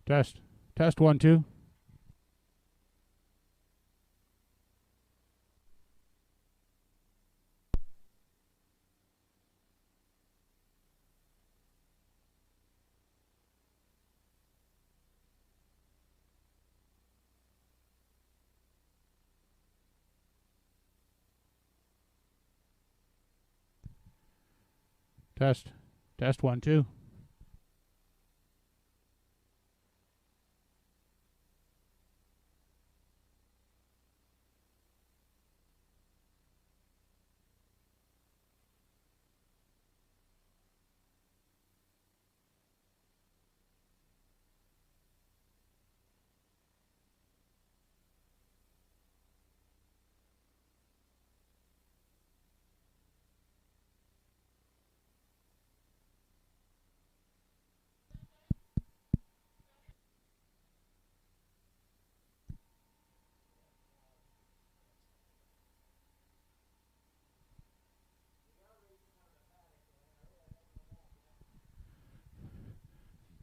Test. Test 1 2. Test. Test 1 2.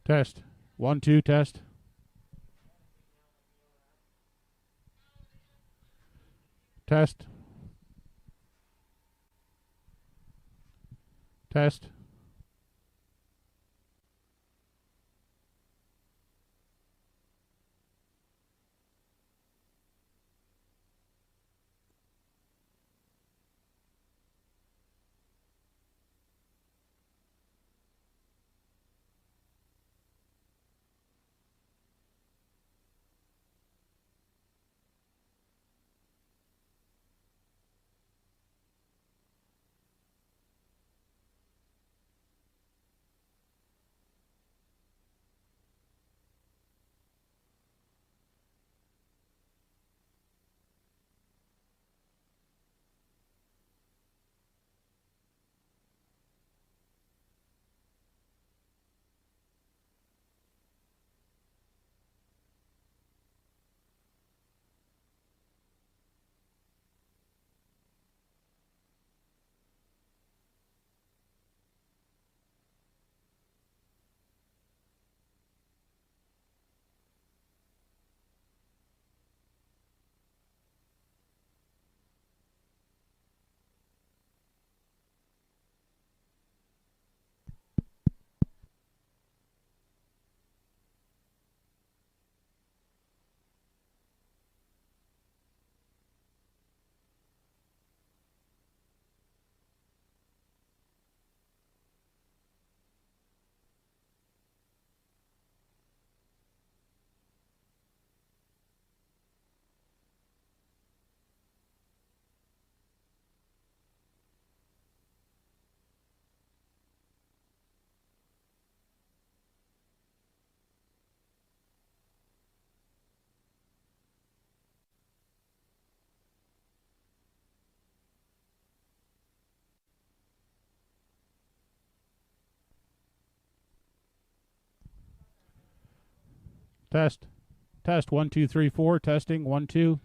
Test. 1 2 test. Test. Test. Test. Test 1 2 3 4. Testing 1 2.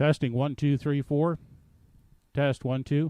Testing 1, 2, 3, 4. Test 1, 2.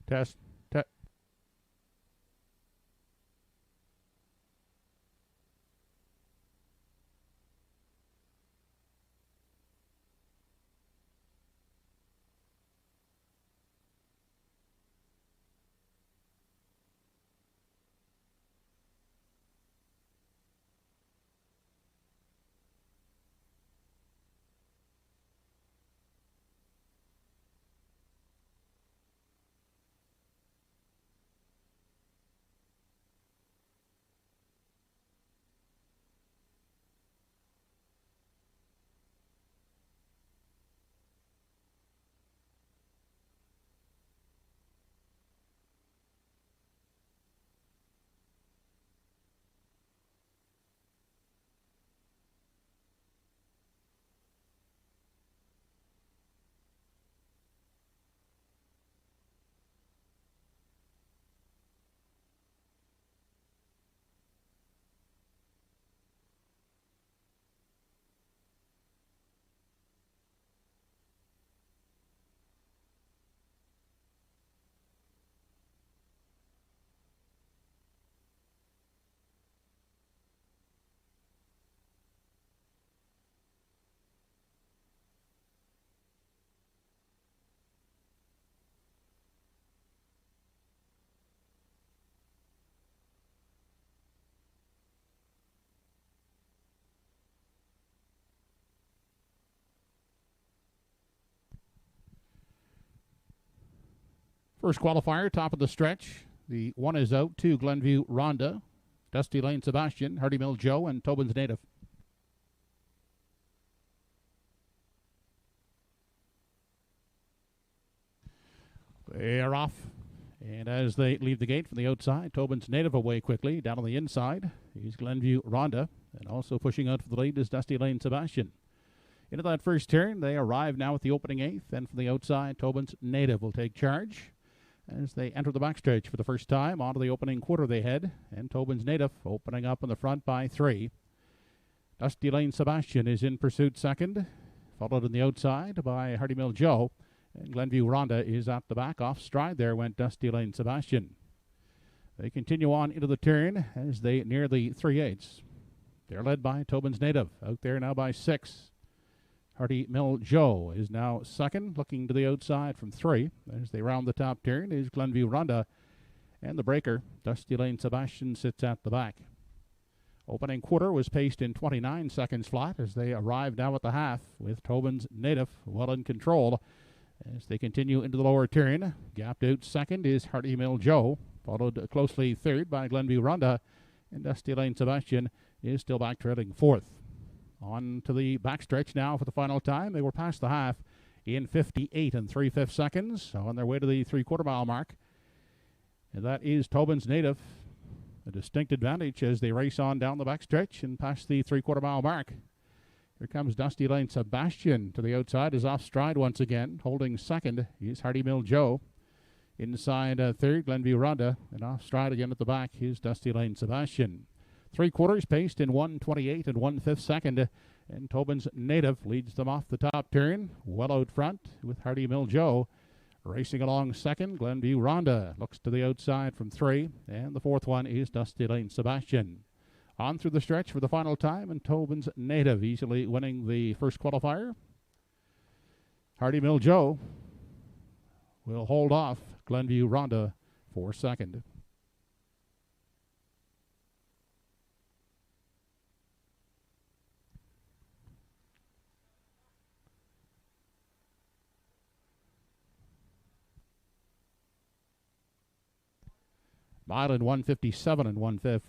Test. First qualifier, top of the stretch. The 1 is out to Glenview Rhonda, Dusty Lane Sebastian, Hardy Mill Joe, and Tobin's Native. They are off. And as they leave the gate from the outside, Tobin's Native away quickly. Down on the inside is Glenview Rhonda. And also pushing out for the lead is Dusty Lane Sebastian. Into that first turn, they arrive now at the opening eighth. And from the outside, Tobin's Native will take charge. As they enter the backstretch for the first time, onto the opening quarter they head. And Tobin's Native opening up in the front by 3. Dusty Lane Sebastian is in pursuit second. Followed on the outside by Hardy Mill Joe. And Glenview Rhonda is at the back. Off stride there went Dusty Lane Sebastian. They continue on into the turn as they near the 3/8. They're led by Tobin's Native. Out there now by 6. Hardy Mill Joe is now second, looking to the outside from 3. As they round the top turn is Glenview Rhonda. And the breaker, Dusty Lane Sebastian, sits at the back. Opening quarter was paced in 29 seconds flat as they arrive now at the half with Tobin's Native well in control. As they continue into the lower turn, gapped out second is Hardy Mill Joe, followed closely third by Glenview Ronda, and Dusty Lane Sebastian is still back trailing fourth. On to the backstretch now for the final time. They were past the half in 58 3/5 seconds, on their way to the 3/4 mile mark. And that is Tobin's Native. A distinct advantage as they race on down the backstretch and past the 3/4 mile mark. Here comes Dusty Lane Sebastian to the outside, is off stride once again. Holding second is Hardy Mill Joe. Inside third, Glenview Ronda, and off stride again at the back is Dusty Lane Sebastian. 3/4 paced in 1:28 1/5 second, and Tobin's Native leads them off the top turn, well out front with Hardy Mill Joe. Racing along second, Glenview Ronda looks to the outside from 3, and the fourth one is Dusty Lane Sebastian. On through the stretch for the final time, and Tobin's Native easily winning the first qualifier. Hardy Mill Joe will hold off Glenview Ronda for second. Mile in 1:57 1/5.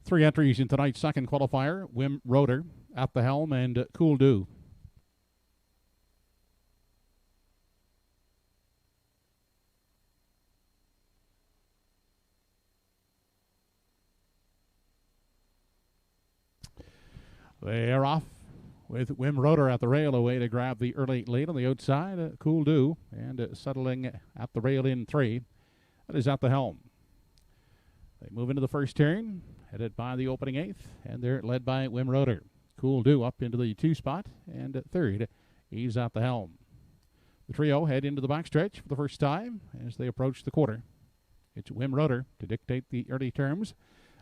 Three entries in tonight's second qualifier: Wim Roeder at the helm and Cool Do. They are off with Wim Roeder at the rail, away to grab the early lead on the outside. Cool Do, and settling at the rail in 3. That is at the helm. They move into the first turn, headed by the opening 8th, and they're led by Wim Roeder. Cool Do up into the 2 spot, and 3rd, he's at the helm. The trio head into the backstretch for the first time as they approach the quarter. It's Wim Roeder to dictate the early terms,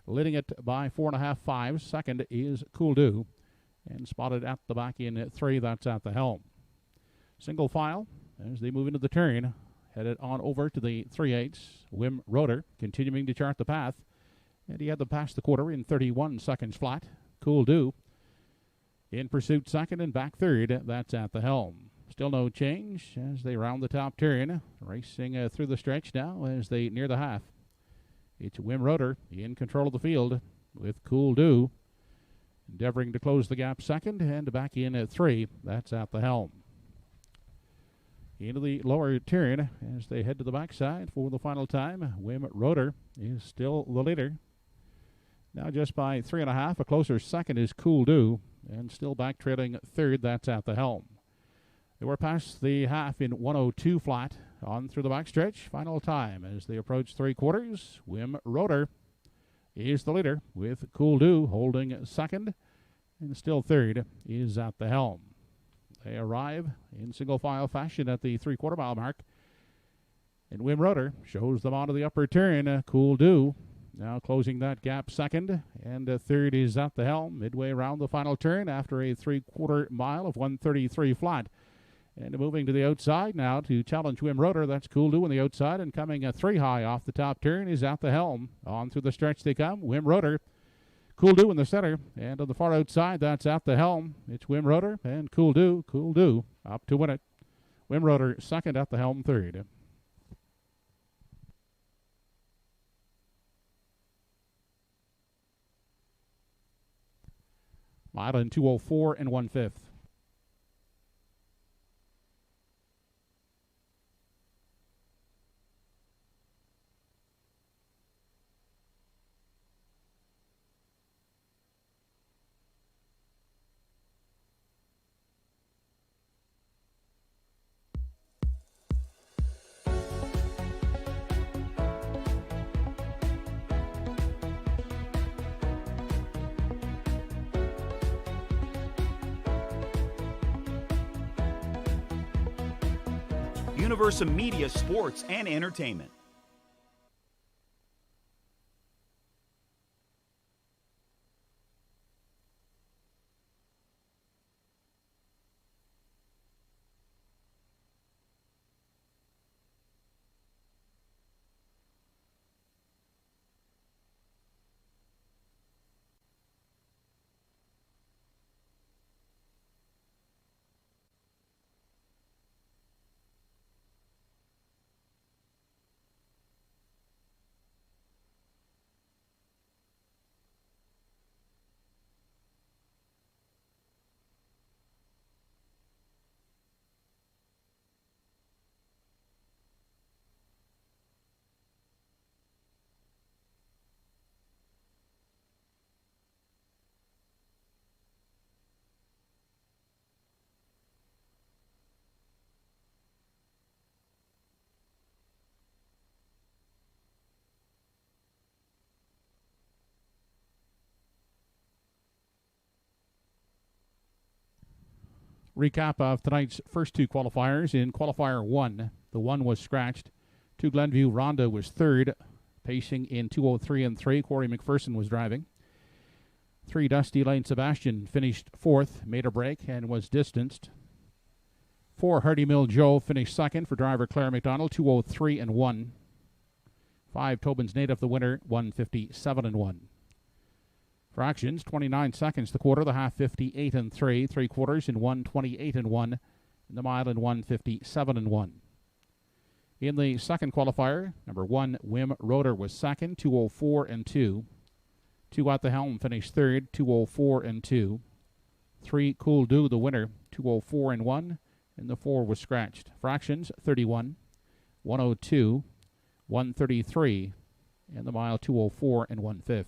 leading it by 4.5 5. Second is Cool Do, and spotted at the back in 3, that's at the helm. Single file as they move into the turn, headed on over to the 3/8. Wim Roeder continuing to chart the path, and he had to pass the quarter in 31 seconds flat. Cool Do in pursuit second, and back 3rd, that's at the helm. Still no change as they round the top turn, racing through the stretch now as they near the half. It's Wim Roeder in control of the field with Cool Do endeavoring to close the gap second, and back in at 3, that's at the helm. Into the lower turn as they head to the backside for the final time. Wim Roeder is still the leader. Now just by 3.5, a closer second is Cool Do, and still back trailing 3rd, that's at the helm. They were past the half in 1:02 flat, on through the backstretch. Final time as they approach 3/4. Wim Roeder is the leader with Cool Do holding second, and still 3rd is at the helm. They arrive in single file fashion at the 3/4 mile mark, and Wim Roeder shows them onto the upper turn. Cool Do now closing that gap second, and 3rd is at the helm midway around the final turn after a 3/4 mile of 1:33 flat. And moving to the outside now to challenge Wim Roeder. That's Cool Do on the outside, and coming 3 high off the top turn is at the helm. On through the stretch they come. Wim Roeder, Cool Do in the center, and on the far outside, that's at the helm. It's Wim Roeder and Cool Do up to win it. Wim Roeder second, at the helm 3rd. Mile in 2:04 1/5. Universal Media Sports and Entertainment. Recap of tonight's first 2 qualifiers. In Qualifier 1, the 1 was scratched. 2 Glenview, Rhonda was 3rd, pacing in 2:03 3. Corey McPherson was driving. 3 Dusty Lane Sebastian finished 4th, made a break, and was distanced. 4 Hardy Mill Joe finished 2nd for driver Claire McDonald, 2:03 1. 5 Tobin's Native, the winner, 1:57 1. Fractions, 29 seconds the quarter, the half 58 3, 3/4 in 1:28 1, and the mile in 1:57 1. In the second qualifier, number 1, Wim Roeder was second, 2:04 2. 2 at the helm finished third, 2:04 and 2. 3 Cool Do, the winner, 2:04 and 1, and the 4 was scratched. Fractions 31, 102, 133, and the mile 2:04 and 1/5.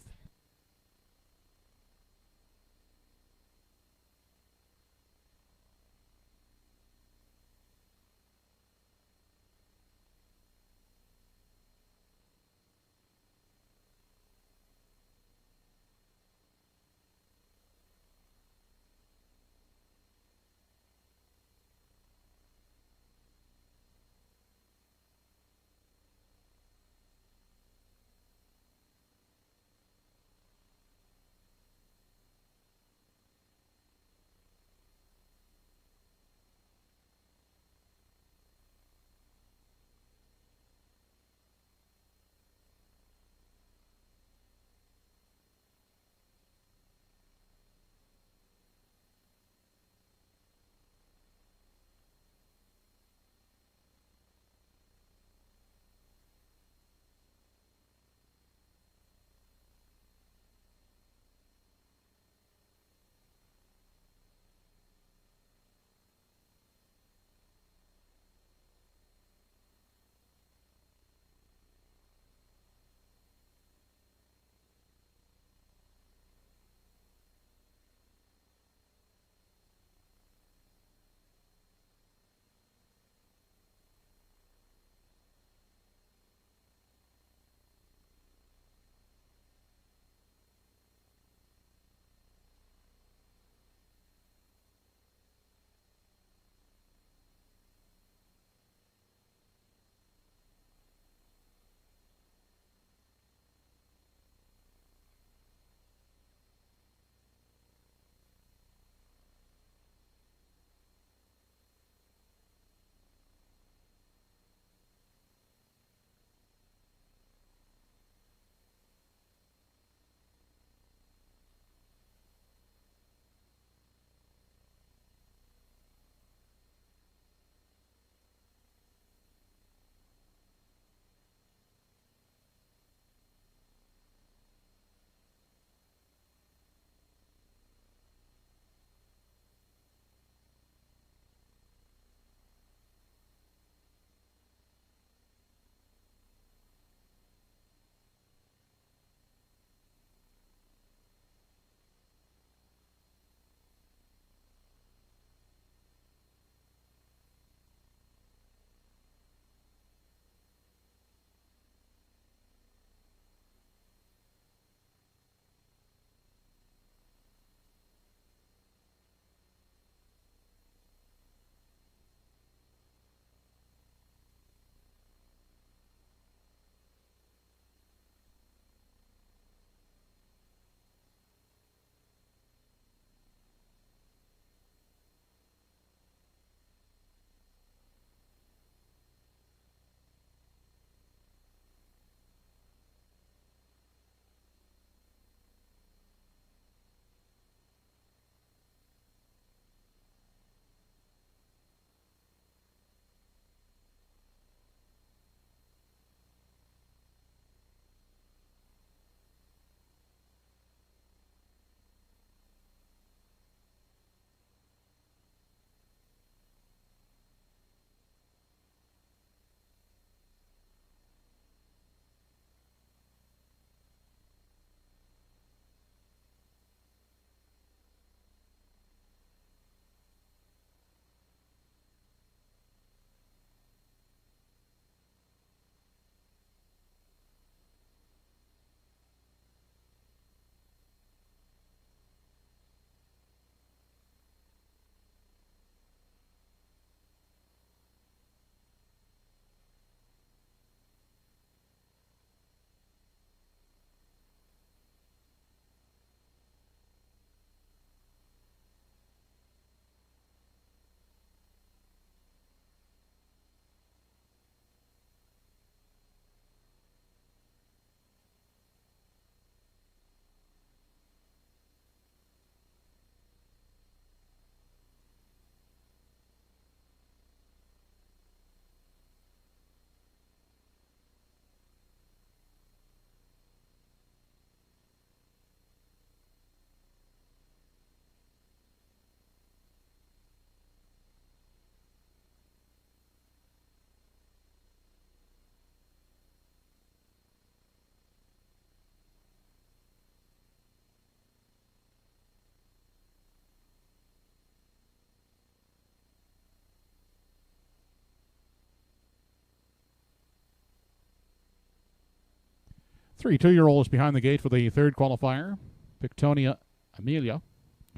3 2-year-olds behind the gate for the third qualifier. Pictonia Amelia,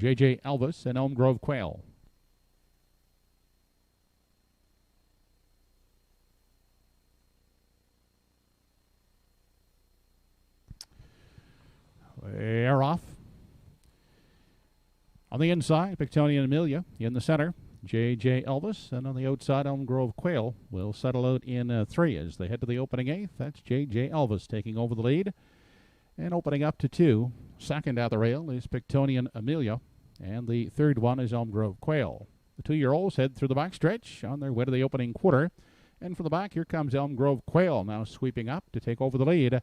JJ Elvis, and Elm Grove Quail. They're off. On the inside, Pictonia Amelia. In the center, JJ Elvis. And on the outside, Elm Grove Quail will settle out in 3 as they head to the opening 8th. That's JJ Elvis taking over the lead. And opening up to 2. Second at the rail is Pictonia Amelia. And the third one is Elm Grove Quail. The 2-year-olds head through the backstretch on their way to the opening quarter. And for the back, here comes Elm Grove Quail now sweeping up to take over the lead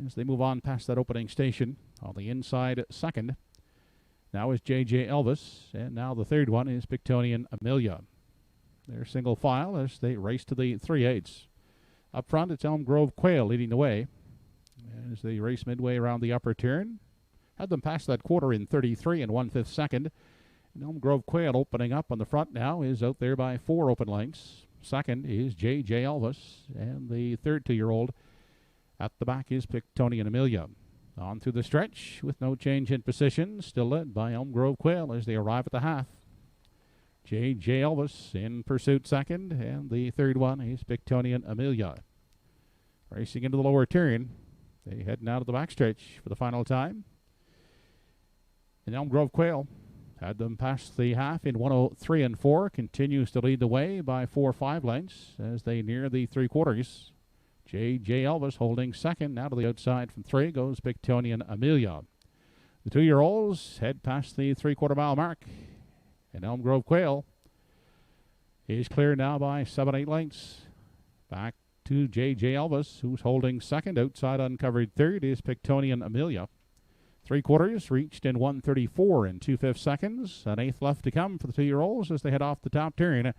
as they move on past that opening station. On the inside, second now is JJ Elvis, and now the third one is Pictonia Amelia. They're single file as they race to the 3/8. Up front, it's Elm Grove Quail leading the way as they race midway around the upper turn. Had them pass that quarter in 33 and 1/5 second. And Elm Grove Quail opening up on the front now is out there by 4 open lengths. Second is JJ Elvis, and the third 2-year-old at the back is Pictonia Amelia. On through the stretch with no change in position, still led by Elm Grove Quail as they arrive at the half. JJ Elvis in pursuit second, and the third one is Pictonia Amelia. Racing into the lower turn, they head now to the backstretch for the final time. And Elm Grove Quail had them past the half in 1:03 and 4, continues to lead the way by 4 or 5 lengths as they near the 3/4. JJ Elvis holding second. Now to the outside from 3 goes Pictonia Amelia. The 2-year-olds head past the 3/4 mile mark. And Elm Grove Quail is clear now by 7-8 lengths. Back to JJ Elvis, who's holding second. Outside uncovered third is Pictonia Amelia. 3/4 reached in 1:34 and 2/5 seconds. An 8th left to come for the 2-year-olds as they head off the top turn.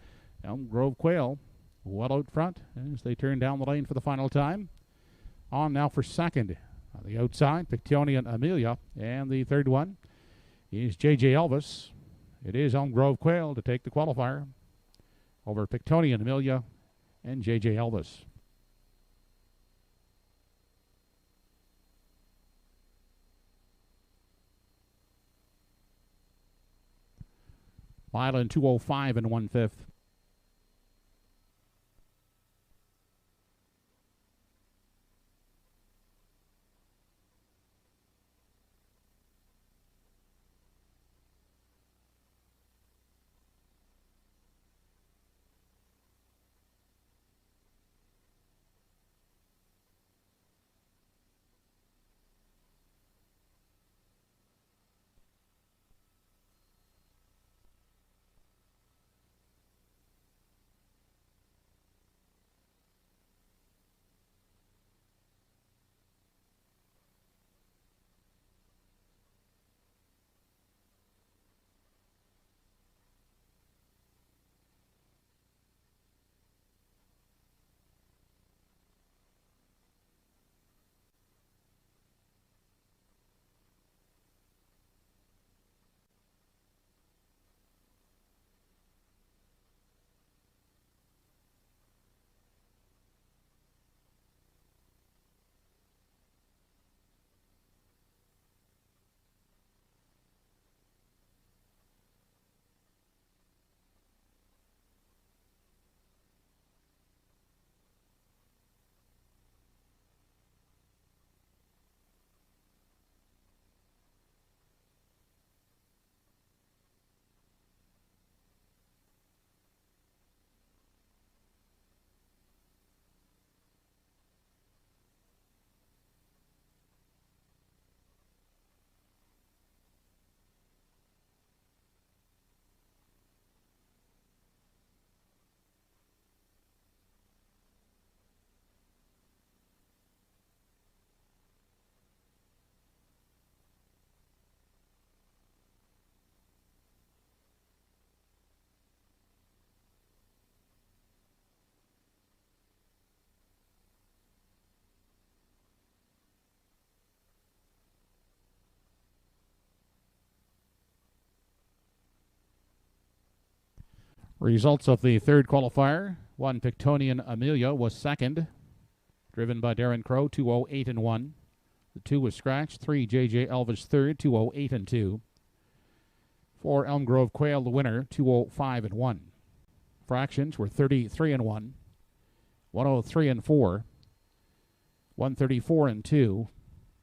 Elm Grove Quail well out front as they turn down the lane for the final time. On now for second. On the outside, Pictonia Amelia. And the third one is JJ Elvis. It is Elm Grove Quail to take the qualifier over Pictonia Amelia and JJ Elvis. Mile in 2:05 and 1/5. Results of the third qualifier. One Pictonia Amelia was second, driven by Darren Crow, 2:08 and 1. The 2 was scratched. 3, J.J. Elvis third, 208 and 2. 4, Elm Grove Quail, the winner, 205 and 1. Fractions were 33 and 1, 103 and 4, 134 and 2.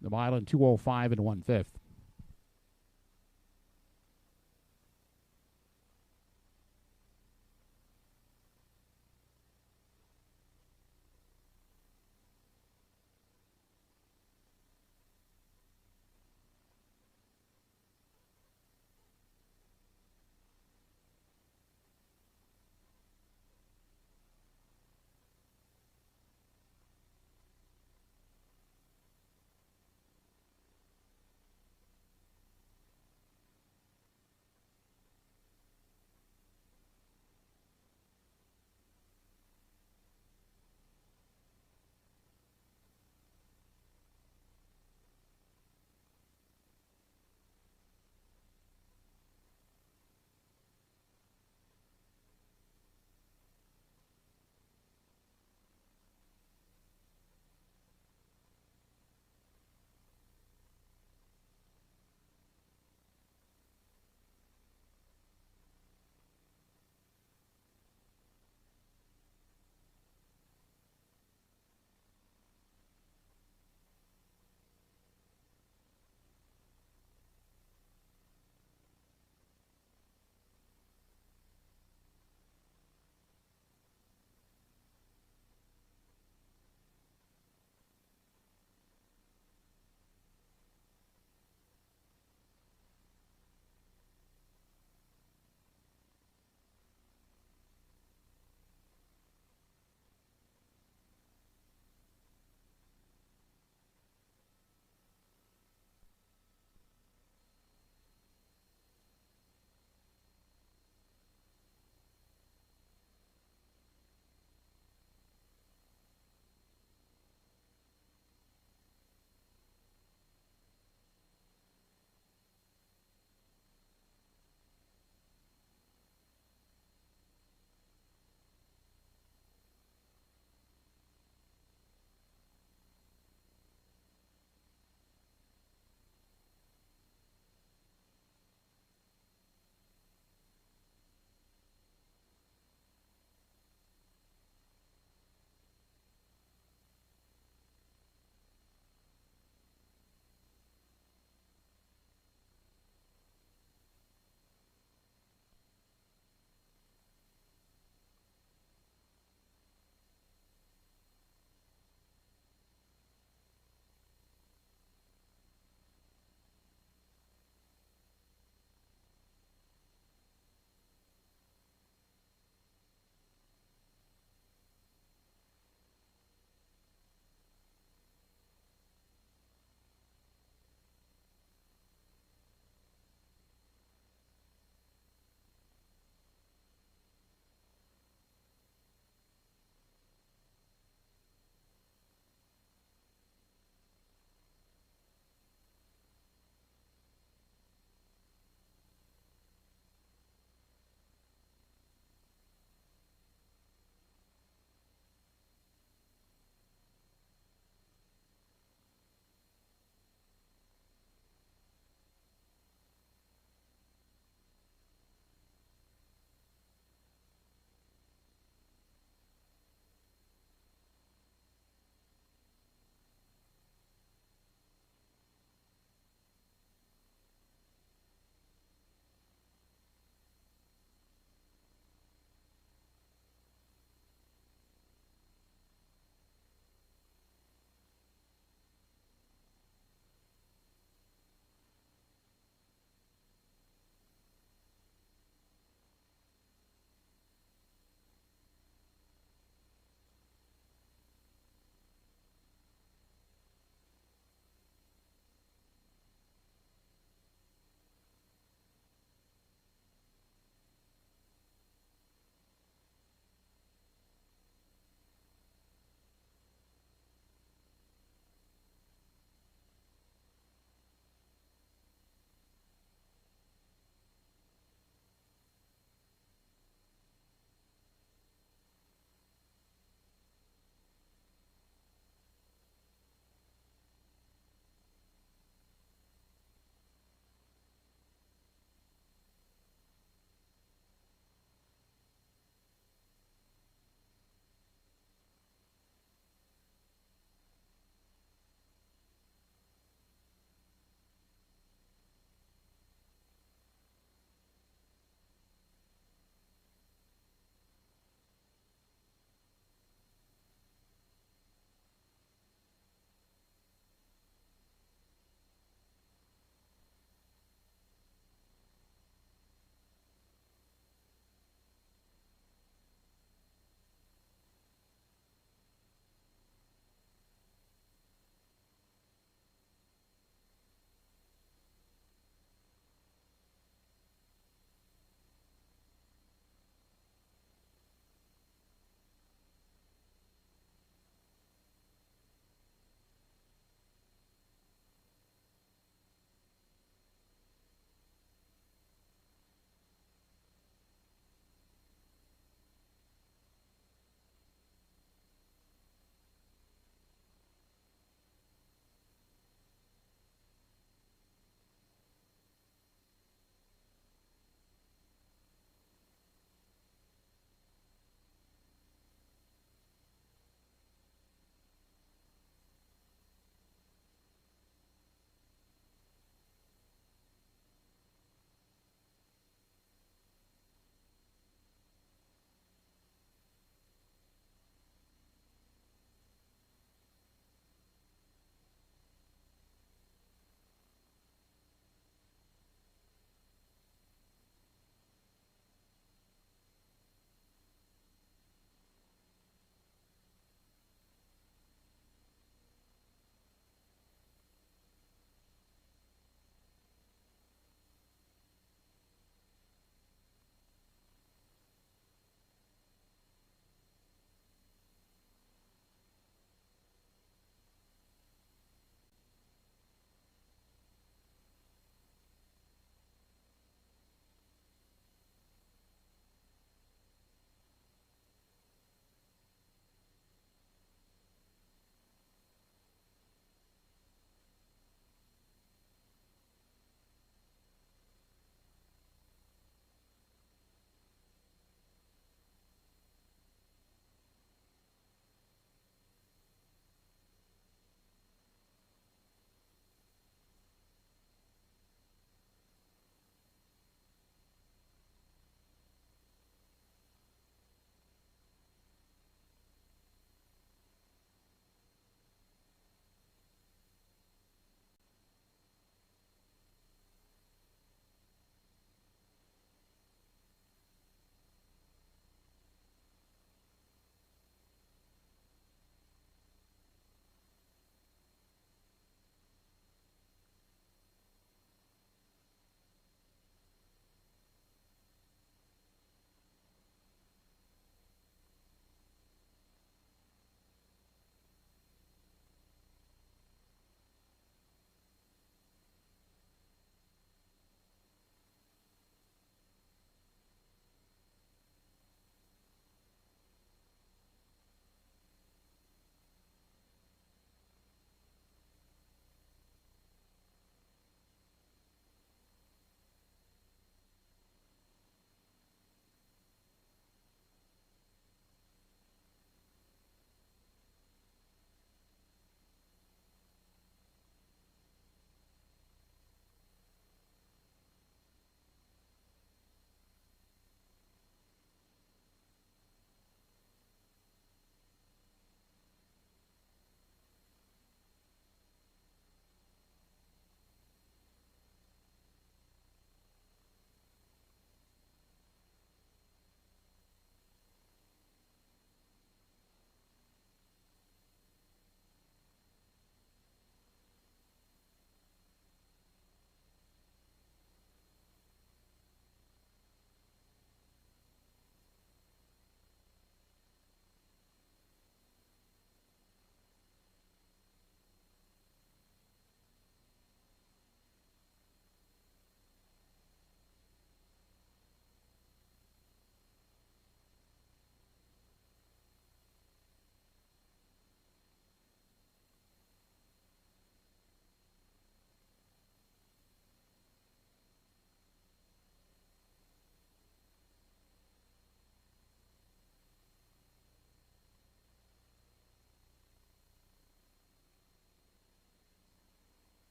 The mile in 205 and 1/5.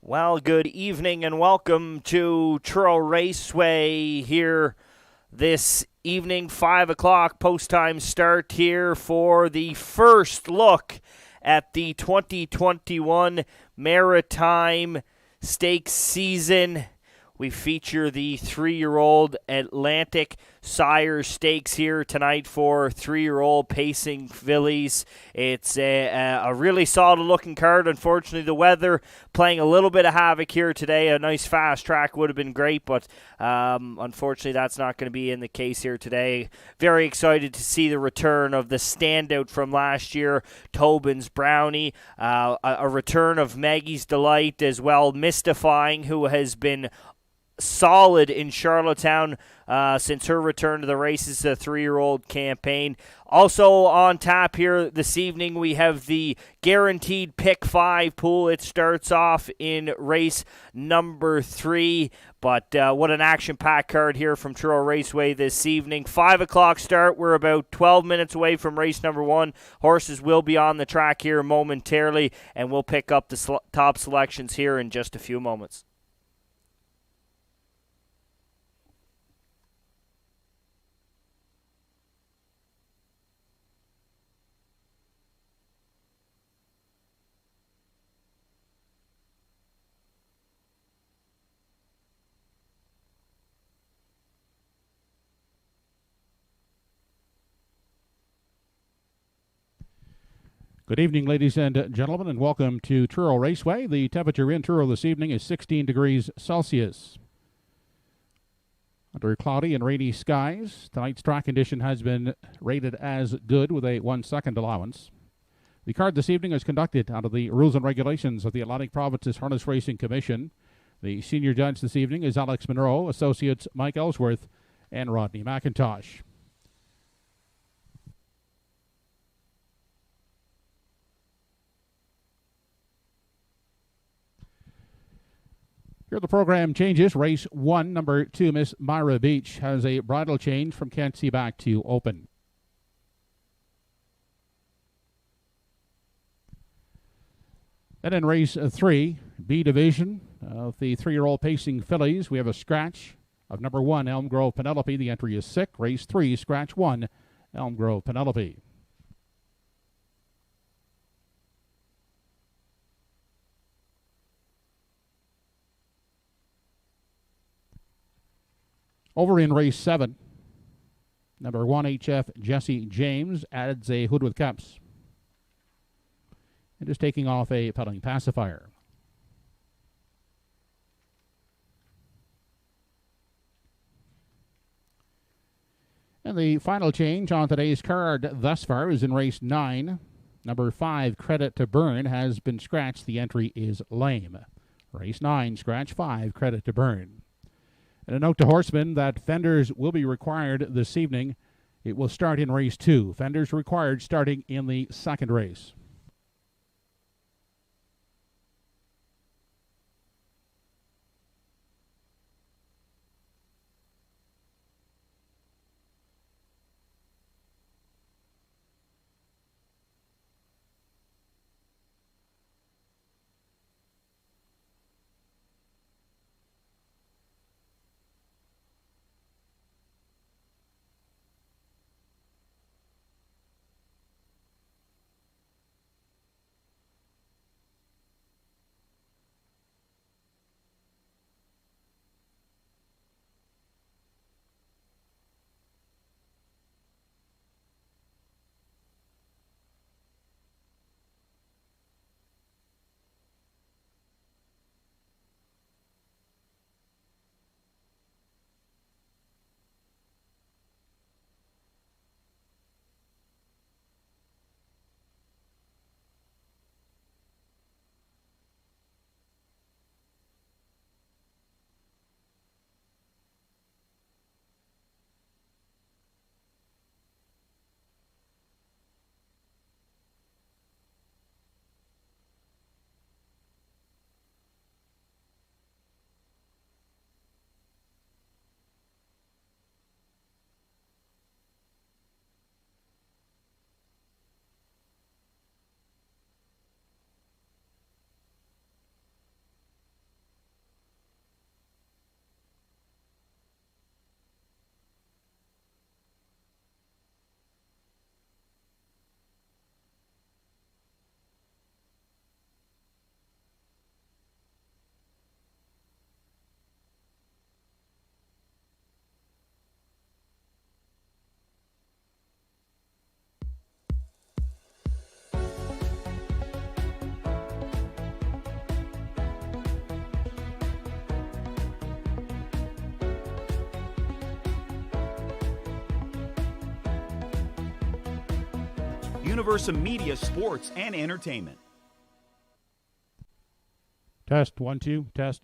Well, good evening and welcome to Truro Raceway here this evening, 5 o'clock post-time start here for the first look at the 2021 Maritime Stakes season. We feature the 3-year-old Atlantic Sire Stakes here tonight for 3-year-old pacing fillies. It's a really solid-looking card. Unfortunately, the weather playing a little bit of havoc here today. A nice fast track would have been great, but unfortunately, that's not going to be in the case here today. Very excited to see the return of the standout from last year, Tobin's Brownie. A return of Maggie's Delight as well, Mystifying, who has been solid in Charlottetown since her return to the races, a 3-year-old campaign. Also on tap here this evening, we have the guaranteed pick 5 pool. It starts off in race number 3, but what an action-packed card here from Truro Raceway this evening. 5 o'clock start. We're about 12 minutes away from race number 1. Horses will be on the track here momentarily, and we'll pick up the top selections here in just a few moments. Good evening, ladies and gentlemen, and welcome to Truro Raceway. The temperature in Truro this evening is 16 degrees Celsius. Under cloudy and rainy skies, tonight's track condition has been rated as good with a 1-second allowance. The card this evening is conducted under the rules and regulations of the Atlantic Provinces Harness Racing Commission. The senior judge this evening is Alex Monroe, associates Mike Ellsworth and Rodney McIntosh. Here the program changes. Race 1, number 2, Miss Myra Beach, has a bridle change from Can't See back to Open. Then in race 3, B division of the 3-year-old pacing fillies, we have a scratch of number 1, Elm Grove Penelope. The entry is sick. Race 3, scratch 1, Elm Grove Penelope. Over in race 7, number 1, HF Jesse James adds a hood with cups and is taking off a pedaling pacifier. And the final change on today's card thus far is in race 9. Number 5, Credit to Burn, has been scratched. The entry is lame. Race 9, scratch 5, Credit to Burn. And a note to horsemen that fenders will be required this evening. It will start in race 2. Fenders required starting in the second race. Universum Media Sports and Entertainment. Test, 1, 2, test.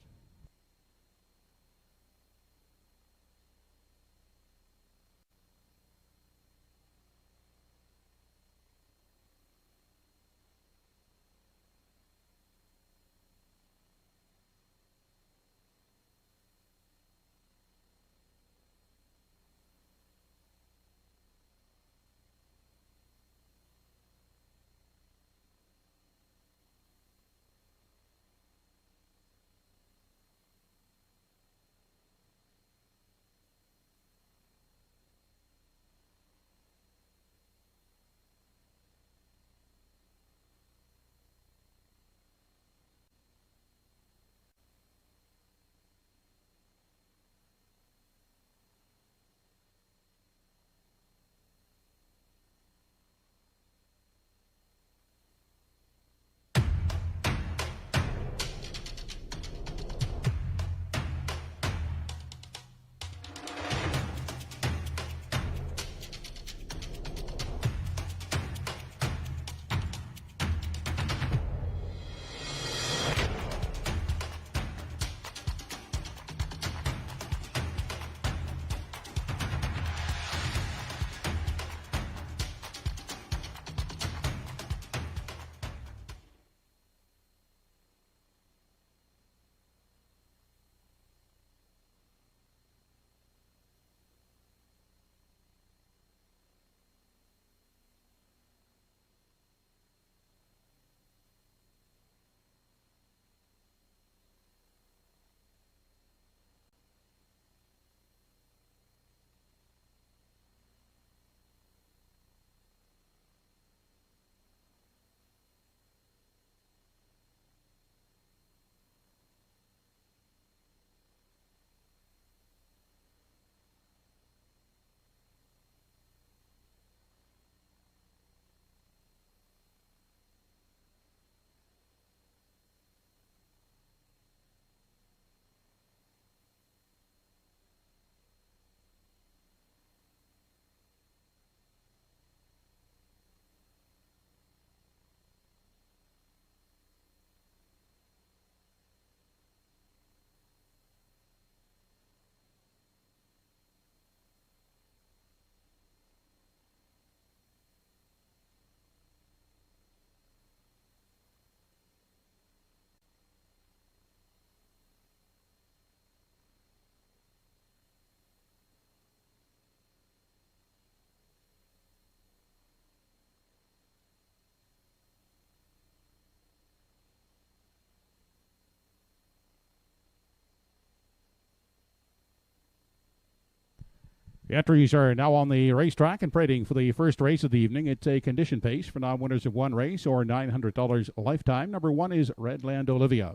The entries are now on the racetrack and parading for the first race of the evening. It's a condition pace for non-winners of one race or $900 lifetime. Number 1 is Redland Olivia.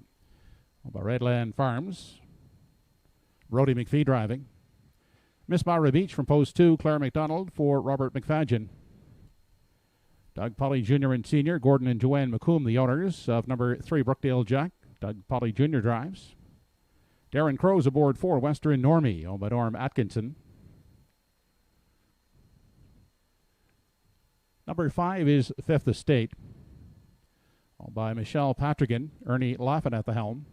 By Redland Farms. Brody McPhee driving. Miss Myra Beach from post 2, Claire McDonald for Robert McFadgen. Doug Polly Jr. and Sr., Gordon and Joanne McComb, the owners of number 3, Brookdale Jack. Doug Polly Jr. drives. Darren Crow's aboard 4, Western Normie, owned by Norm Atkinson. Number 5 is Fifth Estate, owned by Michelle Patrigan, Ernie Laffin at the helm.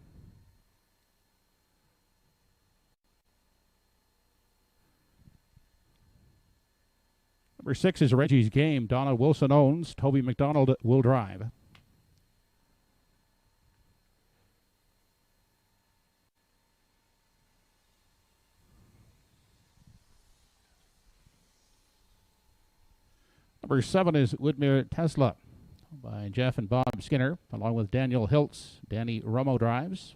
Number 6 is Reggie's Game. Donna Wilson owns. Toby McDonald will drive. Number 7 is Woodmere Tesla by Jeff and Bob Skinner, along with Daniel Hiltz. Danny Romo drives.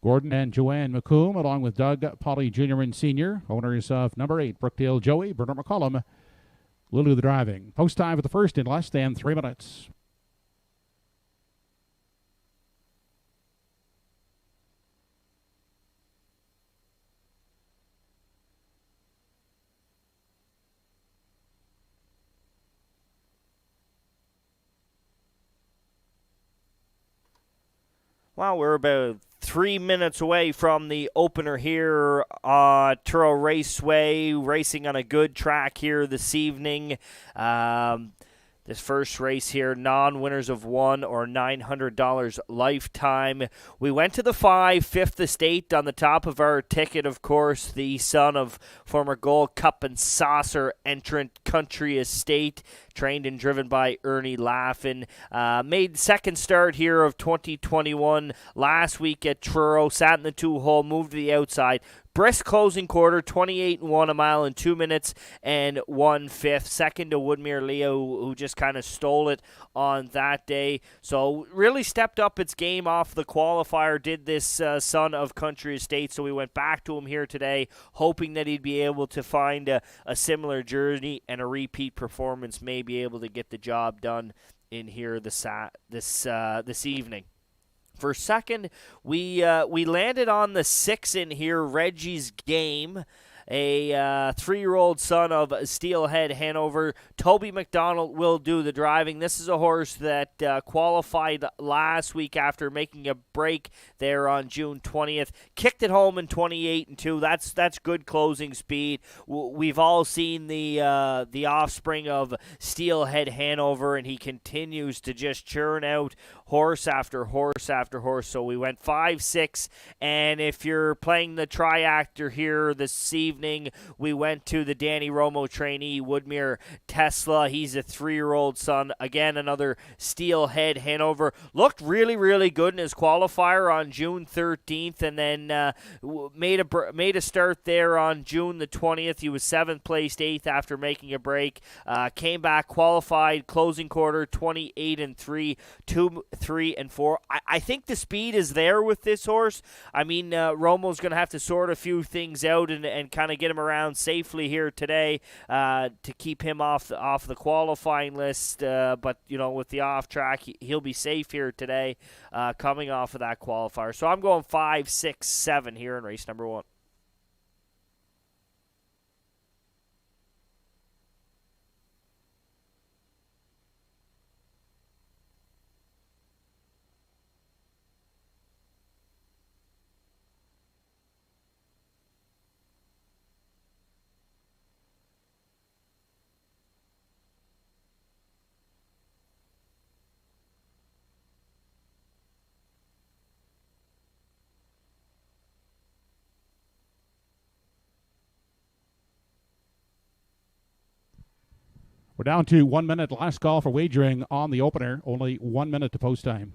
Gordon and Joanne McComb, along with Doug Polly Jr. and Sr., owners of number 8, Brookdale Joey. Bernard McCollum will do the driving. Post time for the first in less than 3 minutes. Well, we're about 3 minutes away from the opener here at Truro Raceway, racing on a good track here this evening. This first race here, non-winners of $1 or $900 lifetime. We went to the 5, Fifth Estate on the top of our ticket, of course, the son of former Gold Cup and Saucer entrant Country Estate, trained and driven by Ernie Laffin. Made second start here of 2021 last week at Truro, sat in the 2-hole, moved to the outside. Brisk closing quarter, 28-1, a mile in 2 minutes and 1/5. Second to Woodmere Leo, who just kind of stole it on that day. So really stepped up its game off the qualifier, did this son of Country Estate. So we went back to him here today, hoping that he'd be able to find a similar journey and a repeat performance, may be able to get the job done in here this evening. For second, we landed on the 6 in here, Reggie's Game, a 3-year-old son of Steelhead Hanover. Toby McDonald will do the driving. This is a horse that qualified last week after making a break there on June 20th. Kicked it home in 28-2. That's good closing speed. We've all seen the offspring of Steelhead Hanover, and he continues to just churn out horse after horse after horse. So we went 5, 6, and if you're playing the triactor here this evening, we went to the Danny Romo trainee, Woodmere Tesla. He's a 3-year-old son. Again, another Steelhead Hanover. Looked really, really good in his qualifier on June 13th, and then made a start there on June the 20th. He was 7th placed, 8th after making a break. Came back, qualified, closing quarter, 28-3, 2, 3, and 4. I think the speed is there with this horse. I mean, Romo's going to have to sort a few things out and kind of get him around safely here today to keep him off the qualifying list. But, you know, with the off track, he'll be safe here today coming off of that qualifier. So I'm going 5, 6, 7 here in race number 1. We're down to 1 minute. Last call for wagering on the opener. Only 1 minute to post time.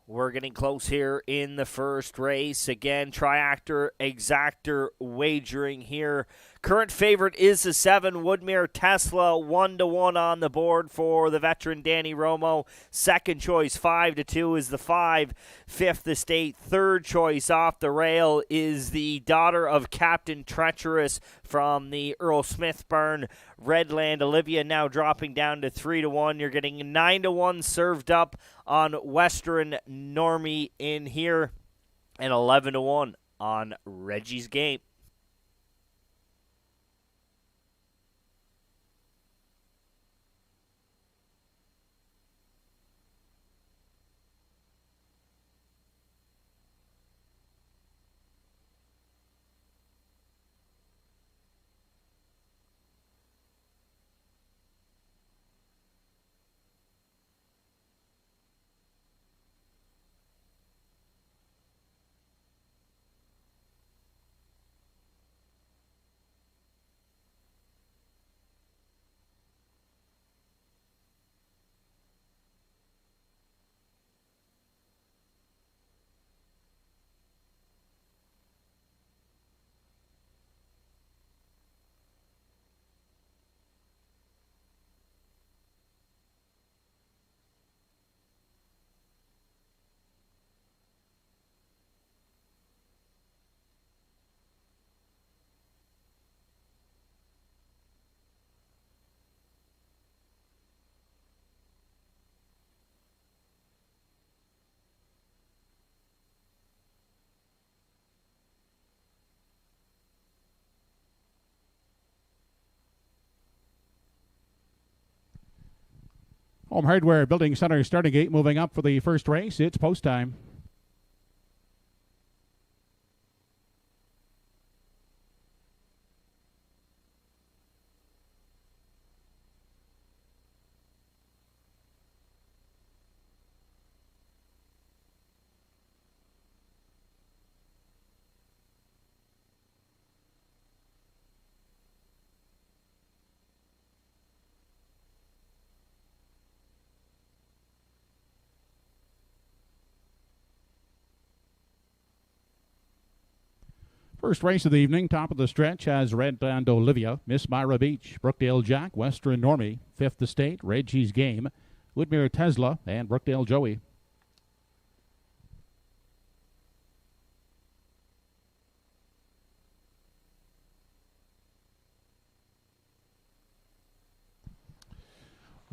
We're getting close here in the first race. Again, triactor, exactor wagering here. Current favorite is the 7, Woodmere Tesla, 1-1 on the board for the veteran Danny Romo. Second choice, 5-2, is the 5, Fifth Estate. Third choice off the rail is the daughter of Captain Treacherous from the Earl Smith barn, Redland Olivia, now dropping down to 3-1. You're getting 9-1 served up on Western Normie in here, and 11-1 on Reggie's Game. Home Hardware Building Center starting gate moving up for the first race. It's post time. First race of the evening, top of the stretch, has Redland Olivia, Miss Myra Beach, Brookdale Jack, Western Normie, Fifth Estate, Reggie's Game, Woodmere Tesla, and Brookdale Joey.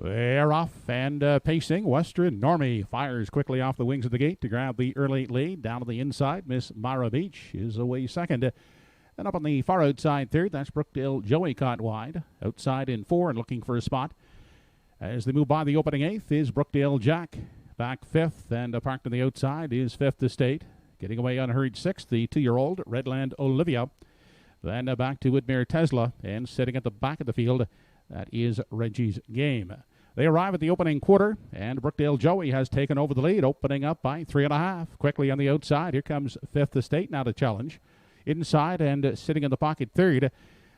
They're off and pacing. Western Normie fires quickly off the wings of the gate to grab the early lead. Down to the inside, Miss Myra Beach is away second. And up on the far outside third, that's Brookdale Joey caught wide. Outside in 4 and looking for a spot. As they move by the opening 8th is Brookdale Jack. Back 5th and parked on the outside is Fifth Estate. Getting away unhurried 6th, the 2-year-old Redland Olivia. Then back to Woodmere Tesla, and sitting at the back of the field, that is Reggie's Game. They arrive at the opening quarter, and Brookdale Joey has taken over the lead, opening up by 3.5. Quickly on the outside, here comes Fifth Estate now to challenge. Inside and sitting in the pocket third,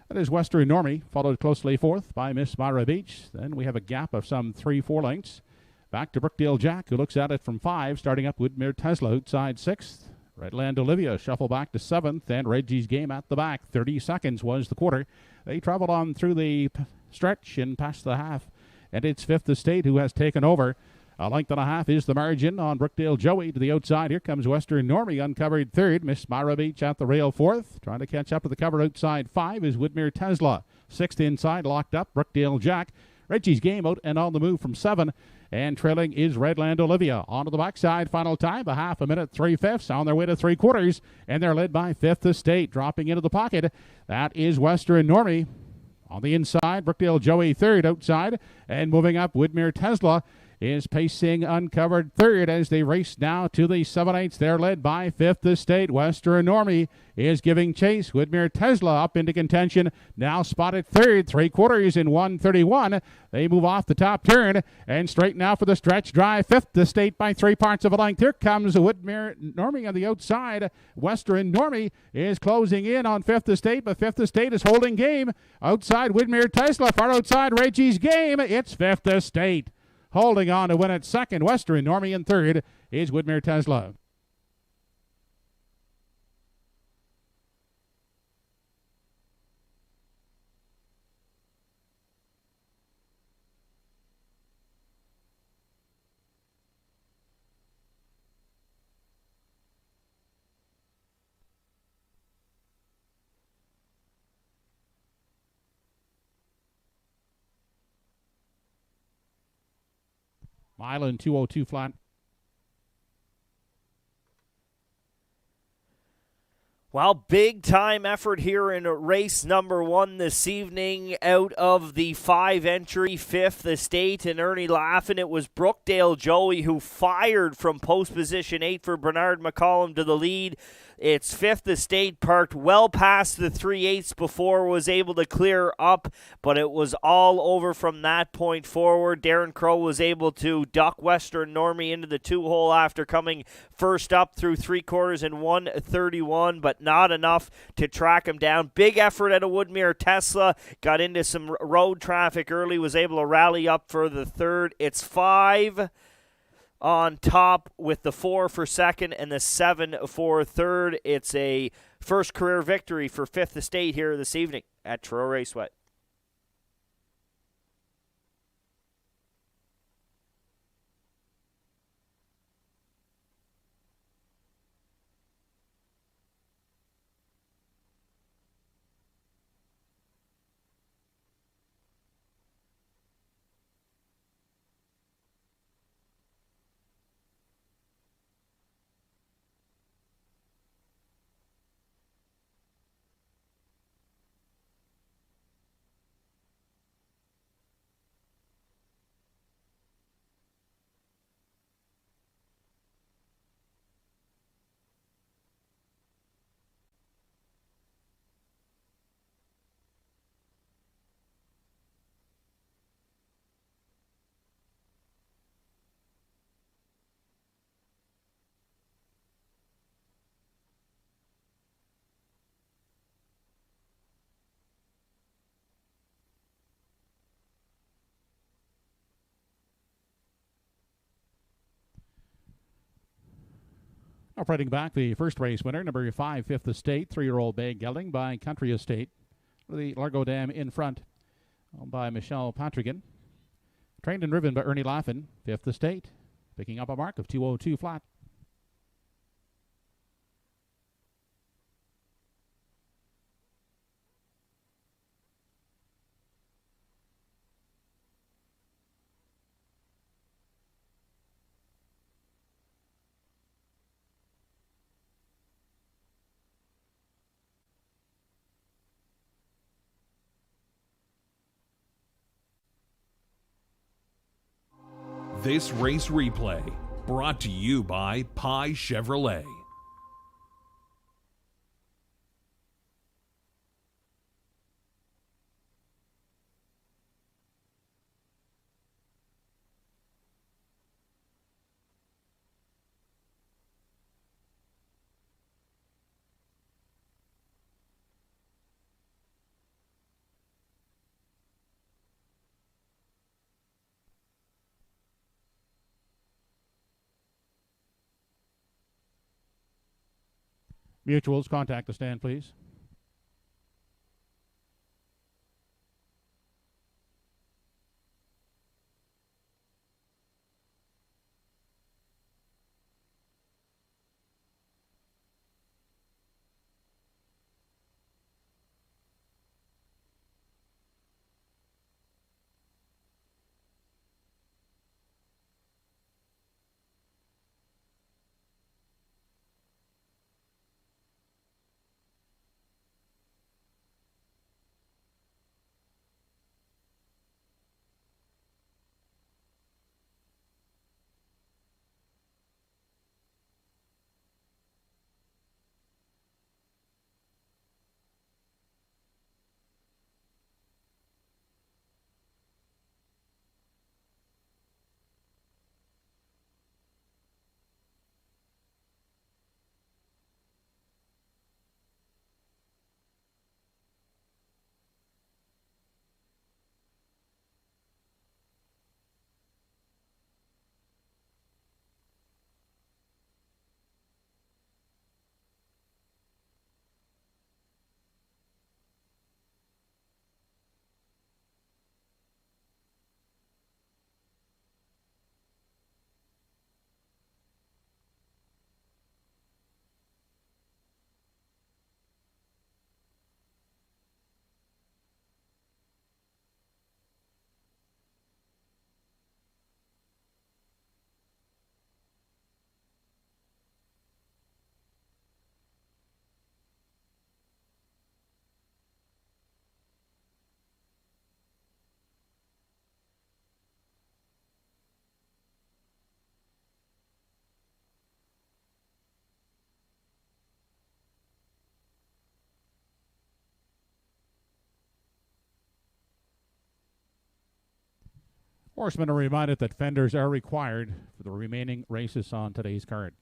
that is Western Normie, followed closely fourth by Miss Myra Beach. Then we have a gap of some 3-4 lengths. Back to Brookdale Jack, who looks at it from 5, starting up Woodmere Tesla outside 6th. Redland Olivia shuffle back to 7th, and Reggie's Game at the back. 30 seconds was the quarter. They traveled on through the stretch and past the half. And it's Fifth Estate who has taken over. A length and a half is the margin on Brookdale Joey to the outside. Here comes Western Normie, uncovered third. Miss Myra Beach at the rail fourth. Trying to catch up to the cover outside 5 is Woodmere Tesla. 6th inside, locked up, Brookdale Jack. Reggie's Game out and on the move from 7. And trailing is Redland Olivia. Onto the backside, final time, a half a minute, 3/5 on their way to 3/4. And they're led by Fifth Estate. Dropping into the pocket, that is Western Normie. On the inside, Brookdale Joey third outside, and moving up, Woodmere Tesla is pacing uncovered third as they race now to the 7/8. They're led by Fifth Estate. Western Normie is giving chase. Woodmere Tesla up into contention, now spotted third, 3/4 in 1:31. They move off the top turn and straight now for the stretch drive. Fifth Estate by 3 parts of a length. Here comes Woodmere Normie on the outside. Western Normie is closing in on Fifth Estate, but Fifth Estate is holding game. Outside Woodmere Tesla, far outside Reggie's Game. It's Fifth Estate holding on to win at second. Western Normie in third is Woodmere Tesla. Mile and 2:02 flat. Well, big time effort here in race number 1 this evening. Out of the 5 entry, Fifth Estate and Ernie Laughin. It was Brookdale Joey who fired from post position 8 for Bernard McCollum to the lead. It's Fifth Estate parked well past the 3/8 before was able to clear up, but it was all over from that point forward. Darren Crow was able to duck Western Normie into the 2-hole after coming first up through 3/4 in 1:31, but not enough to track him down. Big effort out of Woodmere Tesla. Got into some road traffic early, was able to rally up for the third. It's 5 on top with the 4 for second and the 7 for third. It's a first career victory for Fifth Estate here this evening at Truro Raceway. Operating back, the first race winner, number 5, Fifth Estate, 3-year-old bay gelding by Country Estate. The Largo Dam in front, owned by Michelle Patrigan. Trained and driven by Ernie Laffin, Fifth Estate, picking up a mark of 2:02 flat. This race replay brought to you by Pye Chevrolet. Mutuals, contact the stand, please. Horsemen are reminded that fenders are required for the remaining races on today's card.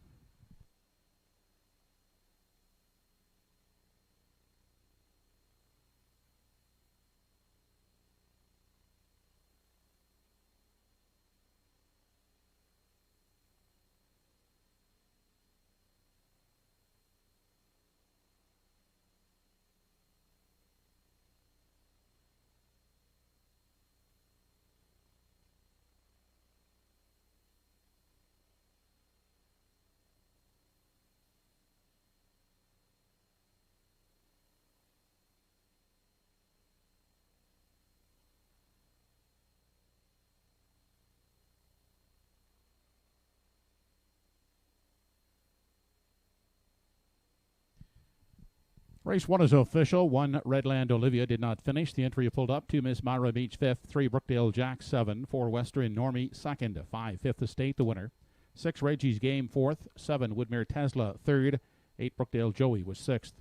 Race 1 is official. 1 Redland Olivia did not finish. The entry pulled up. 2 Miss Myra Beach 5th. 3 Brookdale Jack 7. 4 Western Normie 2nd. 5 Fifth Estate the winner. 6 Reggie's Game 4th. 7 Woodmere Tesla 3rd. 8 Brookdale Joey was 6th.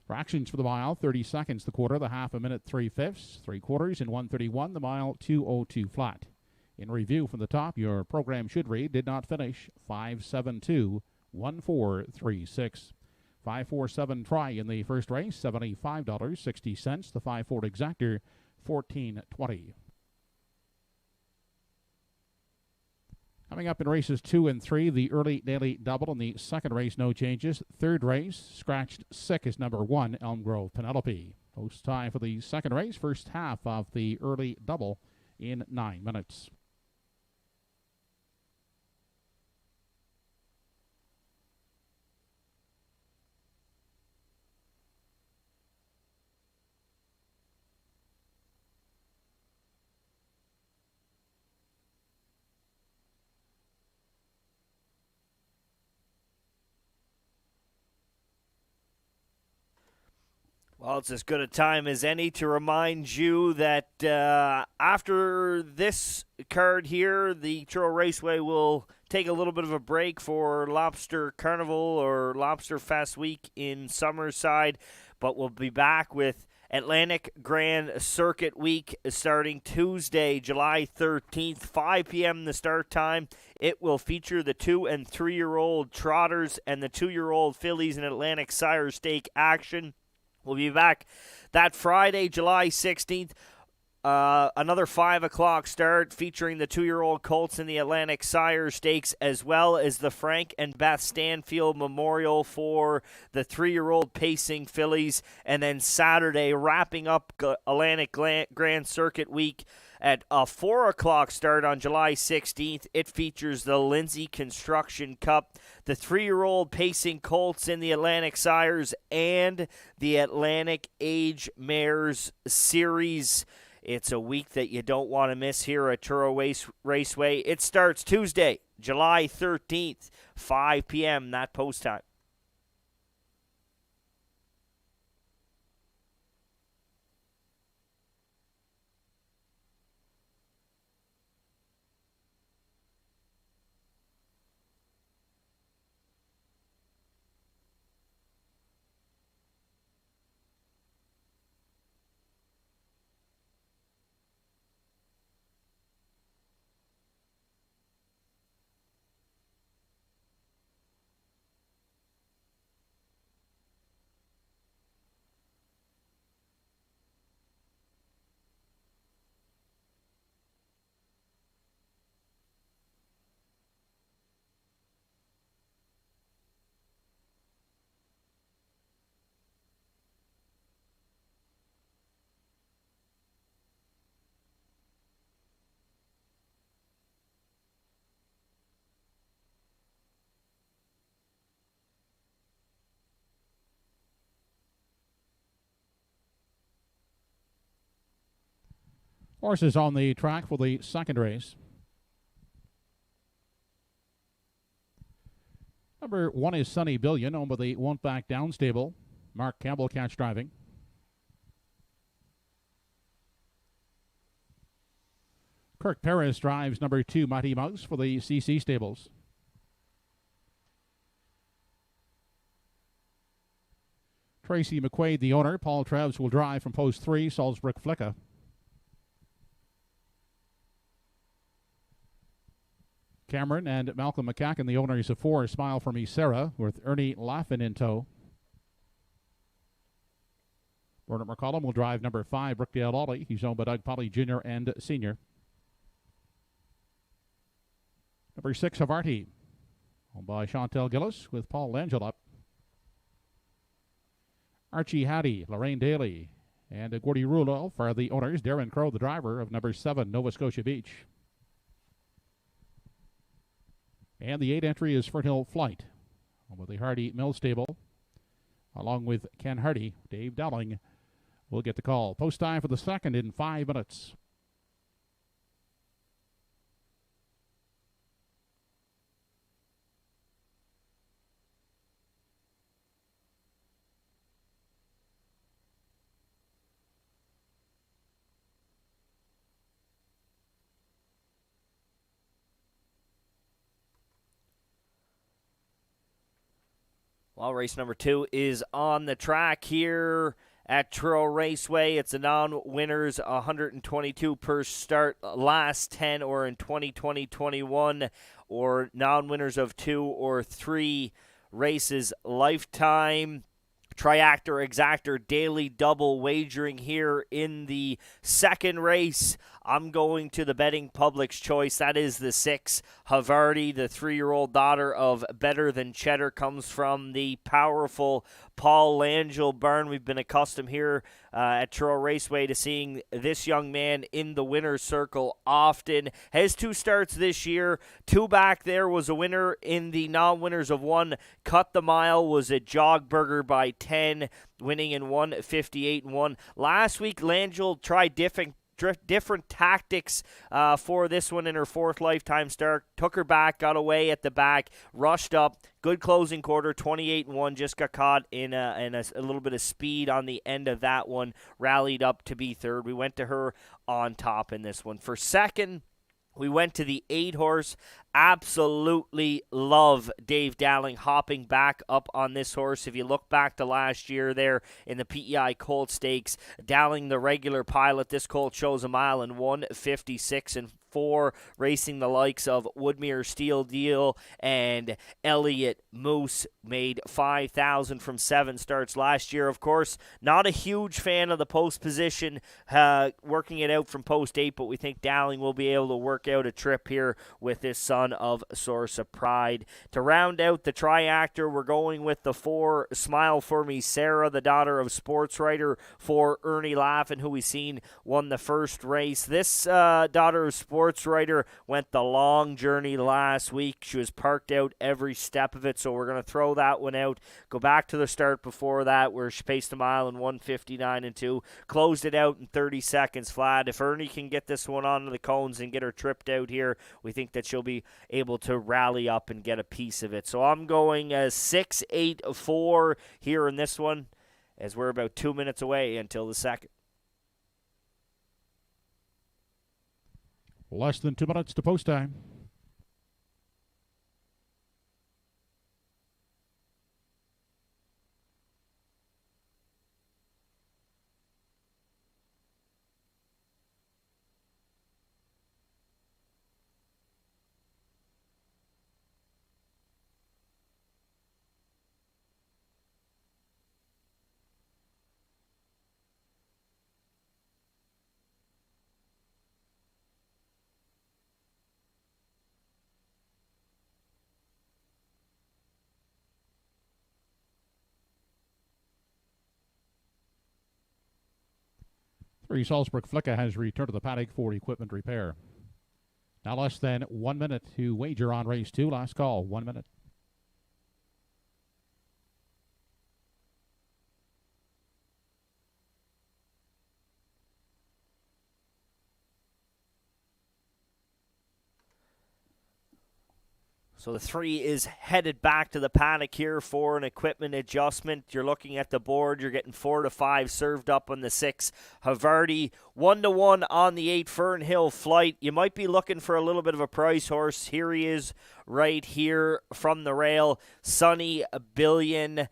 Fractions for the mile, 30 seconds the quarter, the half a minute 3/5, 3/4 in 1:31, the mile 2:02 flat. In review from the top, your program should read, did not finish, 5:72, 1:436. 5:47 try in the first race, $75.60. The 5-4 exactor, $14.20. Coming up in races 2 and 3, the early daily double. In the second race, no changes. Third race, scratched sick is number 1, Elm Grove Penelope. Post time for the second race, first half of the early double in 9 minutes. Well, it's as good a time as any to remind you that after this card here, the Truro Raceway will take a little bit of a break for Lobster Carnival or Lobster Fest Week in Summerside, but we'll be back with Atlantic Grand Circuit Week starting Tuesday, July 13th, 5 p.m. the start time. It will feature the 2- and 3-year-old trotters and the 2-year-old fillies in Atlantic Sire Stake action. We'll be back that Friday, July 16th. Another 5 o'clock start featuring the 2-year-old colts in the Atlantic Sire Stakes, as well as the Frank and Beth Stanfield Memorial for the 3-year-old pacing fillies. And then Saturday, wrapping up Atlantic Grand Circuit Week at a 4 o'clock start on July 16th. It features the Lindsay Construction Cup, the 3-year-old pacing colts in the Atlantic Sires, and the Atlantic Age Mares Series. It's a week that you don't want to miss here at Truro Raceway. It starts Tuesday, July 13th, 5 p.m., that post time. Horses on the track for the second race. Number 1 is Sunny Billion, owned by the Won't Back Down stable. Mark Campbell catch driving. Kirk Perez drives number 2, Mighty Mouse, for the CC stables. Tracy McQuaid, the owner. Paul Treves will drive from post 3, Salzburg Flicka. Cameron and Malcolm McCacken, the owners of 4, Smile for Me Sarah, with Ernie Laffin in tow. Bernard McCollum will drive number 5, Brookdale Ollie. He's owned by Doug Polly Jr. and Sr. Number 6, Havarti, owned by Chantel Gillis with Paul Langella. Archie Hattie, Lorraine Daly, and Gordy Rudolph are the owners. Darren Crow, the driver of number 7, Nova Scotia Beach. And the 8 entry is Fertile Flight, with the Hardy Mill Stable, along with Ken Hardy. Dave Dowling will get the call. Post time for the second in 5 minutes. Well, race number 2 is on the track here at Truro Raceway. It's a non-winners, 122 per start, last 10 or in 2020-21, or non-winners of 2 or 3 races lifetime. Triactor Exactor Daily Double wagering here in the second race. I'm going to the betting public's choice. That is the 6, Havarti, the 3-year-old daughter of Better Than Cheddar, comes from the powerful Paul Langell barn. We've been accustomed here at Truro Raceway to seeing this young man in the winner's circle often. Has 2 starts this year. 2 back there, was a winner in the non-winners of 1. Cut the Mile was a Jogburger by 10, winning in 1:58.1. Last week, Langell tried different tactics for this one in her 4th lifetime start. Took her back, got away at the back, rushed up. Good closing quarter, 28.1. Just got caught in a little bit of speed on the end of that one. Rallied up to be 3rd. We went to her on top in this one. For 2nd, we went to the 8-horse. Absolutely love Dave Dowling hopping back up on this horse. If you look back to last year there in the PEI Colt Stakes, Dowling, the regular pilot, this colt shows a mile in 1:56.4, racing the likes of Woodmere Steel Deal and Elliott Moose. Made 5,000 from 7 starts last year. Of course, not a huge fan of the post position, working it out from post 8, but we think Dowling will be able to work out a trip here with this son of Source of Pride. To round out the triactor, we're going with the 4, Smile For Me Sarah, the daughter of sports writer for Ernie Laffin, who we've seen won the first race. This daughter of sports writer went the long journey last week. She was parked out every step of it, so we're going to throw that one out. Go back to the start before that, where she paced a mile in 1:59.2, closed it out in 30 seconds flat. If Ernie can get this one onto the cones and get her tripped out here, we think that she'll be able to rally up and get a piece of it. So I'm going 6-8-4 here in this one, as we're about 2 minutes away until the second. Less than 2 minutes to post time. Three, Salzburg Flicka has returned to the paddock for equipment repair. Now less than 1 minute to wager on race 2. Last call, 1 minute. So the 3 is headed back to the paddock here for an equipment adjustment. You're looking at the board. You're getting 4 to 5 served up on the 6, Havarti. 1 to 1 on the 8, Fernhill Flight. You might be looking for a little bit of a price horse. Here he is right here from the rail. Sunny Billion,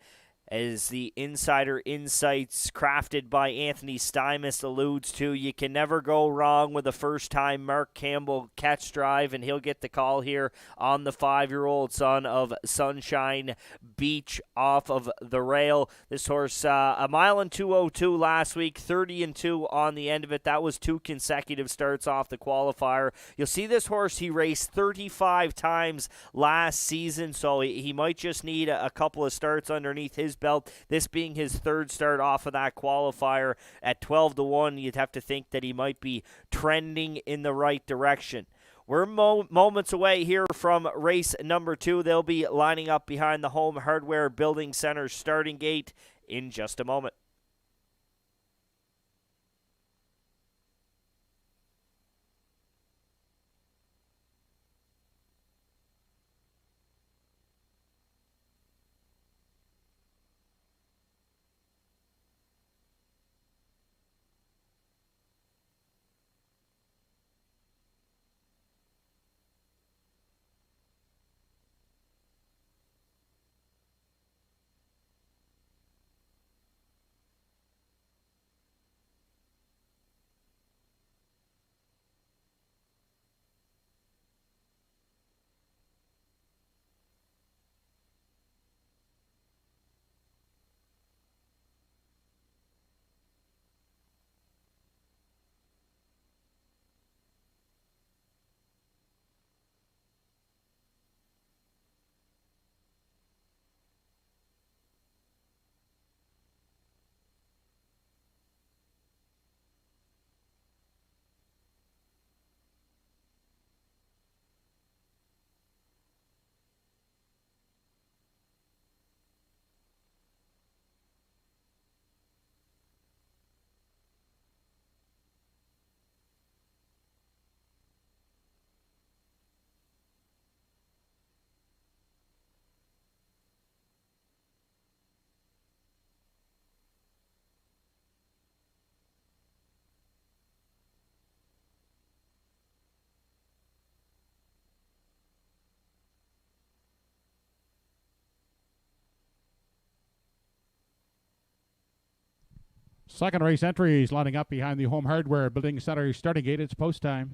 as the insider insights crafted by Anthony Stymus alludes to. You can never go wrong with a first-time Mark Campbell catch drive, and he'll get the call here on the 5-year-old son of Sunshine Beach off of the rail. This horse, a mile in 2:02 last week, 30-2 on the end of it. That was 2 consecutive starts off the qualifier. You'll see this horse, he raced 35 times last season, so he might just need a couple of starts underneath his belt. This being his 3rd start off of that qualifier at 12 to 1, you'd have to think that he might be trending in the right direction. We're moments away here from race number 2. They'll be lining up behind the Home Hardware Building Center starting gate in just a moment. Second race entries lining up behind the Home Hardware Building Center starting gate. It's post time.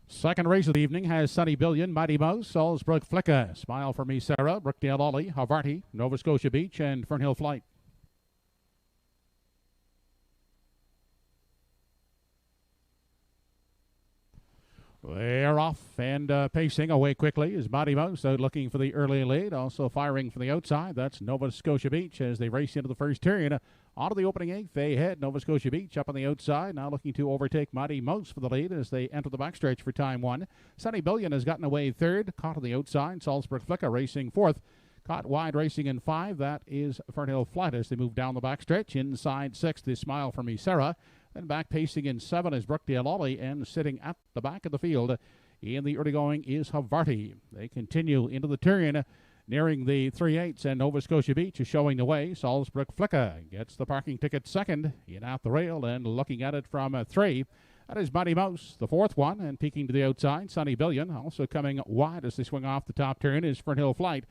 Second race of the evening has Sunny Billion, Mighty Mouse, Salzburg Flicka, Smile for Me Sarah, Brookdale Ollie, Havarti, Nova Scotia Beach, and Fernhill Flight. They're off and pacing away quickly is Mighty Mouse out looking for the early lead. Also firing from the outside. That's Nova Scotia Beach as they race into the first turn. Onto the opening eighth, they head Nova Scotia Beach up on the outside. Now looking to overtake Mighty Mouse for the lead as they enter the backstretch for time one. Sunny Billion has gotten away third. Caught on the outside. Salzburg Flicka racing fourth. Caught wide racing in five. That is Fernhill Flight as they move down the backstretch. Inside sixth is Smile for Me Sarah. Then back pacing in seven is Brookdale Ollie, and sitting at the back of the field in the early going is Havarti. They continue into the turn, nearing the 3/8, and Nova Scotia Beach is showing the way. Salzburg Flicka gets the parking ticket second, in at the rail and looking at it from three. That is Mighty Mouse, the fourth one, and peeking to the outside. Sunny Billion also coming wide as they swing off the top turn is Fernhill Flight.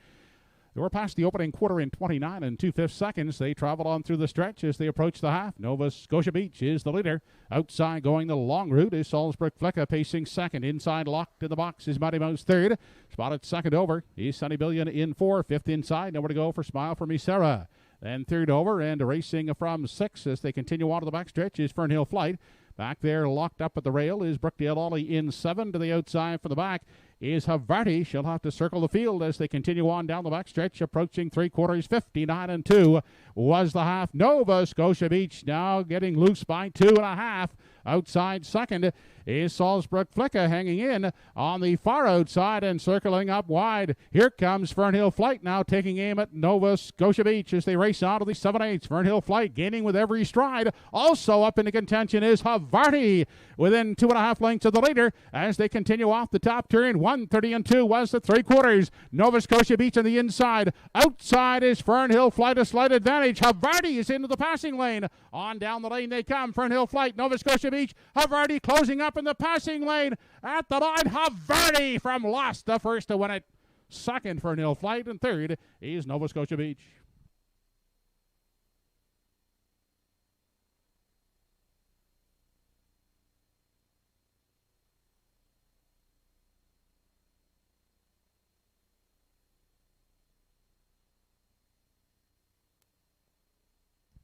They were past the opening quarter in 29 and 2/5 seconds. They travel on through the stretch as they approach the half. Nova Scotia Beach is the leader. Outside going the long route is Salzburg Flicka pacing second. Inside locked in the box is Mighty Mouse third. Spotted second over is Sunny Billion in four. Fifth inside. Nowhere to go for Smile for Me Sarah. Then third over and racing from six as they continue on to the backstretch is Fernhill Flight. Back there locked up at the rail is Brookdale Ollie in seven. To the outside from the back is Havarti. She'll have to circle the field as they continue on down the backstretch, approaching three quarters. 59 and 2 was the half. Nova Scotia Beach now getting loose by 2.5. Outside second is Salzburg Flicka hanging in on the far outside and circling up wide. Here comes Fernhill Flight now taking aim at Nova Scotia Beach as they race on to the 7/8. Fernhill Flight gaining with every stride. Also up into contention is Havarti within 2.5 lengths of the leader as they continue off the top turn. 1:30 and 2 was the three quarters. Nova Scotia Beach on the inside. Outside is Fernhill Flight, a slight advantage. Havarti is into the passing lane. On down the lane they come. Fernhill Flight, Nova Scotia Beach. Havarti closing up in the passing lane. At the line, Havarti from last the first to win it. Second Fernhill Flight, and third is Nova Scotia Beach.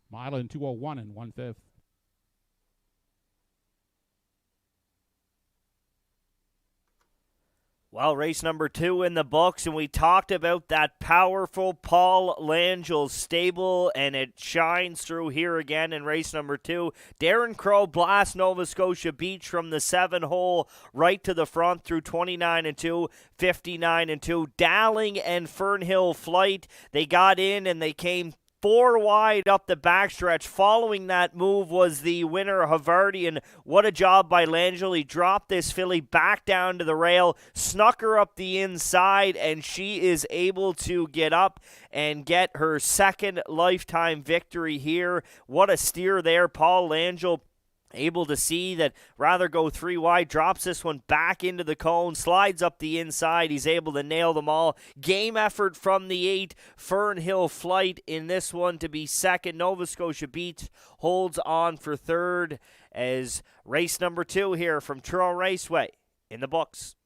Mile in 2:01 and 1/5. Well, race number 2 in the books, and we talked about that powerful Paul Langell stable, and it shines through here again in race number 2. Darren Crow blasts Nova Scotia Beach from the 7 hole right to the front through 29 and 2, 59 and 2. Dowling and Fernhill Flight, they got in and they came 4 wide up the backstretch. Following that move was the winner, Havarti, and what a job by Langell. He dropped this filly back down to the rail, snuck her up the inside, and she is able to get up and get her second lifetime victory here. What a steer there, Paul Langell. Able to see that rather go 3 wide, drops this one back into the cone, slides up the inside. He's able to nail them all. Game effort from the 8, Fernhill Flight in this one to be second. Nova Scotia Beach holds on for third as race number 2 here from Truro Raceway in the books.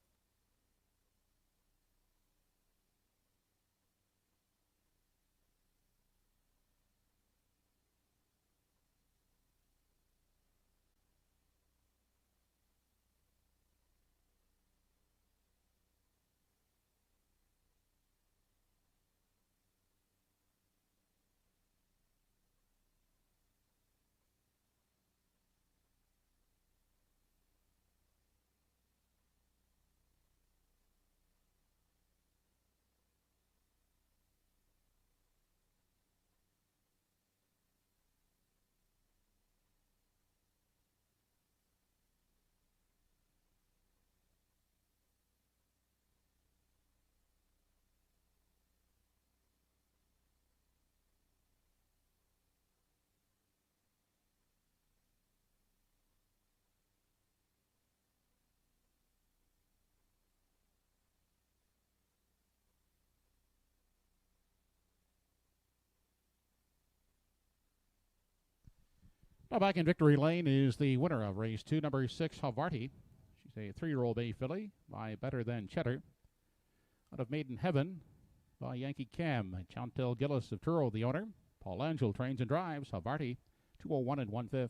Now back in victory lane is the winner of race 2, number 6, Havarti. She's a 3-year-old bay filly by Better Than Cheddar. Out of Maiden Heaven by Yankee Cam. Chantel Gillis of Truro, the owner. Paul Angel trains and drives. Havarti, 201 1/5.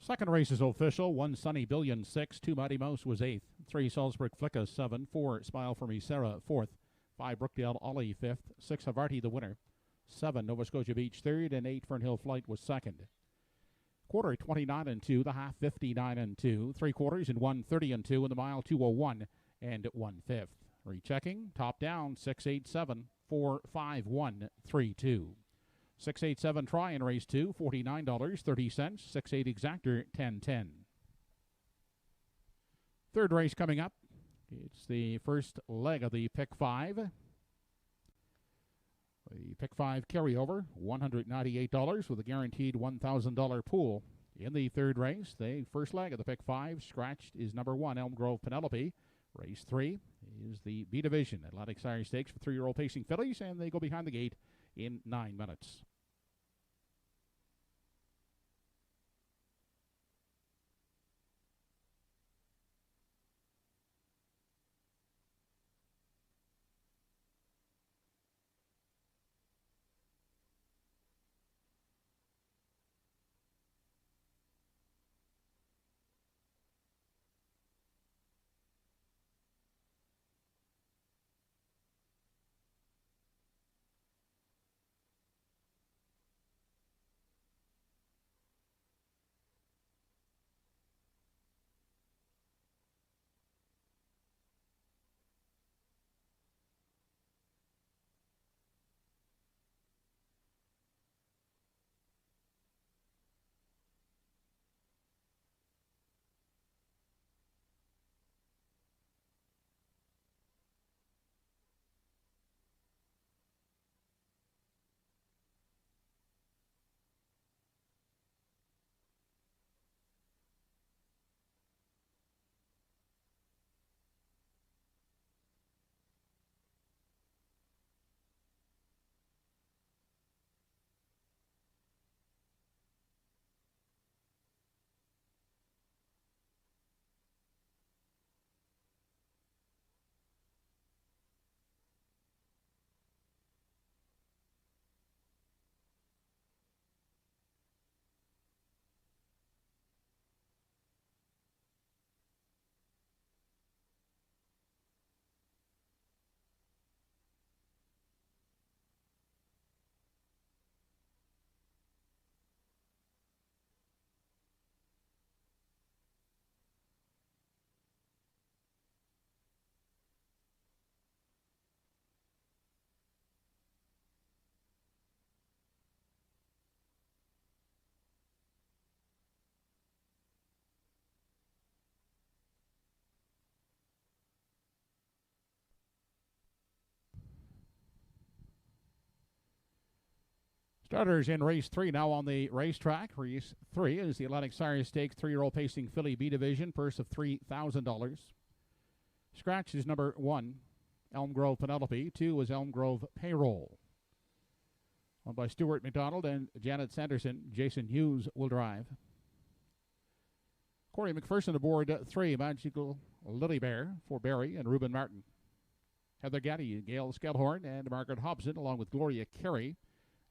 Second race is official. 1 Sunny Billion 6, 2 Mighty Mouse was 8th, 3 Salzburg Flicka 7, 4 Smile for Me Sarah 4th, 5 Brookdale Ollie 5th, 6 Havarti the winner, 7 Nova Scotia Beach 3rd, and 8 Fernhill Flight was 2nd. Quarter 29 2, the half 59 2, 3 quarters in 1:30 2, and the mile 2:01 1/5. Rechecking, top down 687 451 32. 687 try in race 2, $49.30. 68 exactor, $10.10. Third race coming up. It's the first leg of the Pick 5. The Pick 5 carryover, $198 with a guaranteed $1,000 pool. In the third race, the first leg of the Pick 5, scratched is number 1, Elm Grove Penelope. Race 3 is the B Division Atlantic Sire Stakes for 3-year-old pacing fillies, and they go behind the gate in 9 minutes. Starters in race 3 now on the racetrack. Race 3 is the Atlantic Sire Stakes 3-year-old pacing filly B division, purse of $3,000. Scratch is number 1, Elm Grove Penelope. 2 is Elm Grove Payroll. Owned by Stuart McDonald and Janet Sanderson. Jason Hughes will drive. Corey McPherson aboard 3, Magical Lily Bear for Barry and Reuben Martin. Heather Gaddy, Gail Skelhorn, and Margaret Hobson, along with Gloria Carey,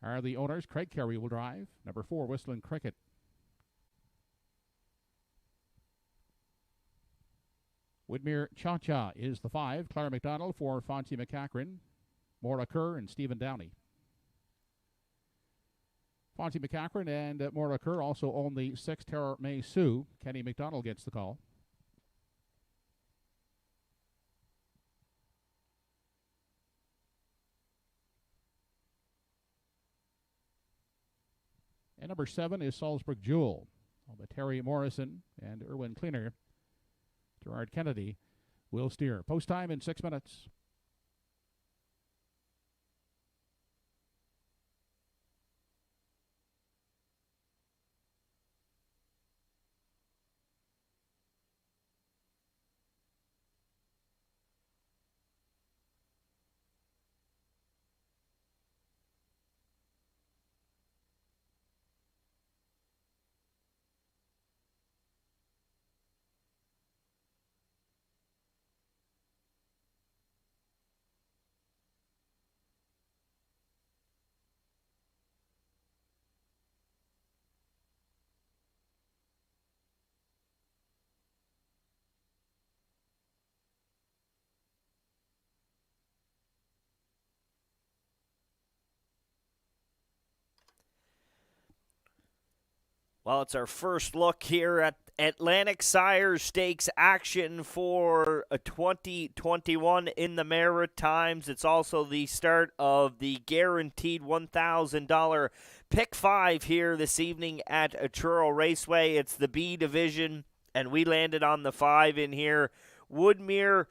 are the owners. Craig Carey will drive. Number 4, Whistling Cricket. Widmere Cha-Cha is the 5. Clara McDonald for Fonzie McCachran, Maura Kerr, and Stephen Downey. Fonzie McCachran and Maura Kerr also own the 6, Terror May Sue. Kenny McDonald gets the call. And number 7 is Salzburg Jewel, by Terry Morrison and Erwin Cleaner. Gerard Kennedy will steer. Post time in 6 minutes. Well, it's our first look here at Atlantic Sire Stakes action for 2021 in the Maritimes. It's also the start of the guaranteed $1,000 Pick 5 here this evening at Truro Raceway. It's the B division, and we landed on the 5 in here. Woodmere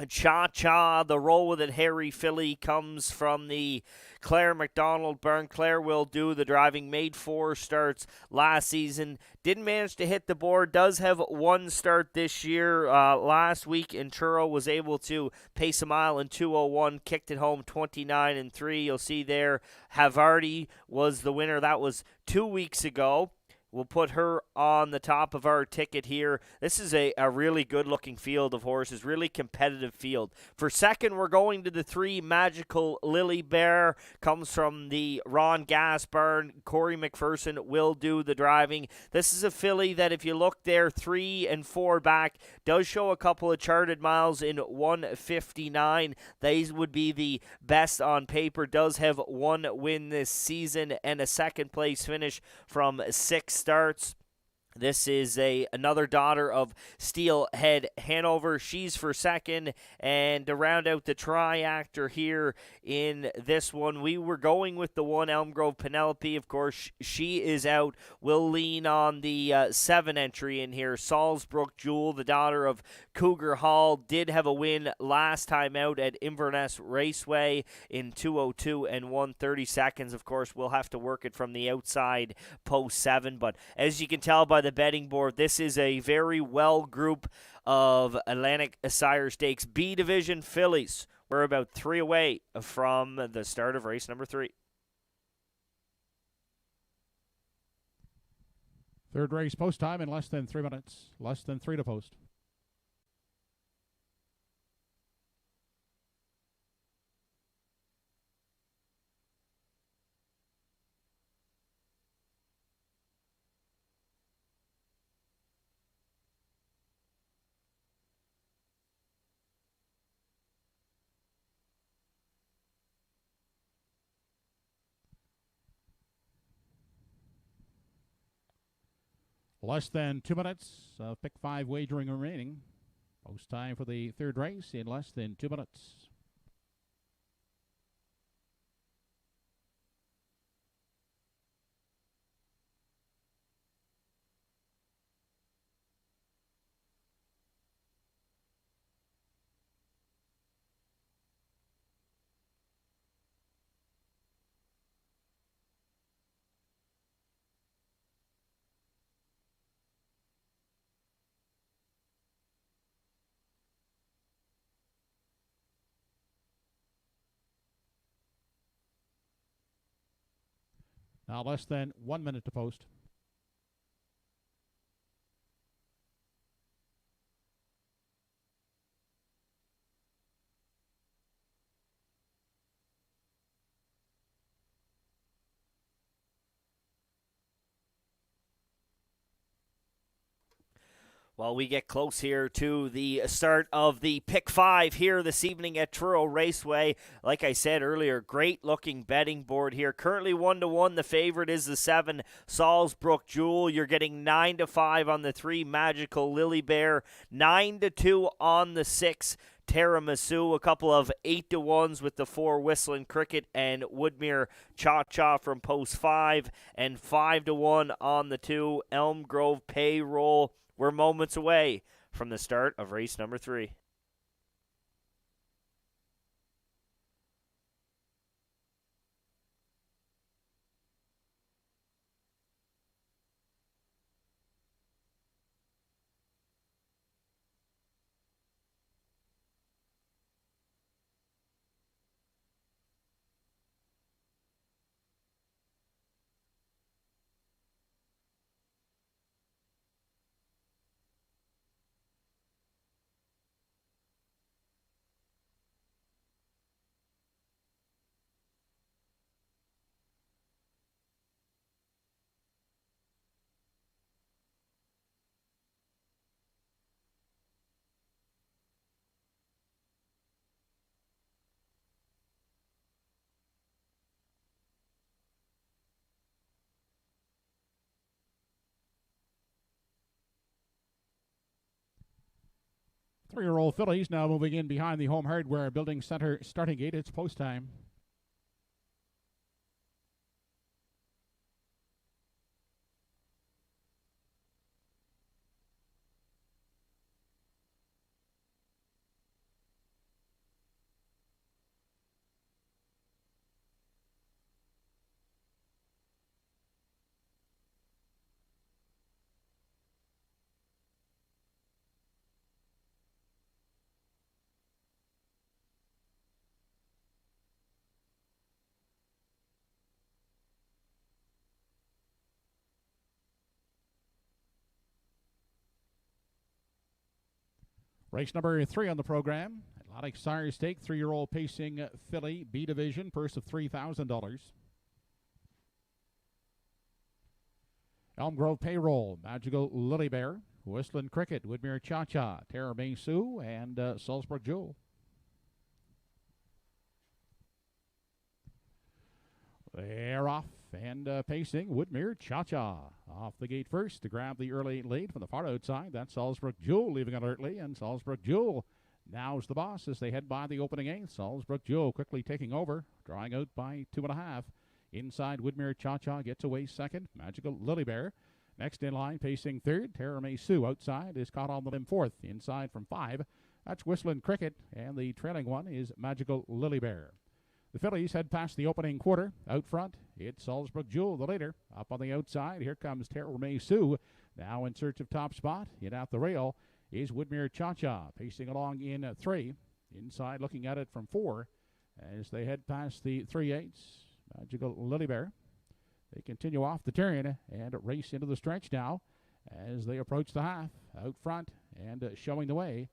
Cha-Cha, the roll with it, Harry Filly, comes from the Claire McDonald burn. Claire will do the driving, made 4 starts last season. Didn't manage to hit the board, does have 1 start this year. Last week in Truro was able to pace a mile in 2:01, kicked it home 29-3. You'll see there, Havarti was the winner. That was 2 weeks ago. We'll put her on the top of our ticket here. This is a really good-looking field of horses, really competitive field. For second, we're going to the 3, Magical Lily Bear. Comes from the Ron Gas barn. Corey McPherson will do the driving. This is a filly that, if you look there, 3 and 4 back, does show a couple of charted miles in 1:59. These would be the best on paper. Does have 1 win this season and a second-place finish from 6 starts. This is another daughter of Steelhead Hanover. She's for second. And to round out the triactor here in this one, we were going with the 1, Elm Grove Penelope. Of course, she is out. We'll lean on the 7 entry in here. Salzbrook Jewel, the daughter of Cougar Hall, did have a win last time out at Inverness Raceway in 2:02 and 1:30 seconds. Of course, we'll have to work it from the outside post 7. But as you can tell by the betting board, this is a very well group of Atlantic Sire Stakes B division fillies. We're about 3 away from the start of race number 3. Third race post time in less than 3 minutes. Less than 3 to post. Less than 2 minutes of Pick 5 wagering remaining. Post time for the third race in less than 2 minutes. Now less than 1 minute to post. Well, we get close here to the start of the Pick 5 here this evening at Truro Raceway. Like I said earlier, great-looking betting board here. Currently 1-1. The favorite is the 7, Salzbrook Jewel. You're getting 9-5 on the 3, Magical Lily Bear. 9-2 on the 6, Tiramisu. A couple of 8-1s with the 4, Whistling Cricket and Woodmere Cha-Cha from Post 5. And 5-1 on the 2, Elm Grove Payroll. We're moments away from the start of race number 3. Three-year-old fillies now moving in behind the Home Hardware Building Center starting gate. It's post time. Race number 3 on the program. Atlantic Sire Stake, 3-year-old pacing filly, B division, purse of $3,000. Elm Grove Payroll, Magical Lily Bear, Whistling Cricket, Woodmere Cha-Cha, Terra May Sue, and Salzburg Jewel. They're off and pacing. Woodmere Cha-Cha off the gate first to grab the early lead from the far outside. That's Salzburg Jewel leaving alertly, and Salzburg Jewel now's the boss as they head by the opening 8th. Salzburg Jewel quickly taking over, drawing out by 2.5. Inside, Woodmere Cha-Cha gets away second. Magical Lily Bear next in line, pacing third. Terra May Sue outside is caught on the limb fourth. Inside from 5, that's Whistling Cricket, and the trailing one is Magical Lily Bear. The fillies head past the opening quarter. Out front, it's Salzburg Jewel, the leader. Up on the outside, here comes Terra May Sue. Now in search of top spot. In at the rail is Woodmere Cha-Cha, pacing along in 3. Inside, looking at it from 4. As they head past the 3/8, Magical Lily Bear. They continue off the turn and race into the stretch now as they approach the half. Out front and showing the way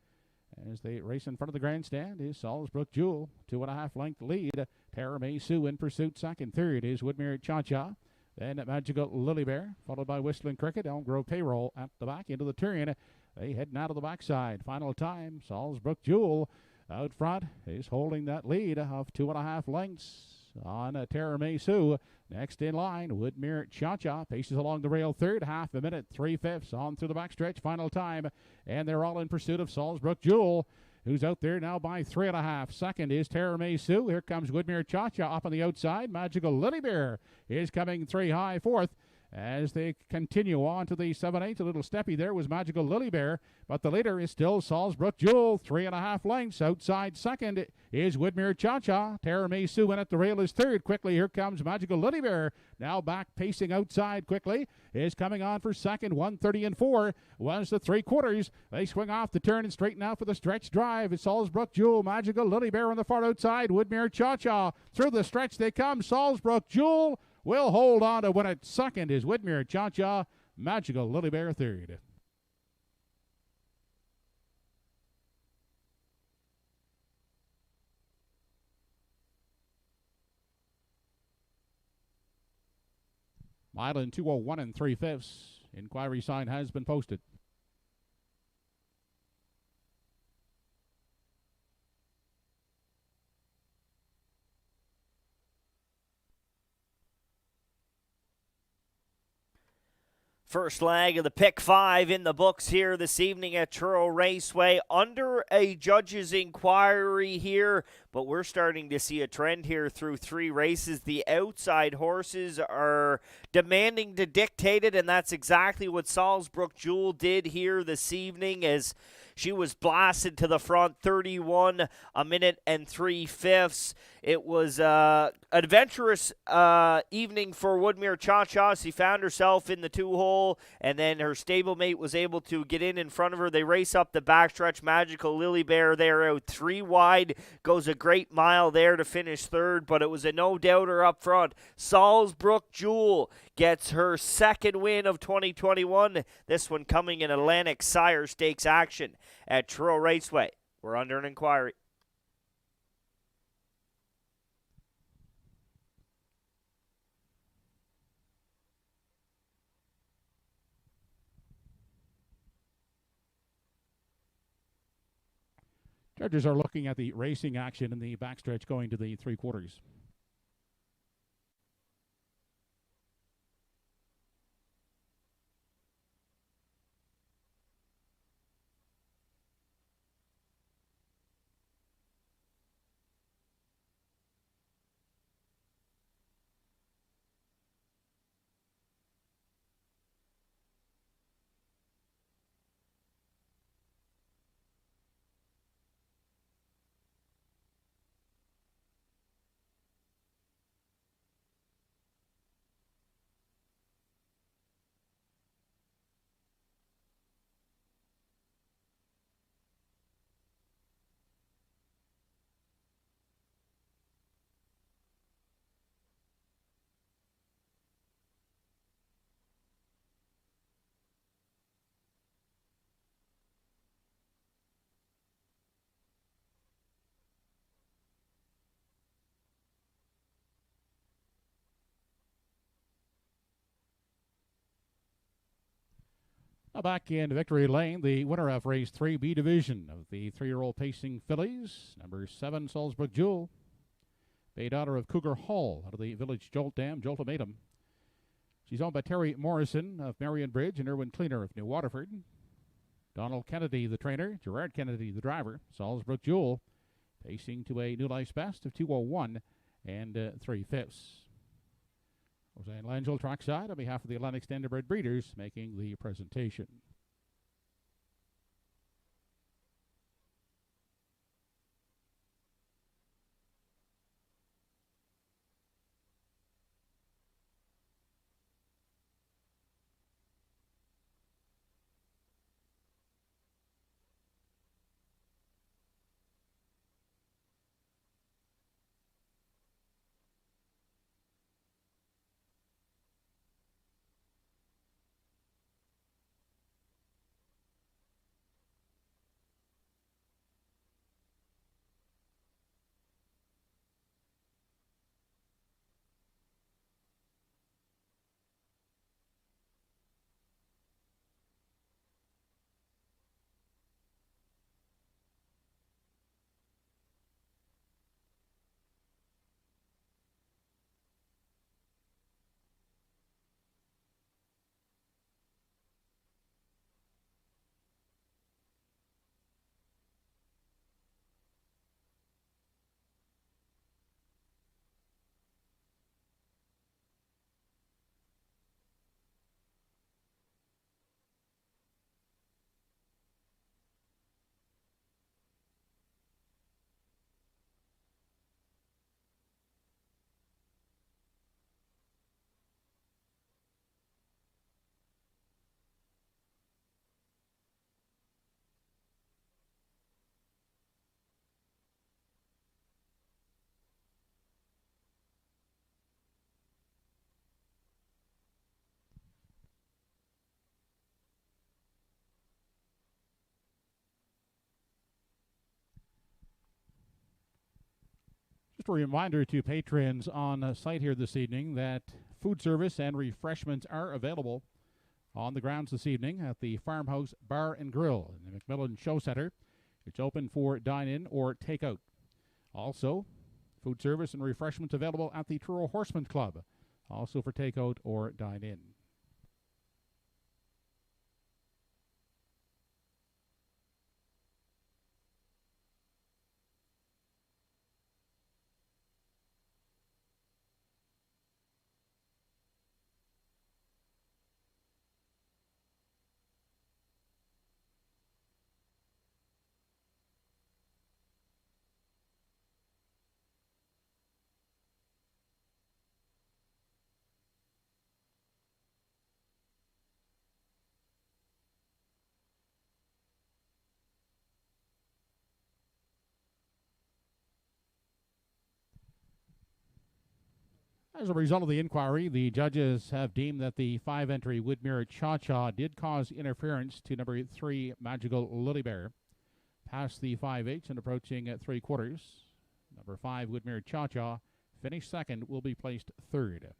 as they race in front of the grandstand is Salzburg Jewel, 2.5 length lead. Terra May Sue in pursuit second. Third is Woodmere Cha-Cha. Then Magical Lily Bear, followed by Whistling Cricket. Elm Grove Payroll at the back into the turn. They heading out of the backside. Final time, Salzburg Jewel out front is holding that lead of 2.5 lengths on Terra May Sue. Next in line, Woodmere Cha-Cha paces along the rail third, half a minute, 3/5 on through the backstretch, final time, and they're all in pursuit of Salzburg Jewel, who's out there now by 3.5. Second is Terra May Sue. Here comes Woodmere Cha-Cha up on the outside. Magical Lily Bear is coming 3 high fourth. As they continue on to the 7/8, a little steppy there was Magical Lily Bear, but the leader is still Salzburg Jewel, 3.5 lengths. Outside second is Woodmere Cha-Cha. Terra May Sue in at the rail is third. Quickly, here comes Magical Lily Bear. Now back pacing outside quickly, is coming on for second. 1:30 and 4 was the 3/4. They swing off the turn and straighten out for the stretch drive. It's Salzburg Jewel, Magical Lily Bear on the far outside. Woodmere Cha-Cha through the stretch they come. Salzburg Jewel will hold on to win it. Second is Whitmere Cha-Cha. Magical Lily Bear third. Mile in 2:01 3/5. Inquiry sign has been posted. First leg of the pick 5 in the books here this evening at Truro Raceway. Under a judge's inquiry here, but we're starting to see a trend here through 3 races. The outside horses are demanding to dictate it, and that's exactly what Salzbrook Jewel did here this evening as she was blasted to the front, 31 a minute and 3/5. It was an adventurous evening for Woodmere Cha-Cha. She found herself in the 2-hole, and then her stablemate was able to get in front of her. They race up the backstretch. Magical Lily Bear there out 3 wide. Goes a great mile there to finish third, but it was a no-doubter up front. Salzbrook Jewel gets her second win of 2021. This one coming in Atlantic Sire Stakes action at Truro Raceway. We're under an inquiry. Judges are looking at the racing action in the backstretch going to the 3/4. Now back in Victory Lane, the winner of race 3B division of the 3-year-old pacing fillies, number 7 Salzbrook Jewel, bay daughter of Cougar Hall out of the Village Jolt Dam, Joltimatum. She's owned by Terry Morrison of Marion Bridge and Erwin Cleaner of New Waterford. Donald Kennedy, the trainer, Gerard Kennedy, the driver. Salzbrook Jewel pacing to a new life's best of 2:01 and 3/5. Roseanne Langell trackside on behalf of the Atlantic Standardbred Breeders making the presentation. Just a reminder to patrons on site here this evening that food service and refreshments are available on the grounds this evening at the Farmhouse Bar and Grill in the McMillan Show Center. It's open for dine-in or take-out. Also, food service and refreshments available at the Truro Horsemen's Club, also for take-out or dine-in. As a result of the inquiry, the judges have deemed that the 5-entry Woodmere Cha-Cha did cause interference to number 3 Magical Lily Bear. Past the 5/8 and approaching at 3/4. Number 5 Woodmere Cha-Cha finished second, will be placed third.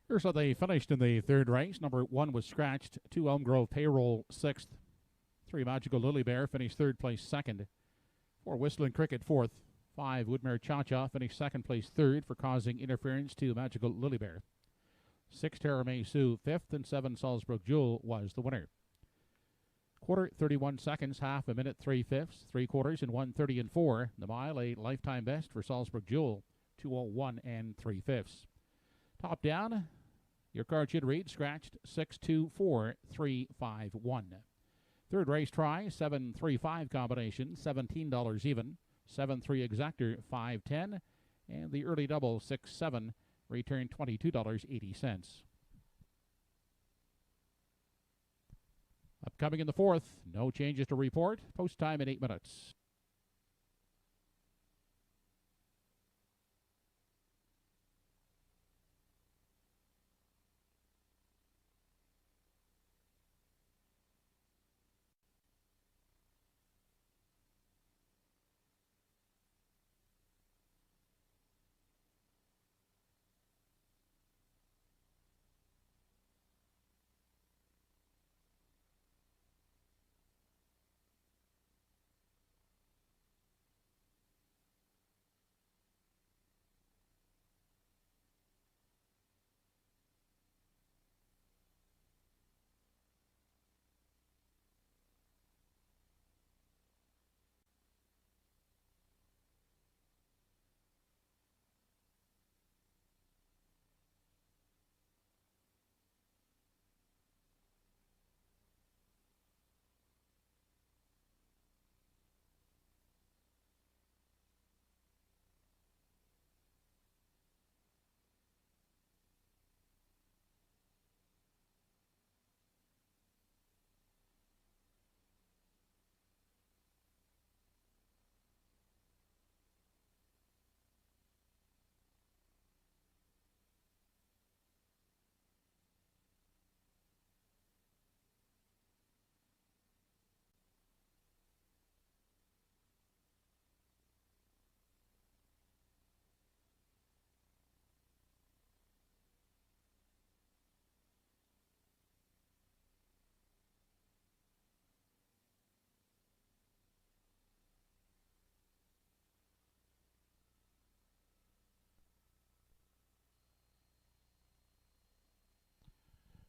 Here's how they finished in the third race. Number 1 was scratched. 2 Elm Grove Payroll 6th. 3 Magical Lily Bear finished third place second. 4 Whistling Cricket 4th. 5 Woodmere Cha-Cha finished second place third for causing interference to Magical Lily Bear. 6 Terra May Sue 5th, and 7 Salzburg Jewel was the winner. Quarter 31 seconds, half a minute 3/5, 3/4 in 1:30 and 4. The mile a lifetime best for Salzburg Jewel, 2:01 and 3/5. Top down, your card should read scratched 624351. Third race try 735 combination, $17 even. 7-3 exactor 510, and the early double 6-7 Return $22.80. Upcoming in the fourth, no changes to report. Post time in 8 minutes.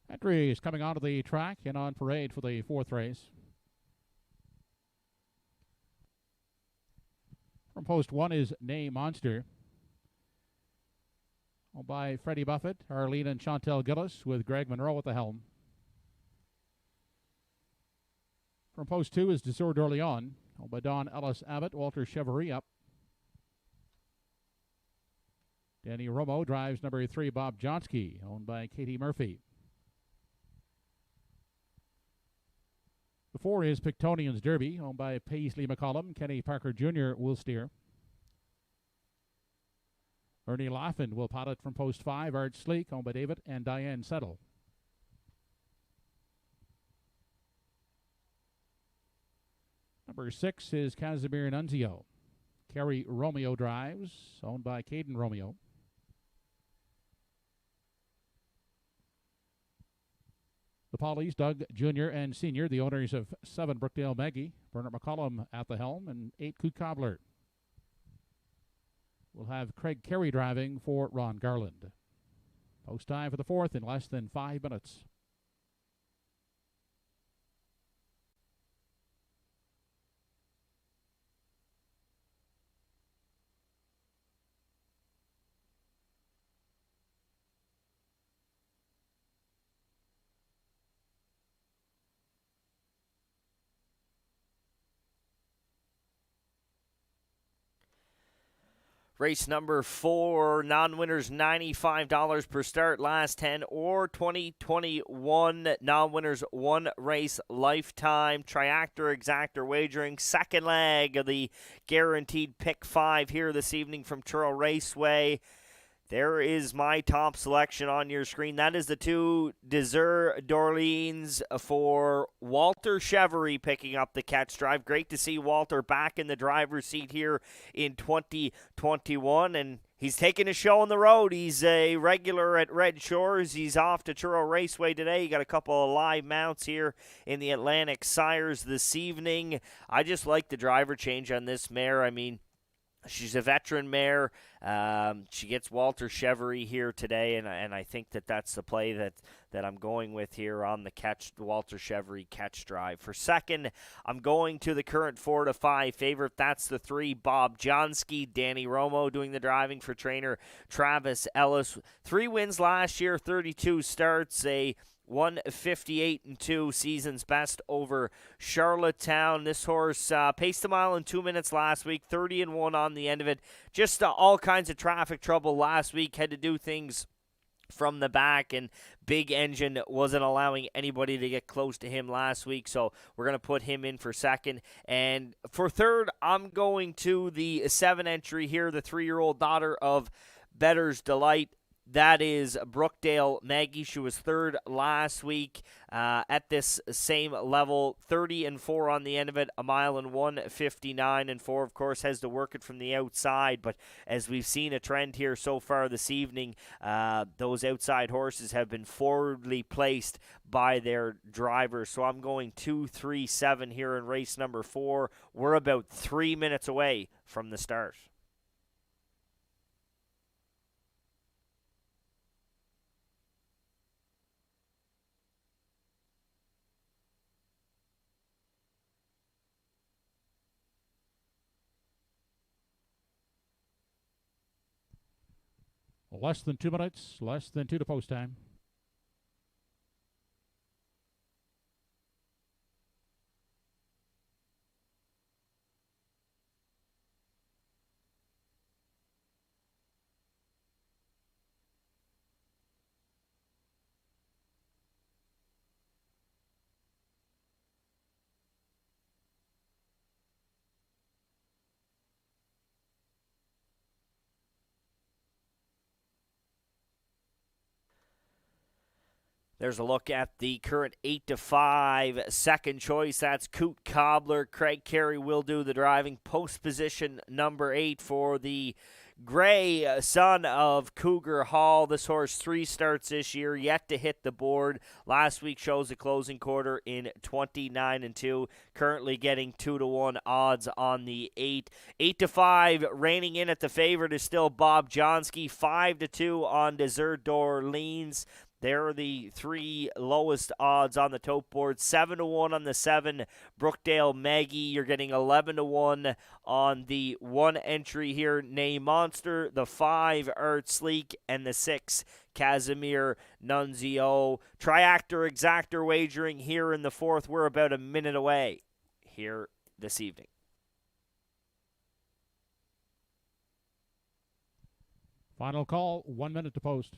Entry is coming onto the track and on parade for the fourth race. From post 1 is Nay Monster. Owned by Freddie Buffett, Arlene and Chantel Gillis with Greg Monroe at the helm. From post 2 is Desir d'Orléans, owned by Don Ellis Abbott, Walter Chevrolet up. Danny Romo drives number 3, Bob Johnsky, owned by Katie Murphy. The 4 is Pictonian's Derby, owned by Paisley McCollum. Kenny Parker Jr. will steer. Ernie Laughlin will pilot from post 5. Art Sleek, owned by David and Diane Settle. Number 6 is Casimir Nunzio. Kerry Romeo drives, owned by Caden Romeo. The Pollies, Doug Jr. and Sr., the owners of 7 Brookdale Maggie. Bernard McCollum at the helm, and 8 Coot Cobbler. We'll have Craig Carey driving for Ron Garland. Post time for the fourth in less than 5 minutes. Race number 4, non-winners $95 per start, last 10 or 2021. Non-winners 1 race lifetime. Triactor exactor wagering. Second leg of the guaranteed pick 5 here this evening from Truro Raceway. There is my top selection on your screen. That is the 2 Desir d'Orléans for Walter Chevrolet picking up the catch drive. Great to see Walter back in the driver's seat here in 2021, and he's taking a show on the road. He's a regular at Red Shores. He's off to Truro Raceway today. You got a couple of live mounts here in the Atlantic Sires this evening. I just like the driver change on this mare. I mean, she's a veteran mare. She gets Walter Chevrolet here today, and I think that's the play that I'm going with here on the Walter Chevrolet catch drive. For second, I'm going to the current 4-5 favorite. That's the 3, Bob Johnsky. Danny Romo doing the driving for trainer Travis Ellis. 3 wins last year, 32 starts, a 1:58.2, season's best over Charlottetown. This horse paced a mile in 2 minutes last week, 30-1 on the end of it. Just all kinds of traffic trouble last week. Had to do things from the back, and Big Engine wasn't allowing anybody to get close to him last week, so we're going to put him in for second. And for third, I'm going to the 7 entry here, the 3-year-old daughter of Better's Delight. That is Brookdale Maggie. She was third last week at this same level. 30-4 on the end of it. A mile in 1:59.4. Of course, has to work it from the outside. But as we've seen a trend here so far this evening, those outside horses have been forwardly placed by their drivers. So I'm going 2-3-7 here in race number 4. We're about 3 minutes away from the start. Less than 2 minutes, less than 2 to post time. There's a look at the current 8-5 second choice. That's Coot Cobbler. Craig Carey will do the driving. Post position number 8 for the Gray, son of Cougar Hall. This horse 3 starts this year, yet to hit the board. Last week shows the closing quarter in 29-2. Currently getting 2-1 odds on the 8. 8-5, reigning in at the favorite is still Bob Johnsky. 5-2 on Desert d'Orleans. They're the 3 lowest odds on the tote board. 7-1 on the 7, Brookdale Maggie. You're getting 11-1 on the 1 entry here, Nay Monster. The 5, Art Sleek, and the 6, Casimir Nunzio. Triactor Exactor wagering here in the 4th. We're about a minute away here this evening. Final call, 1 minute to post.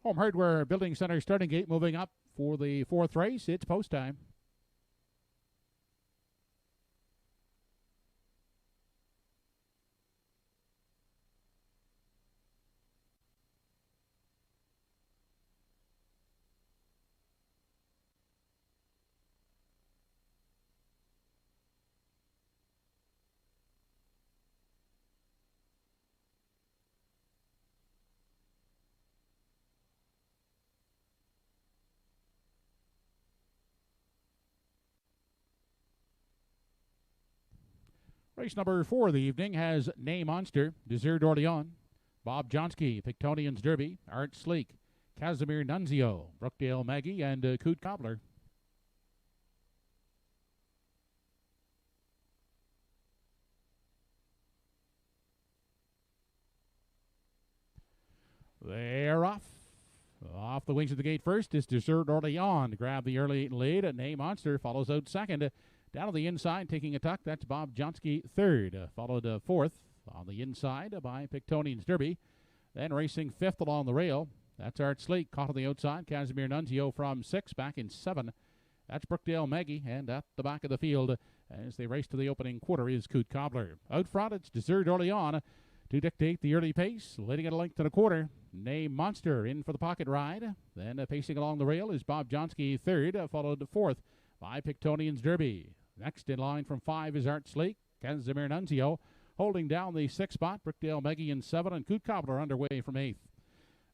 Home Hardware Building Center starting gate moving up for the 4th race. It's post time. Race number 4 of the evening has Nay Monster, Desert d'Orleans, Bob Johnsky, Pictonian's Derby, Art Sleek, Casimir Nunzio, Brookdale Maggie, and Coot Cobbler. They're off. Off the wings of the gate first is Desert d'Orleans to grab the early lead. Nay Monster follows out second. Down on the inside, taking a tuck, that's Bob Johnsky third. Followed fourth on the inside by Pictonian's Derby. Then racing fifth along the rail, that's Art Sleek. Caught on the outside, Casimir Nunzio from 6, back in 7. That's Brookdale Maggie, and at the back of the field, as they race to the opening quarter, is Coot Cobbler. Out front, it's Desert d'Orleans to dictate the early pace, leading at a length and a quarter. Nay Monster in for the pocket ride. Then pacing along the rail is Bob Johnsky third, followed fourth by Pictonian's Derby. Next in line from 5 is Art Sleek. Casimir Nunzio holding down the 6th spot. Brookdale Maggie in 7, and Coot Cobbler underway from 8th.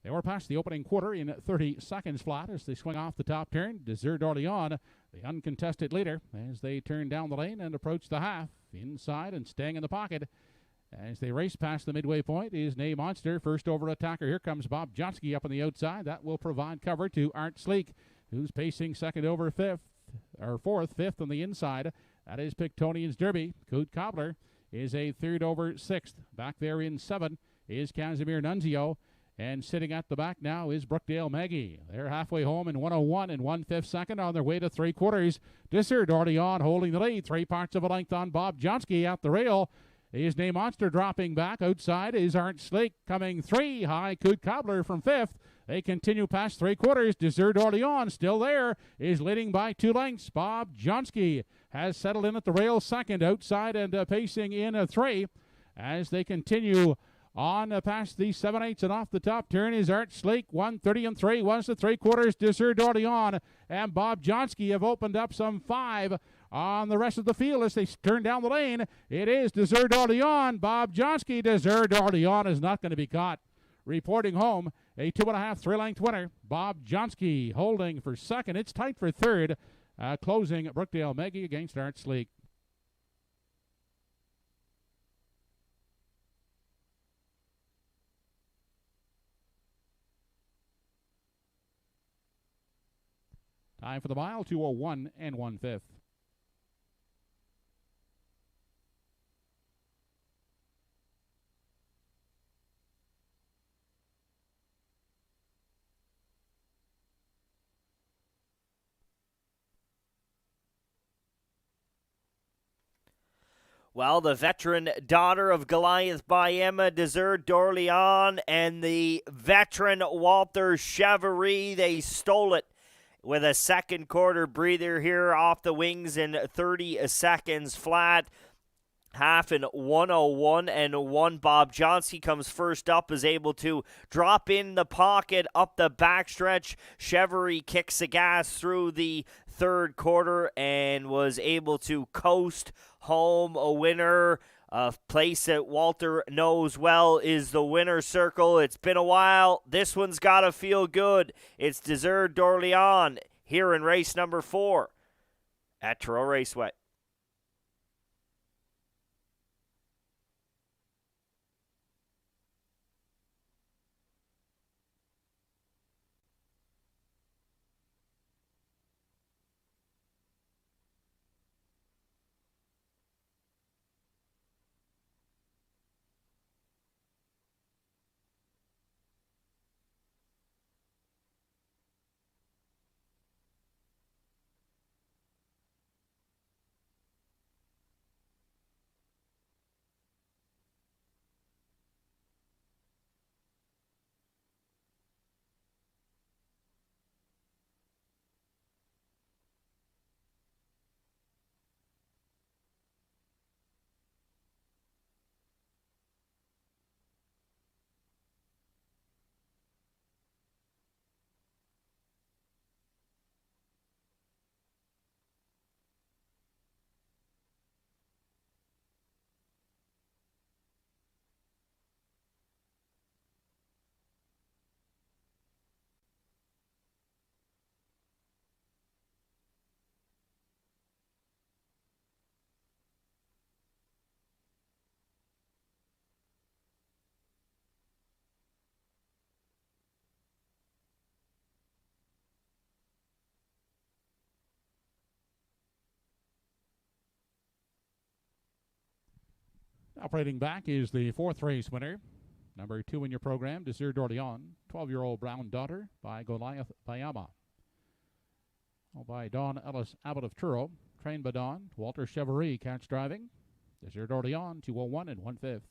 They were past the opening quarter in 30 seconds flat as they swing off the top turn. Desert d'Orleans, the uncontested leader, as they turn down the lane and approach the half. Inside and staying in the pocket as they race past the midway point is Nay Monster, first over attacker. Here comes Bob Johnsky up on the outside. That will provide cover to Art Sleek, who's pacing second over fourth, fifth on the inside. That is Pictonian's Derby. Coot Cobbler is a third over sixth. Back there in 7 is Casimir Nunzio. And sitting at the back now is Brookdale Maggie. They're halfway home in 1:01 and 1/5 second on their way to 3/4. Desert d'Orleans holding the lead. 3 parts of a length on Bob Johnsky at the rail. Is Nay Monster dropping back. Outside is Art Sleek coming 3 high. Coot Cobbler from 5th. They continue past 3/4. Desert d'Orleans still there, is leading by 2 lengths. Bob Johnsky has settled in at the rail second. Outside and pacing in 3 as they continue on past the 7/8 and off the top turn is Art Sleek. 1:30 and 3. 1 to 3/4. Desert d'Orleans and Bob Johnsky have opened up some 5 on the rest of the field as they turn down the lane. It is Desert d'Orleans, Bob Johnsky. Desert d'Orleans is not going to be caught. Reporting home, a 2.5 3-length winner. Bob Johnsky holding for second. It's tight for third. Closing Brookdale Maggie against Art Sleek. Time for the mile, 2:01 and 1/5. Well, the veteran daughter of Goliath by Emma, Desert d'Orleans, and the veteran Walter Chevrolet, they stole it with a second quarter breather here off the wings in 30 seconds flat. Half in 1:01 and 1. Bob Johnsky comes first up, is able to drop in the pocket up the backstretch. Chevrolet kicks the gas through the third quarter and was able to coast home a winner. A place that Walter knows well is the winner's circle. It's been a while. This one's got to feel good. It's Desert d'Orleans here in race number 4 at Truro Raceway. Operating back is the fourth race winner. Number 2 in your program, Desert d'Orléans, 12-year-old Brown Daughter by Goliath Bayama. By Don Ellis Abbott of Truro, trained by Don. Walter Chevrolet catch driving. Desert d'Orléans, 2:01 and 1/5.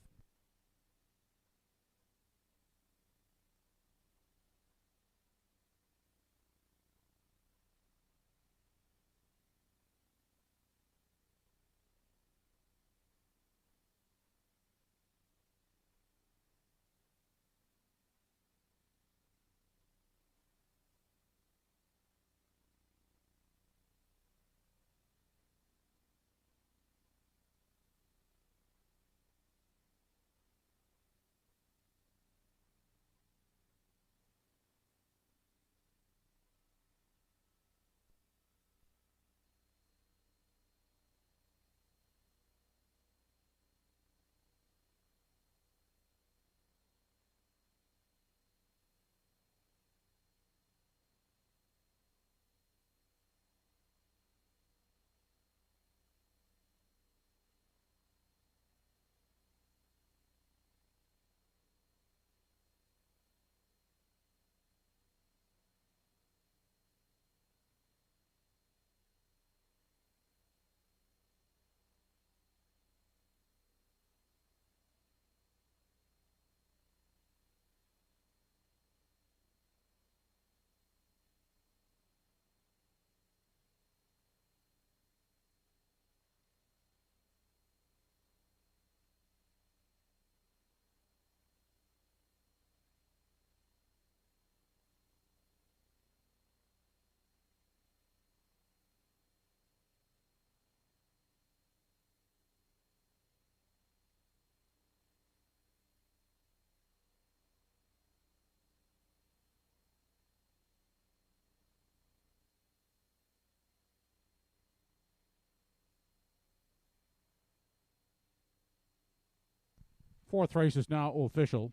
Fourth race is now official.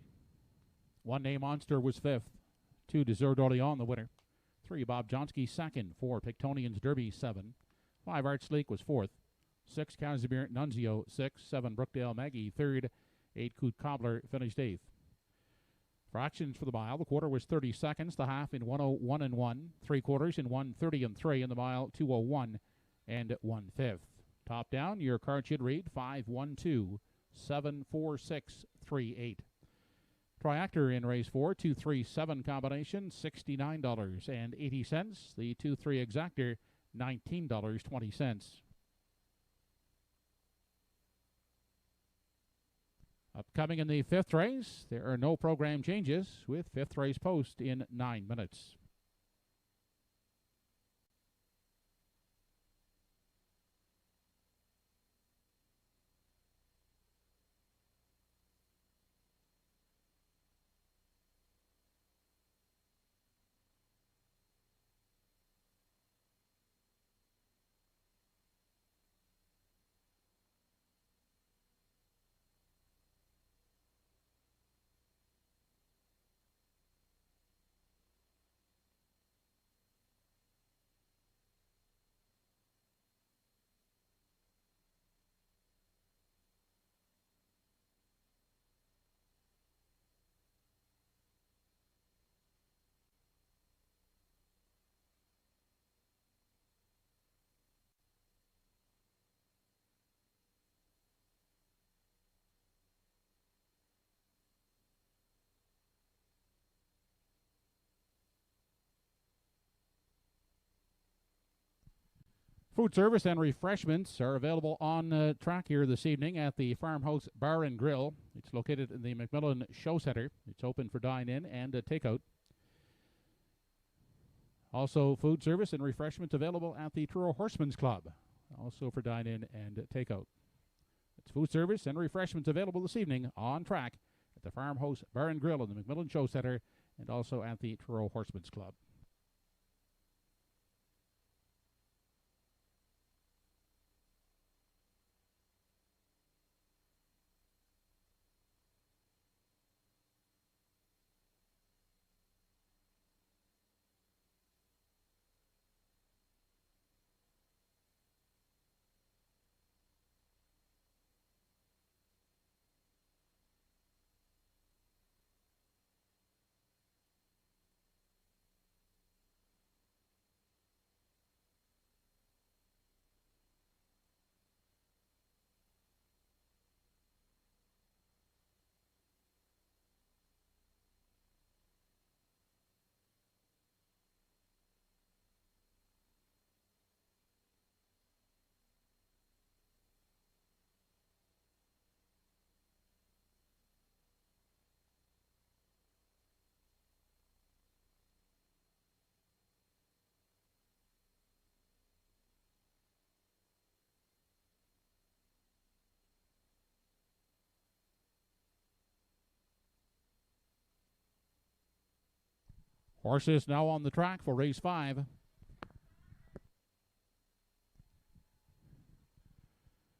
1 Name Monster was 5th. 2 Desert d'Orléans the winner. 3 Bob Johnsky 2nd. 4 Pictonians Derby 7. 5 Art Sleek was 4th. 6 Casimir Nunzio 6th. 7 Brookdale Maggie 3rd. 8 Coot Cobbler finished 8th. Fractions for the mile. The quarter was 30 seconds. The half in 1:01 and 1. 3/4 in 1:30 and 3. And the mile 2:01 and 1/5. Top down, your card should read 512 74638. Triactor in race 4, 237 combination, $69.80. The 2-3 exactor, $19.20. Upcoming in the 5th race, there are no program changes with 5th race post in 9 minutes. Food service and refreshments are available on track here this evening at the Farmhouse Bar and Grill. It's located in the McMillan Show Center. It's open for dine-in and takeout. Also, food service and refreshments available at the Truro Horsemen's Club, also for dine-in and takeout. It's food service and refreshments available this evening on track at the Farmhouse Bar and Grill in the McMillan Show Center and also at the Truro Horsemen's Club. Horses now on the track for race 5.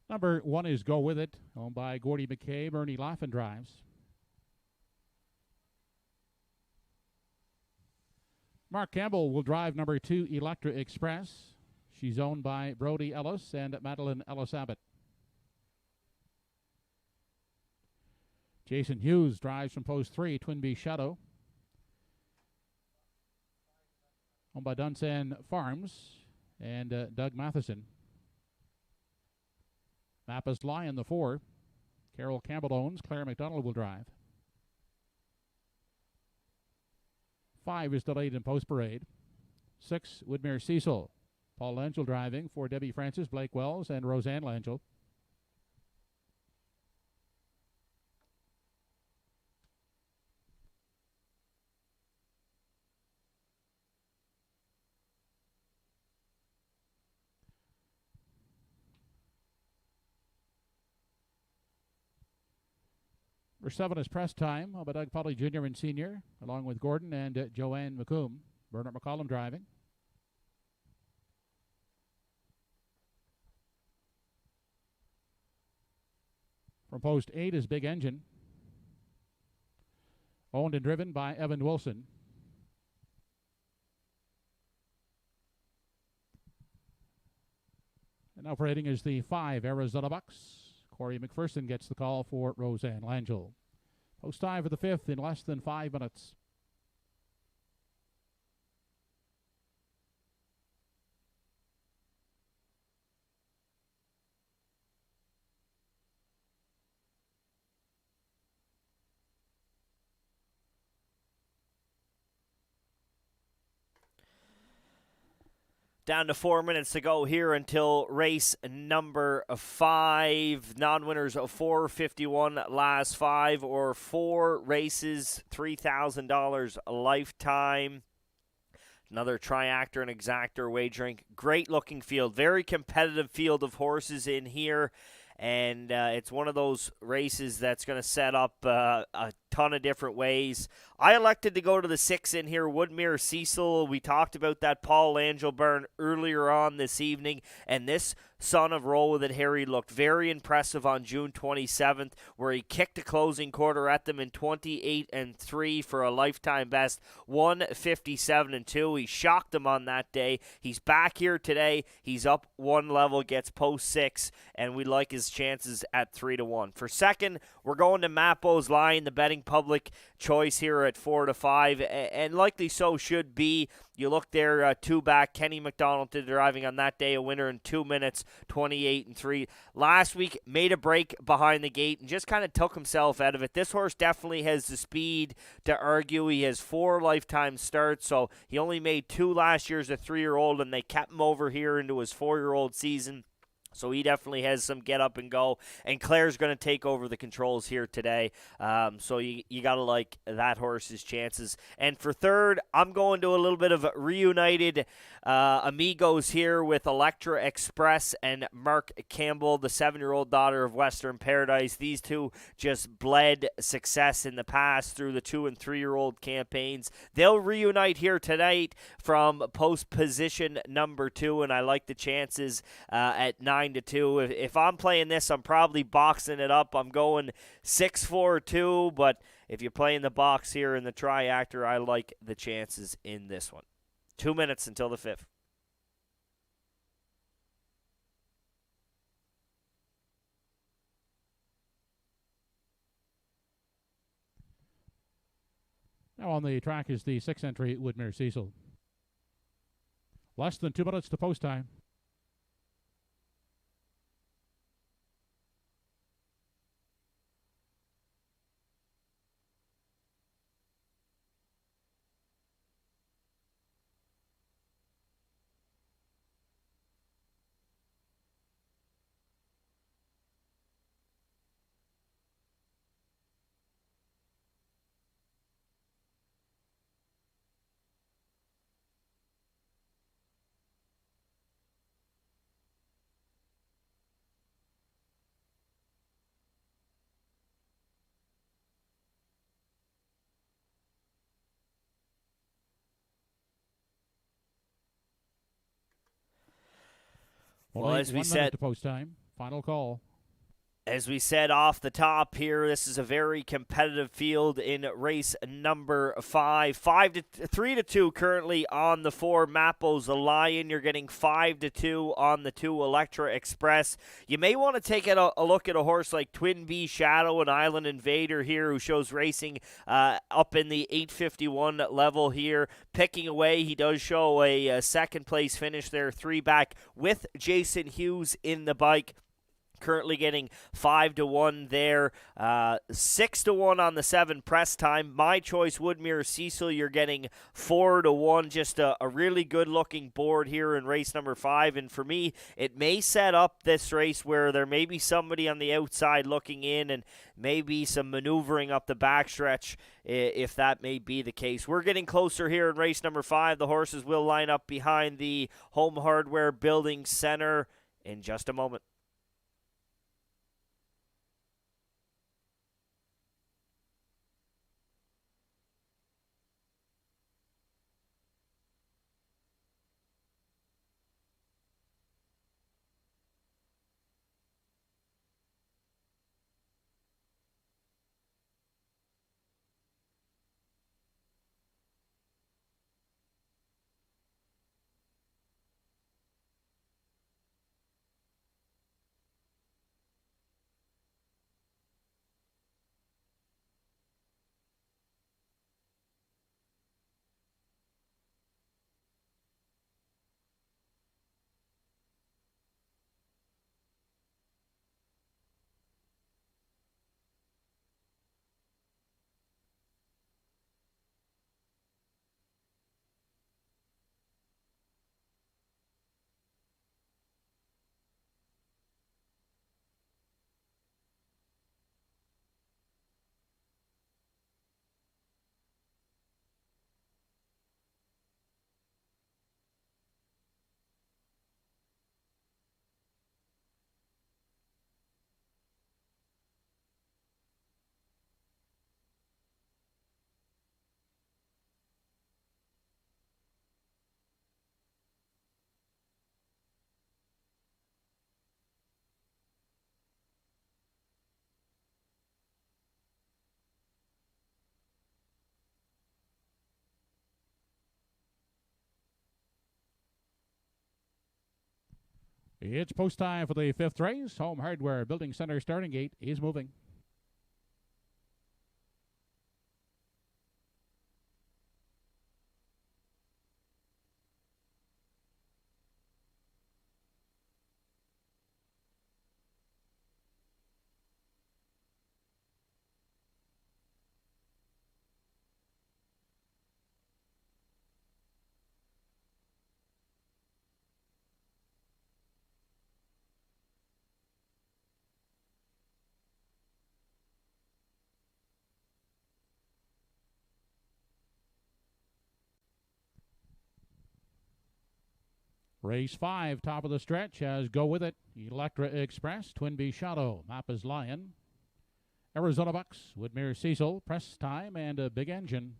Number 1 is Go With It, owned by Gordy McCabe. Ernie Laughlin drives. Mark Campbell will drive number 2, Electra Express. She's owned by Brody Ellis and Madeline Ellis-Abbott. Jason Hughes drives from post 3, Twinbee Shadow, owned by Dunsan Farms and Doug Matheson. Mappas Lion, the 4. Carol Campbell owns. Claire McDonald will drive. 5 is delayed in post parade. 6, Woodmere Cecil. Paul Langell driving for Debbie Francis, Blake Wells, and Roseanne Langell. For 7 is Press Time by Doug Polly Jr. and Sr., along with Gordon and Joanne McComb. Bernard McCollum driving. From post 8 is Big Engine, owned and driven by Evan Wilson. And now parading is the 5 Arizona Bucks. Corey McPherson gets the call for Roseanne Langell. Post time for the 5th in less than 5 minutes. Down to 4 minutes to go here until race number 5. Non-winners of $451 last 5 or 4 races, $3,000 a lifetime. Another triactor and exactor wagering. Great looking field. Very competitive field of horses in here. And it's one of those races that's going to set up a ton of different ways. I elected to go to the 6 in here, Woodmere Cecil. We talked about that Paul Langell burn earlier on this evening, and this son of Roll With It Harry looked very impressive on June 27th, where he kicked a closing quarter at them in 28-3 for a lifetime best 157-2. He shocked them on that day. He's back here today. He's up 1 level, gets post 6, and we like his chances at 3-1. For second, we're going to Mappo's Lion, the betting public choice here at 4-5, and likely so should be. You look there, 2 back, Kenny McDonald driving on that day, a winner in 2 minutes, 28-3. Last week, made a break behind the gate and just kind of took himself out of it. This horse definitely has the speed to argue. He has 4 lifetime starts, so he only made 2 last year as a 3-year-old, and they kept him over here into his 4-year-old season. So he definitely has some get up and go. And Claire's going to take over the controls here today. So you got to like that horse's chances. And for third, I'm going to a little bit of reunited amigos here with Electra Express and Mark Campbell, the 7-year-old daughter of Western Paradise. These two just bled success in the past through the 2- and 3-year-old campaigns. They'll reunite here tonight from post position number 2, and I like the chances at 9-2. If I'm playing this, I'm probably boxing it up. I'm going 6-4-2, but if you're playing the box here in the triactor, I like the chances in this one. 2 minutes until the 5th. Now on the track is the 6th entry, Woodmere Cecil. Less than 2 minutes to post time. Only as we 1 said, minute to post time. Final call. as we said off the top here, this is a very competitive field in race number 5. 3-2 currently on the 4 Mappos the Lion. You're getting 5-2 on the 2 Electra Express. You may want to take a look at a horse like Twin Bee Shadow, an Island Invader here, who shows racing up in the 851 level here. Picking away, he does show a second place finish there, 3 back with Jason Hughes in the bike. Currently getting 5-1 there, 6-1 on the 7 Press Time. My choice, Woodmere Cecil, you're getting 4-1. Just a really good looking board here in race number 5. And for me, it may set up this race where there may be somebody on the outside looking in and maybe some maneuvering up the backstretch, if that may be the case. We're getting closer here in race number 5. The horses will line up behind the Home Hardware Building Center in just a moment. It's post time for the 5th race. Home Hardware Building Center starting gate is moving. Race 5, top of the stretch, has Go With It, Electra Express, Twin Bee Shadow, Mappa's Lion, Arizona Bucks, Woodmere Cecil, Press Time, and a Big Engine.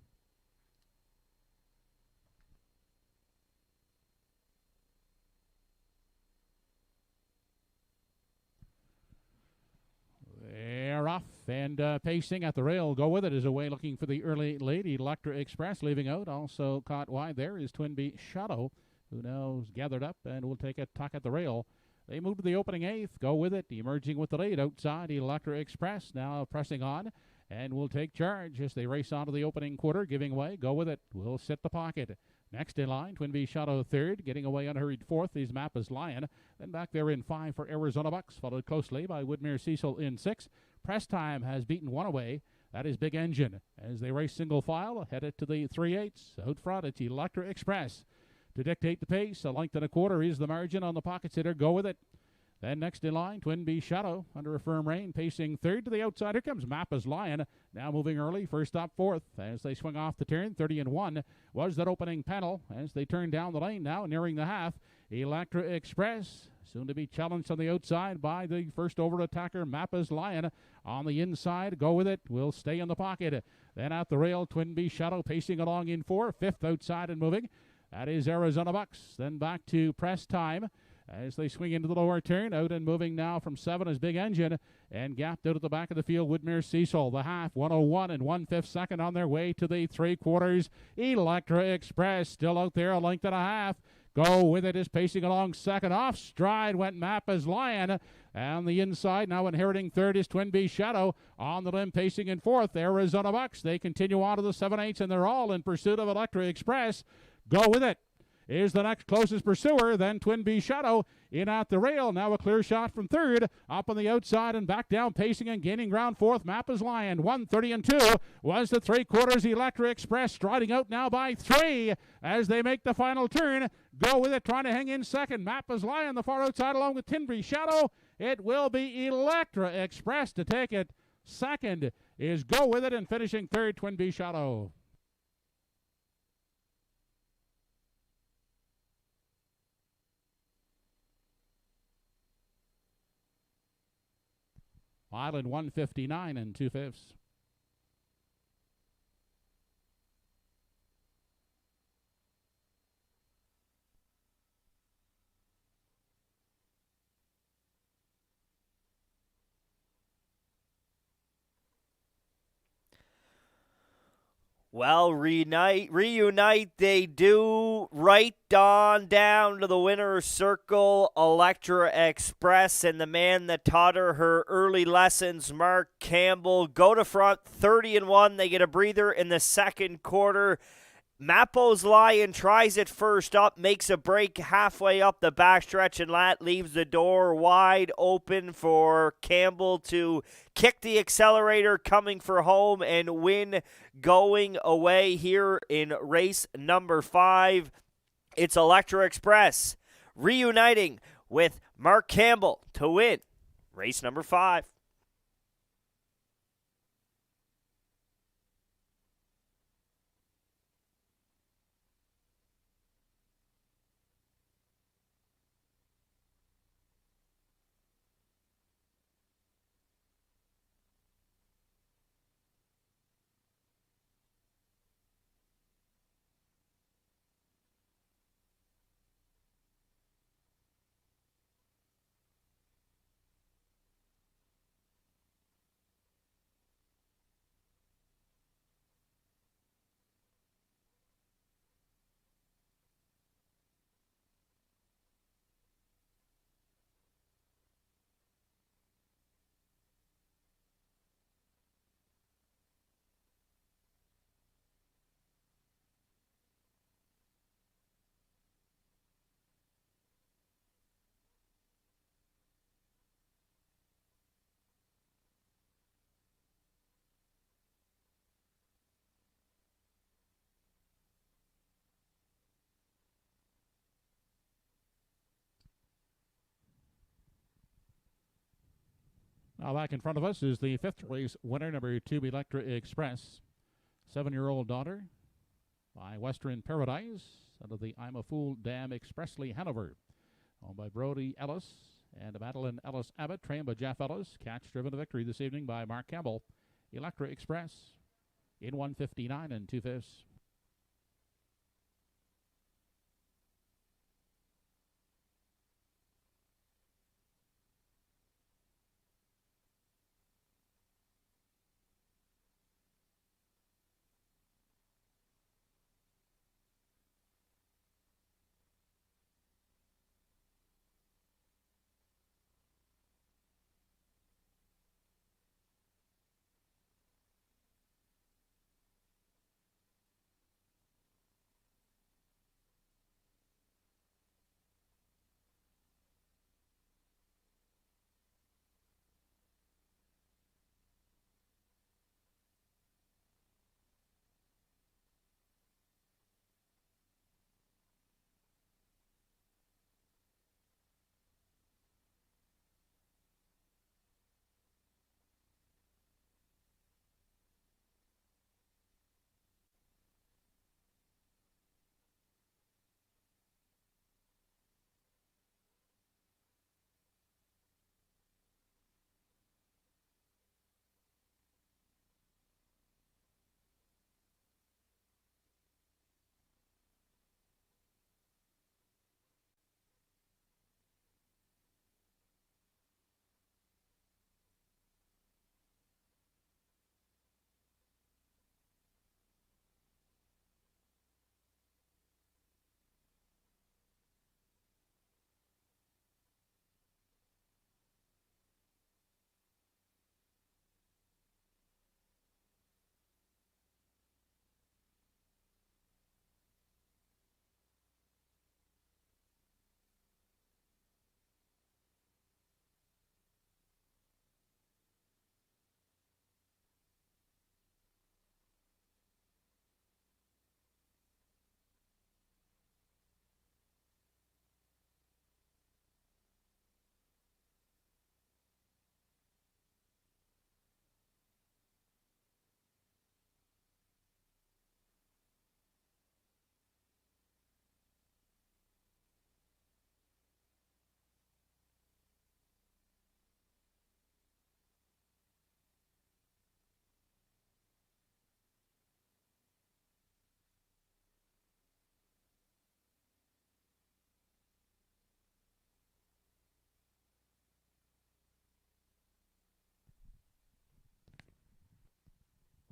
They're off and pacing at the rail. Go With It is away looking for the early lead. Electra Express leaving out. Also caught wide there is Twin Bee Shadow, who now is gathered up and will take a tuck at the rail. They move to the opening 8th. Go With It, emerging with the lead outside. Electra Express now pressing on and will take charge as they race on to the opening quarter, giving away. Go With It will sit the pocket. Next in line, Twin Bee Shadow 3rd. Getting away unhurried 4th is Mappa's Lion. Then back there in 5 for Arizona Bucks, followed closely by Woodmere Cecil in 6. Press Time has beaten one away. That is Big Engine. As they race single file, headed to the 3/8. Out front, it's Electra Express. To dictate the pace, a length and a quarter is the margin on the pocket sitter. Go With It. Then next in line, Twin Bee Shadow under a firm rein, pacing 3rd to the outside. Here comes Mappa's Lion, now moving early, first stop 4th. As they swing off the turn, 30-1 was that opening panel. As they turn down the lane now, nearing the half, Electra Express, soon to be challenged on the outside by the first over attacker, Mappa's Lion. On the inside, Go With It will stay in the pocket. Then at the rail, Twin Bee Shadow pacing along in 4, 5th outside and moving. That is Arizona Bucks. Then back to Press Time. as they swing into the lower turn. Out and moving now from 7 is Big Engine, and gapped out at the back of the field, Woodmere Cecil. The half, 101 and 1/5 second on their way to the 3/4. Electra Express still out there, a length and a half. Go With It is pacing along second. Off stride went Mappa's Lion. And the inside, now inheriting third, is Twin Bee Shadow. On the limb, pacing in fourth, Arizona Bucks. They continue on to the 7/8, and they're all in pursuit of Electra Express. Go With It is the next closest pursuer. Then Twin Bee Shadow in at the rail. Now a clear shot from third. Up on the outside and back down, pacing and gaining ground fourth. Mappa's Lion, 1:30 and 2 was the 3/4. Electra Express striding out now by 3 as they make the final turn. Go With It trying to hang in second. Mappa's Lion the far outside along with Twin Bee Shadow. It will be Electra Express to take it. Second is Go With It, and finishing third, Twin Bee Shadow. Island 159 and 2/5. Well, reunite they do, right on down to the winner's circle, Electra Express, and the man that taught her early lessons, Mark Campbell, go to front 30 and 1. They get a breather in the second quarter. Mappa's Lion tries it first up, makes a break halfway up the backstretch, and that leaves the door wide open for Campbell to kick the accelerator, coming for home and win going away here in race number 5. It's Electra Express reuniting with Mark Campbell to win race number 5. Now back in front of us is the 5th race winner, number 2, Electra Express. 7-year-old daughter by Western Paradise out of the I'm a Fool Dam Expressly Hanover. Owned by Brody Ellis and Madeline Ellis Abbott, trained by Jeff Ellis. Catch driven to victory this evening by Mark Campbell. Electra Express in 159 and 2/5.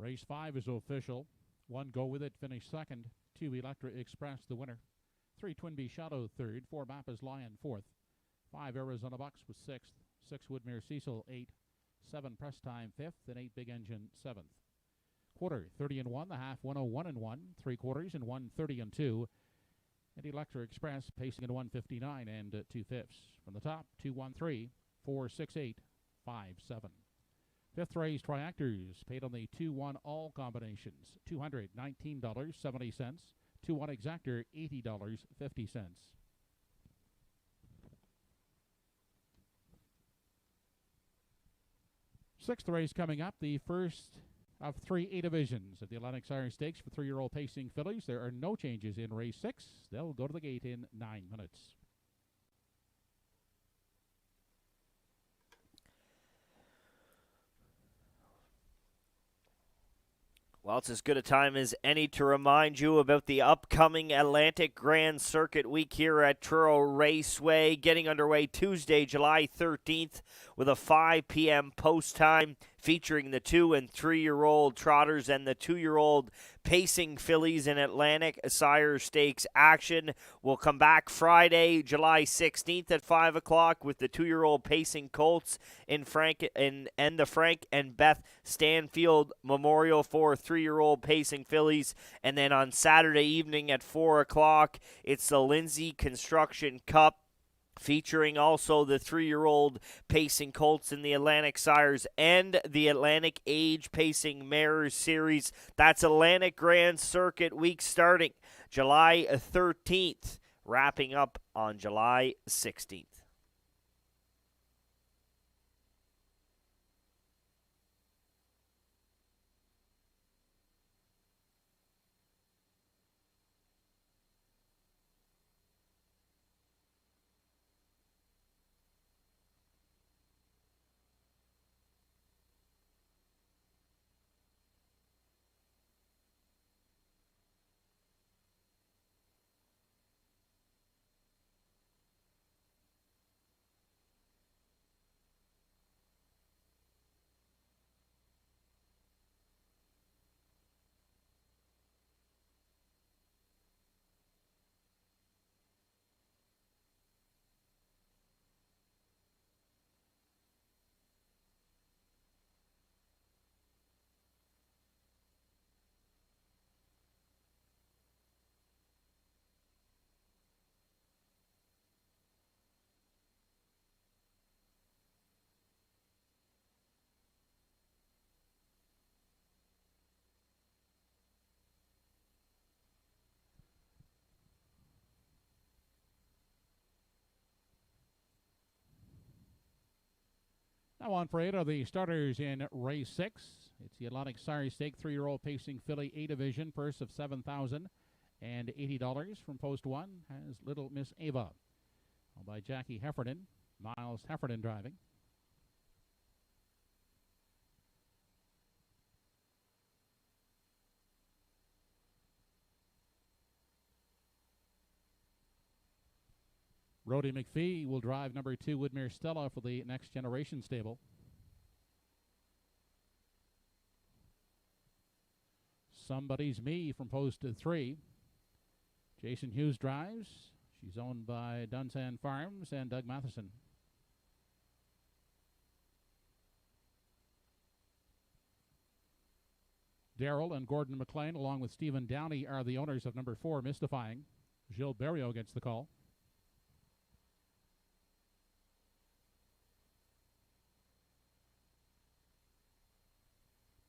Race 5 is official. 1 Go With It finished second. 2 Electra Express the winner. 3 Twin Bee Shadow third. 4 Mappa's Lion fourth. 5 Arizona Bucks was sixth. 6 Woodmere Cecil 8. 7 Press Time fifth. And 8 Big Engine seventh. Quarter 30 and 1. The half 101 and 1. 3 quarters and 130 and 2. And Electra Express pacing in 159 and 2/5. From the top 213 468 57. Fifth race triactors paid on the 2-1 all combinations, $219.70. 2-1 exactor, $80.50. Sixth race coming up, the first of 3 A divisions at the Atlantic Sire Stakes for 3-year-old pacing fillies. There are no changes in race 6. They'll go to the gate in 9 minutes. Well, it's as good a time as any to remind you about the upcoming Atlantic Grand Circuit Week here at Truro Raceway, getting underway Tuesday, July 13th with a 5 p.m. post time featuring the 2- and 3-year-old trotters and the 2-year-old pacing fillies in Atlantic Sire Stakes action. We'll come back Friday, July 16th at 5 o'clock with the 2-year-old pacing colts in and the Frank and Beth Stanfield Memorial for 3-year-old pacing fillies. And then on Saturday evening at 4 o'clock, it's the Lindsay Construction Cup, featuring also the 3-year-old pacing colts in the Atlantic Sires and the Atlantic Age Pacing Mares Series. That's Atlantic Grand Circuit Week starting July 13th, wrapping up on July 16th. Now on parade are the starters in race 6. It's the Atlantic Sire Stake 3-year-old pacing filly A division, purse of $7,080 from post 1 has Little Miss Ava, owned by Jackie Heffernan. Miles Heffernan driving. Rhodey McPhee will drive number 2 Woodmere Stella for the Next Generation stable. Somebody's Me from post 3. Jason Hughes drives. She's owned by Dunsan Farms and Doug Matheson. Darrell and Gordon McLean, along with Stephen Downey, are the owners of number 4 Mystifying. Gilles Berriot gets the call.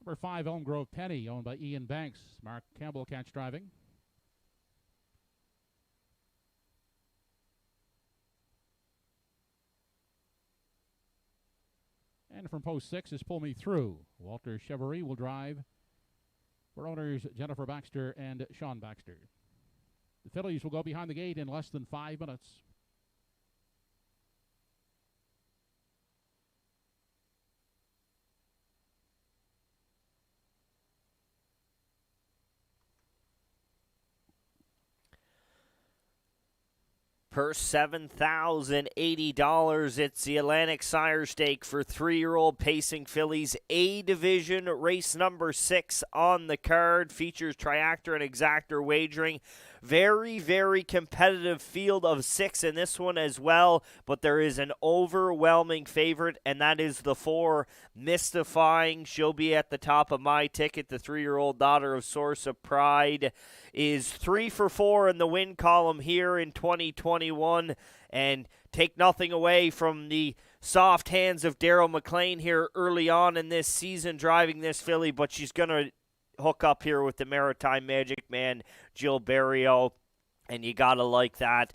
Number 5, Elm Grove Penny, owned by Ian Banks. Mark Campbell catch driving. And from post 6 is Pull Me Through. Walter Chevrolet will drive for owners Jennifer Baxter and Sean Baxter. The fillies will go behind the gate in less than 5 minutes. Purse $7,080. It's the Atlantic Sire Stake for 3-year-old pacing fillies. A division, race number 6 on the card. Features triactor and exactor wagering. Very, very competitive field of 6 in this one as well, but there is an overwhelming favorite, and that is the 4, Mystifying. She'll be at the top of my ticket. The 3-year-old daughter of Source of Pride is 3 for 4 in the win column here in 2021, and take nothing away from the soft hands of Daryl McLean here early on in this season driving this filly, but she's going to hook up here with the Maritime Magic Man, Jill Barrio, and you gotta like that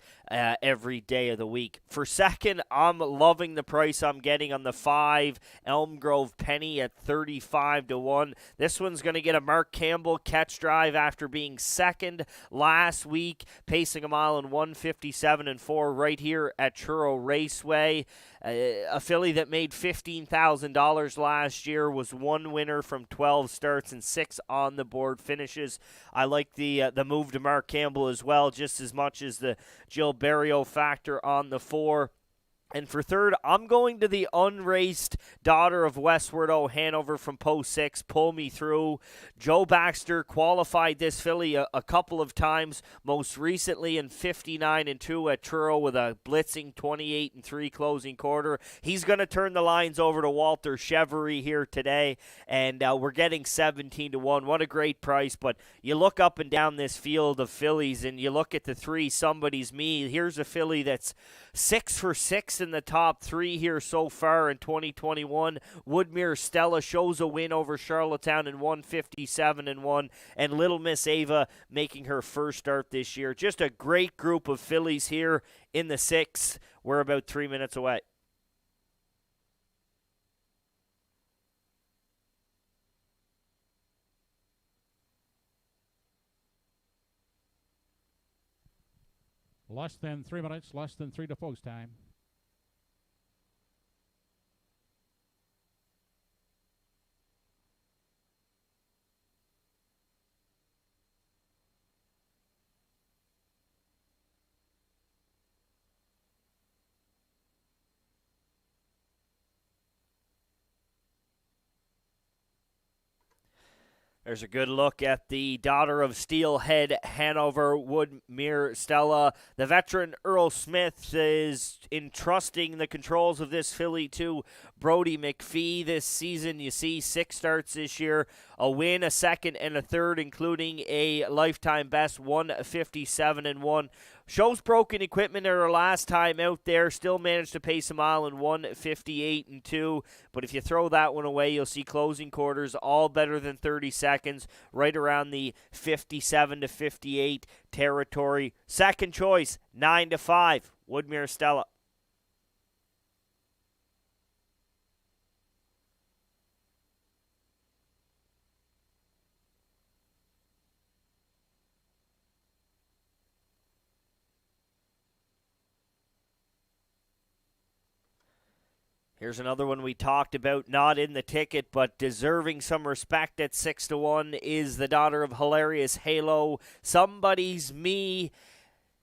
every day of the week. For second, I'm loving the price I'm getting on the 5 Elm Grove Penny at 35-1. This one's going to get a Mark Campbell catch drive after being second last week, pacing a mile in 1:57.4 right here at Truro Raceway. A filly that made $15,000 last year, was 1 winner from 12 starts and 6 on the board finishes. I like the move to Mark Campbell as well, just as much as the Jill Barrio factor on the 4. And for third, I'm going to the unraced daughter of Westward Hanover from Post 6, Pull Me Through. Joe Baxter qualified this filly a couple of times, most recently in 59-2 at Truro with a blitzing 28-3 closing quarter. He's going to turn the lines over to Walter Chevery here today, and we're getting 17-1. What a great price, but you look up and down this field of fillies, and you look at the 3, Somebody's Me. Here's a filly that's 6 for 6 in the top 3 here so far in 2021. Woodmere Stella shows a win over Charlottetown in 1:57.1, and Little Miss Ava making her first start this year. Just a great group of fillies here in the 6. We're about 3 minutes away. Less than 3 minutes, less than 3 to post time. There's a good look at the daughter of Steelhead Hanover, Woodmere Stella. The veteran Earl Smith is entrusting the controls of this filly to Brody McPhee this season. You see 6 starts this year, a win, a second, and a third, including a lifetime best 1:57.1. Shows broken equipment in her last time out there. Still managed to pace a mile in 1:58.2. But if you throw that one away, you'll see closing quarters all better than 30 seconds, right around the 57 to 58 territory. Second choice, 9-5, Woodmere Stella. Here's another one we talked about, not in the ticket, but deserving some respect at 6-1 is the daughter of Hilarious Halo, Somebody's Me.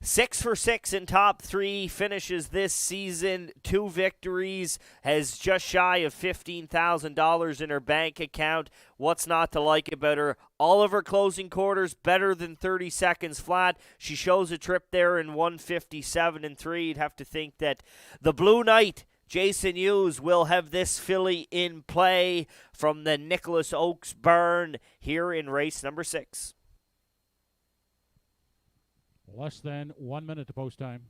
6 for 6 in top 3, finishes this season, 2 victories, has just shy of $15,000 in her bank account. What's not to like about her? All of her closing quarters better than 30 seconds flat. She shows a trip there in 1:57.3. You'd have to think that the Blue Knight, Jason Hughes, will have this filly in play from the Nicholas Oakes barn here in race number 6. Less than 1 minute to post time.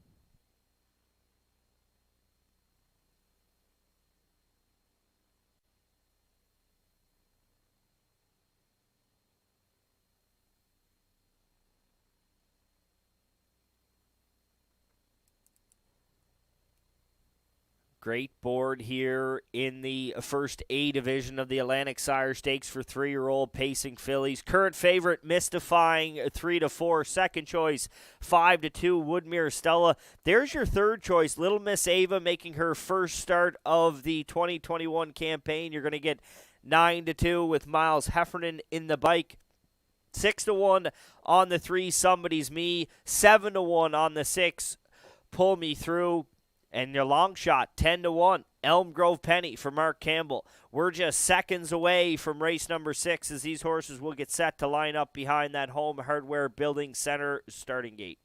Great board here in the first A division of the Atlantic Sire Stakes for 3-year-old pacing fillies. Current favorite, Mystifying, 3-4. Second choice, 5-2, Woodmere Stella. There's your third choice, Little Miss Ava, making her first start of the 2021 campaign. You're going to get 9-2 with Miles Heffernan in the bike. 6-1 on the 3, Somebody's Me. 7-1 on the 6, Pull Me Through. And your long shot, 10-1, Elm Grove Penny for Mark Campbell. We're just seconds away from race number 6 as these horses will get set to line up behind that Home Hardware Building Center starting gate.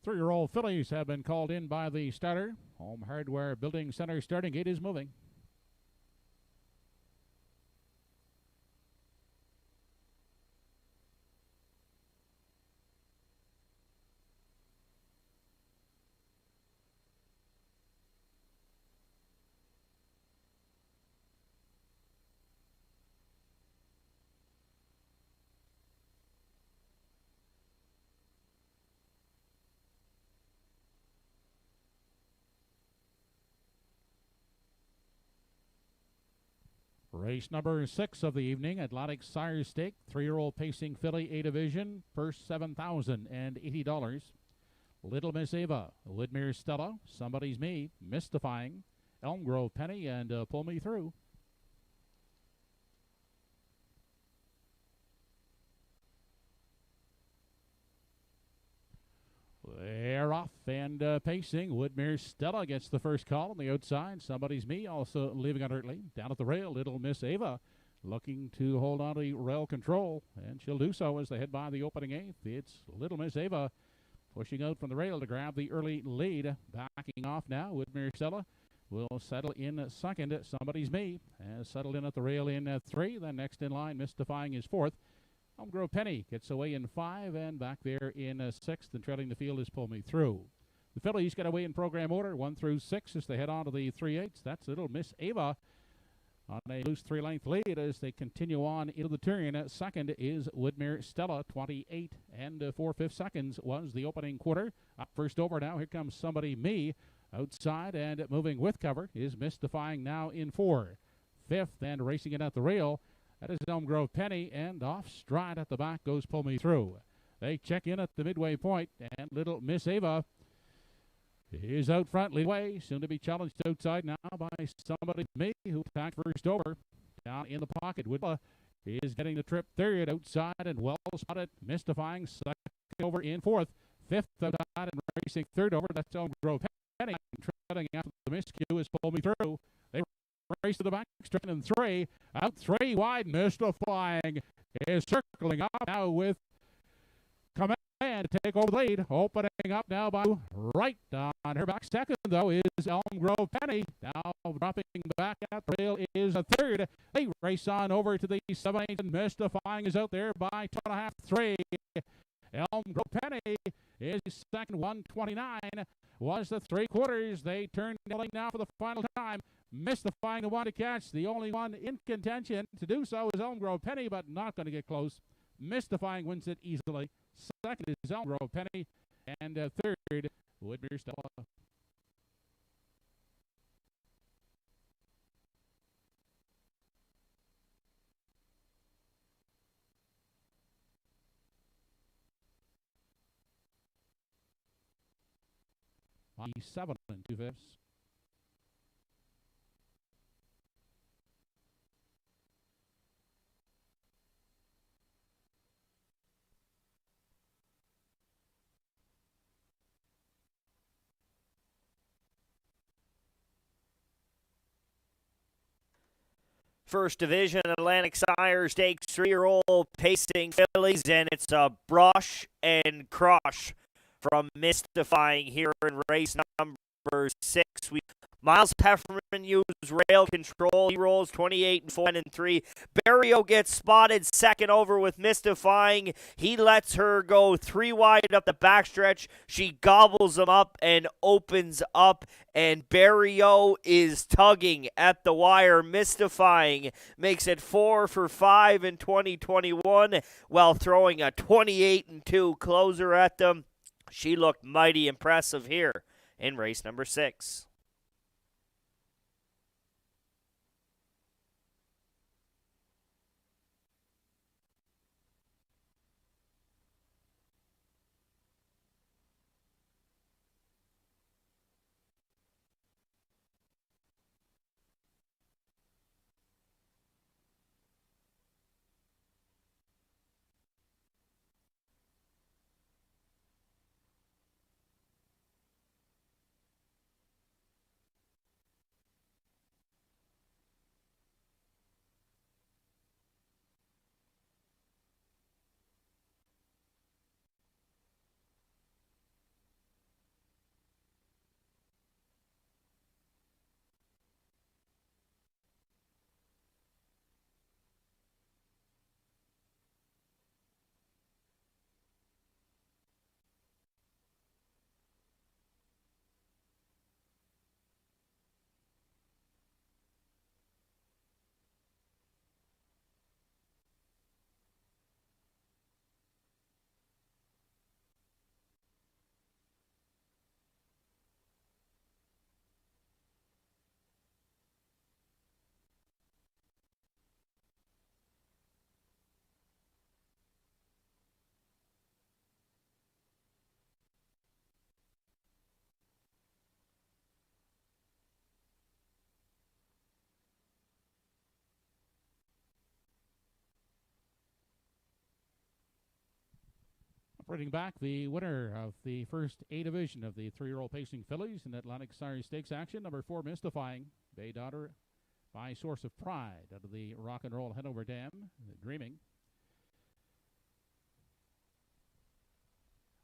Three-year-old fillies have been called in by the starter. Home Hardware Building Center starting gate is moving. Race number 6 of the evening, Atlantic Sire Stake, 3-year-old pacing filly, A division, purse $7,080. Little Miss Ava, Woodmere Stella, Somebody's Me, Mystifying, Elm Grove Penny, and Pull Me Through. They're off and pacing. Woodmere Stella gets the first call on the outside. Somebody's Me also leaving it early. Down at the rail, Little Miss Ava looking to hold on to rail control, and she'll do so as they head by the opening eighth. It's Little Miss Ava pushing out from the rail to grab the early lead. Backing off now, Woodmere Stella will settle in second. Somebody's Me has settled in at the rail in 3. Then next in line, Mystifying is 4th. Elm Grove Penny gets away in 5, and back there in 6th, and trailing the field is Pull Me Through. The fillies get away in program order, 1 through 6 as they head on to the 3/8. That's Little Miss Ava on a loose 3-length lead as they continue on into the turn. Second is Woodmere Stella, 28 and 4/5 seconds was the opening quarter. Up first over now, here comes Somebody Me. Outside and moving with cover is Mystifying now in 4. 5th and racing it at the rail. That is Elm Grove Penny, and off stride at the back goes Pull Me Through. They check in at the midway point, and Little Miss Ava is out front, lead away, soon to be challenged outside now by Somebody Me, who attacked first over. Down in the pocket, Woodla is getting the trip third outside and well spotted. Mystifying second over in 4th. 5th outside and racing third over. That's Elm Grove Penny. Treading after the miscue is Pull Me Through. They race to the back straight in 3. Out 3 wide. Mystifying is circling up now with Command to take over the lead. Opening up now by right on her back. Second, though, is Elm Grove Penny. Now dropping back at the rail is a 3rd. They race on over to the 7/8, and Mystifying is out there by 2.5, 3. Elm Grove Penny is second, 129 was the 3/4. They turn now for the final time. Mystifying the one to catch. The only one in contention to do so is Elm Grove Penny, but not going to get close. Mystifying wins it easily. Second is Elm Grove Penny, and 3rd, Woodmere Stella. by 7 2/5. First Division Atlantic Sire Stakes 3-year-old pacing fillies, and it's a brush and crush from Mystifying here in race number 6. Miles Pefferman used rail control. He rolls 28 and 4 and 3. Barrio gets spotted second over with Mystifying. He lets her go 3 wide up the backstretch. She gobbles him up and opens up, and Barrio is tugging at the wire. Mystifying makes it 4 for 5 in 2021 while throwing a 28 and 2 closer at them. She looked mighty impressive here in race number 6. Operating back, the winner of the first A division of the 3-year-old pacing fillies in Atlantic Sire Stakes action, number 4, Mystifying, Bay Daughter by Source of Pride out of the Rock and Roll Hanover Dam, Dreaming.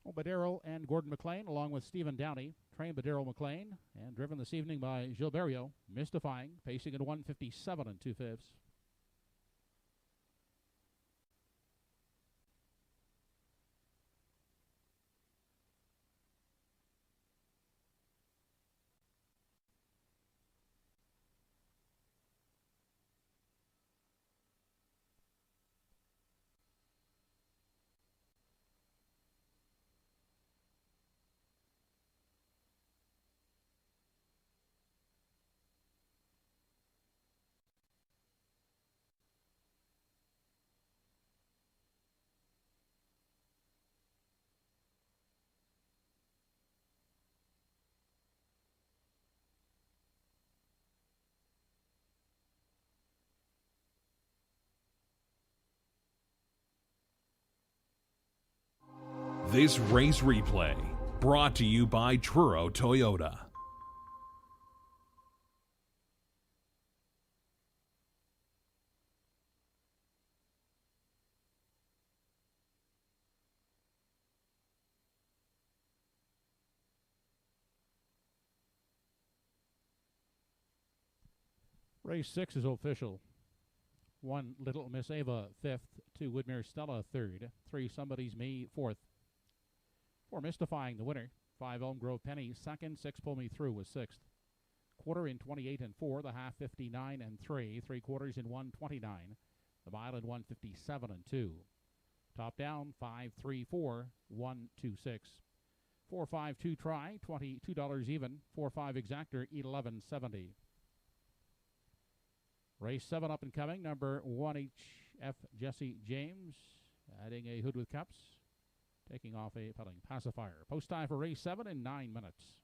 Badero and Gordon McLean, along with Stephen Downey, trained Badero McLean, and driven this evening by Gilberto, Mystifying, pacing at 157 2/5. This race replay brought to you by Truro Toyota. Race 6 is official. 1, Little Miss Ava, 5th. 2, Woodmere Stella, 3rd. 3, Somebody's Me, 4th. 4, Mystifying, the winner. 5, Elm Grove Penny, 2nd. 6, Pull Me Through was 6th. Quarter in 28 and 4. The half 59 and 3. 3 quarters in 129. The mile in 157 and 2. Top down, 5, 3, 4, 1, 2, 6. 4, 5, 2 try, $22 even. 4, 5 exactor, $11.70. Race 7 up and coming, number 1HF Jesse James, adding a hood with cups, taking off a pelling pacifier. Post time for race 7 in 9 minutes.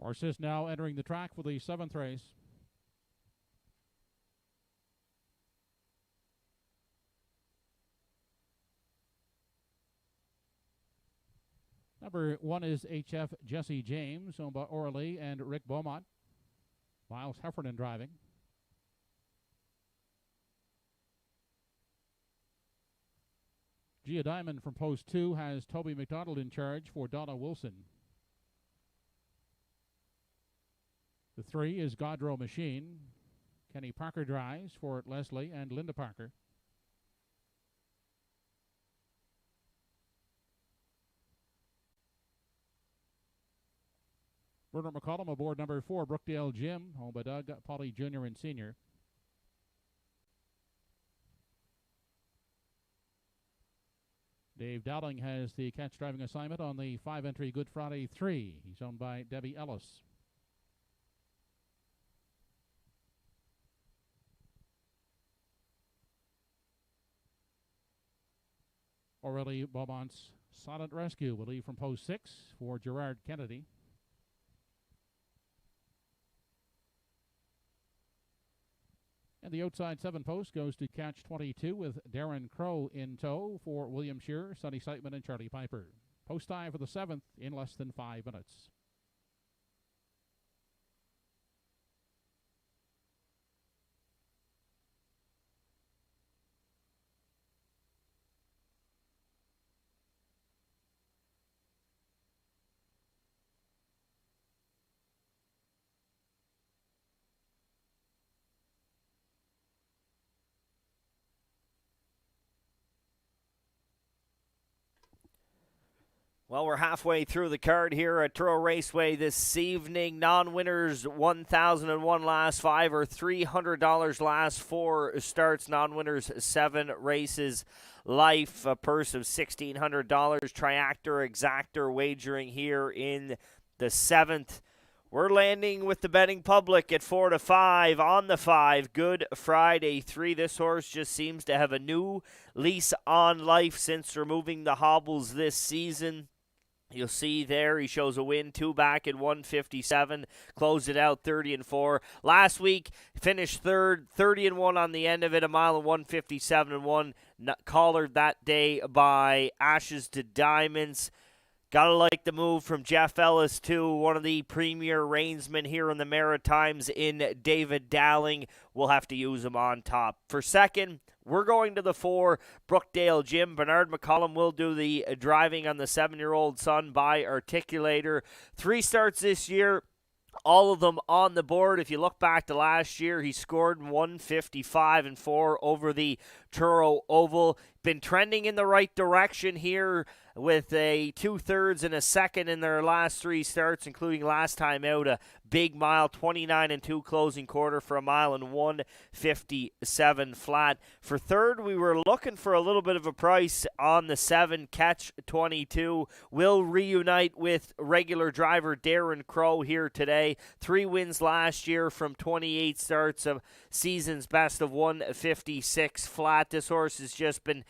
Horses now entering the track for the 7th race. Number 1 is HF Jesse James, owned by Orly and Rick Beaumont. Miles Heffernan driving. Gia Diamond from post 2 has Toby McDonald in charge for Donna Wilson. The 3 is Godrow Machine. Kenny Parker drives for Leslie and Linda Parker. Bernard McCollum aboard number 4, Brookdale Jim, owned by Doug Polly Jr. and Sr. Dave Dowling has the catch driving assignment on the 5-entry Good Friday 3. He's owned by Debbie Ellis. Aurelie Beaumont's Silent Rescue will leave from post 6 for Gerard Kennedy. And the outside 7 post goes to catch 22 with Darren Crow in tow for William Shearer, Sonny Sightman, and Charlie Piper. Post time for the 7th in less than 5 minutes. Well, we're halfway through the card here at Truro Raceway this evening. Non-winners, 1,001 last 5 or $300 last 4 starts. Non-winners, 7 races. Life, a purse of $1,600. Triactor Exactor wagering here in the 7th. We're landing with the betting public at 4 to 5 on the 5. Good Friday 3. This horse just seems to have a new lease on life since removing the hobbles this season. You'll see there he shows a win, 2 back at 157, closed it out 30-4. Last week finished 3rd, 30-1 on the end of it, a mile and 157-1. Collared that day by Ashes to Diamonds. Gotta like the move from Jeff Ellis, too, one of the premier reinsmen here in the Maritimes in David Dowling. We'll have to use him on top. For second, we're going to the 4, Brookdale Jim. Bernard McCollum will do the driving on the 7-year-old son by Articulator. 3 starts this year, all of them on the board. If you look back to last year, he scored 155-4 over the Truro Oval. Been trending in the right direction here with a 2/3 and a second in their last 3 starts, including last time out a big mile, 29-2 closing quarter for a mile and 157 flat. For third, we were looking for a little bit of a price on the 7, Catch 22. Will reunite with regular driver Darren Crow here today. 3 wins last year from 28 starts, of season's best of 156 flat. This horse has just been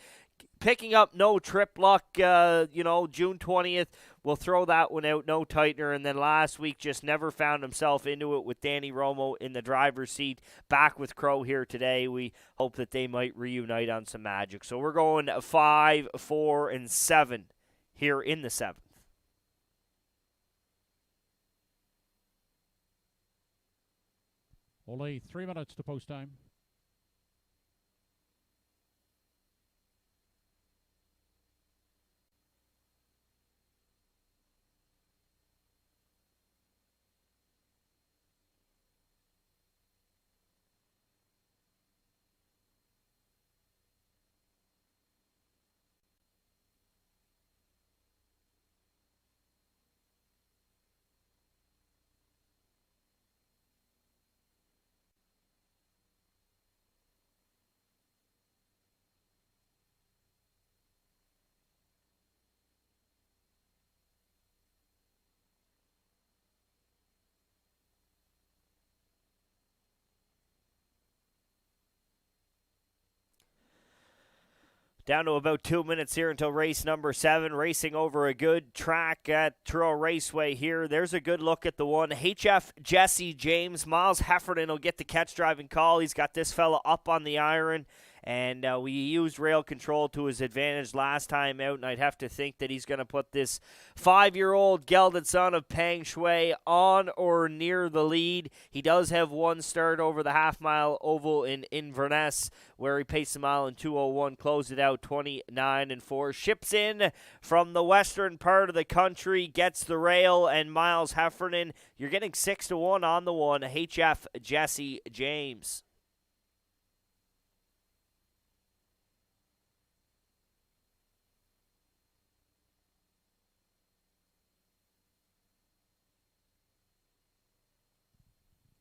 picking up no trip luck, June 20th. We'll throw that one out, no tightener. And then last week just never found himself into it with Danny Romo in the driver's seat. Back with Crow here today. We hope that they might reunite on some magic. So we're going 5, 4, and 7 here in the 7th. Only 3 minutes to post time. Down to about 2 minutes here until race number 7. Racing over a good track at Truro Raceway here. There's a good look at the one. HF Jesse James. Miles Heffernan will get the catch driving call. He's got this fella up on the iron. And we used rail control to his advantage last time out, and I'd have to think that he's going to put this 5-year-old gelded son of Peng Shui on or near the lead. He does have one start over the half-mile oval in Inverness, where he paced a mile in 2:01, closed it out 29-4. Ships in from the western part of the country, gets the rail, and Miles Heffernan, you're getting 6-1 on the one, HF Jesse James.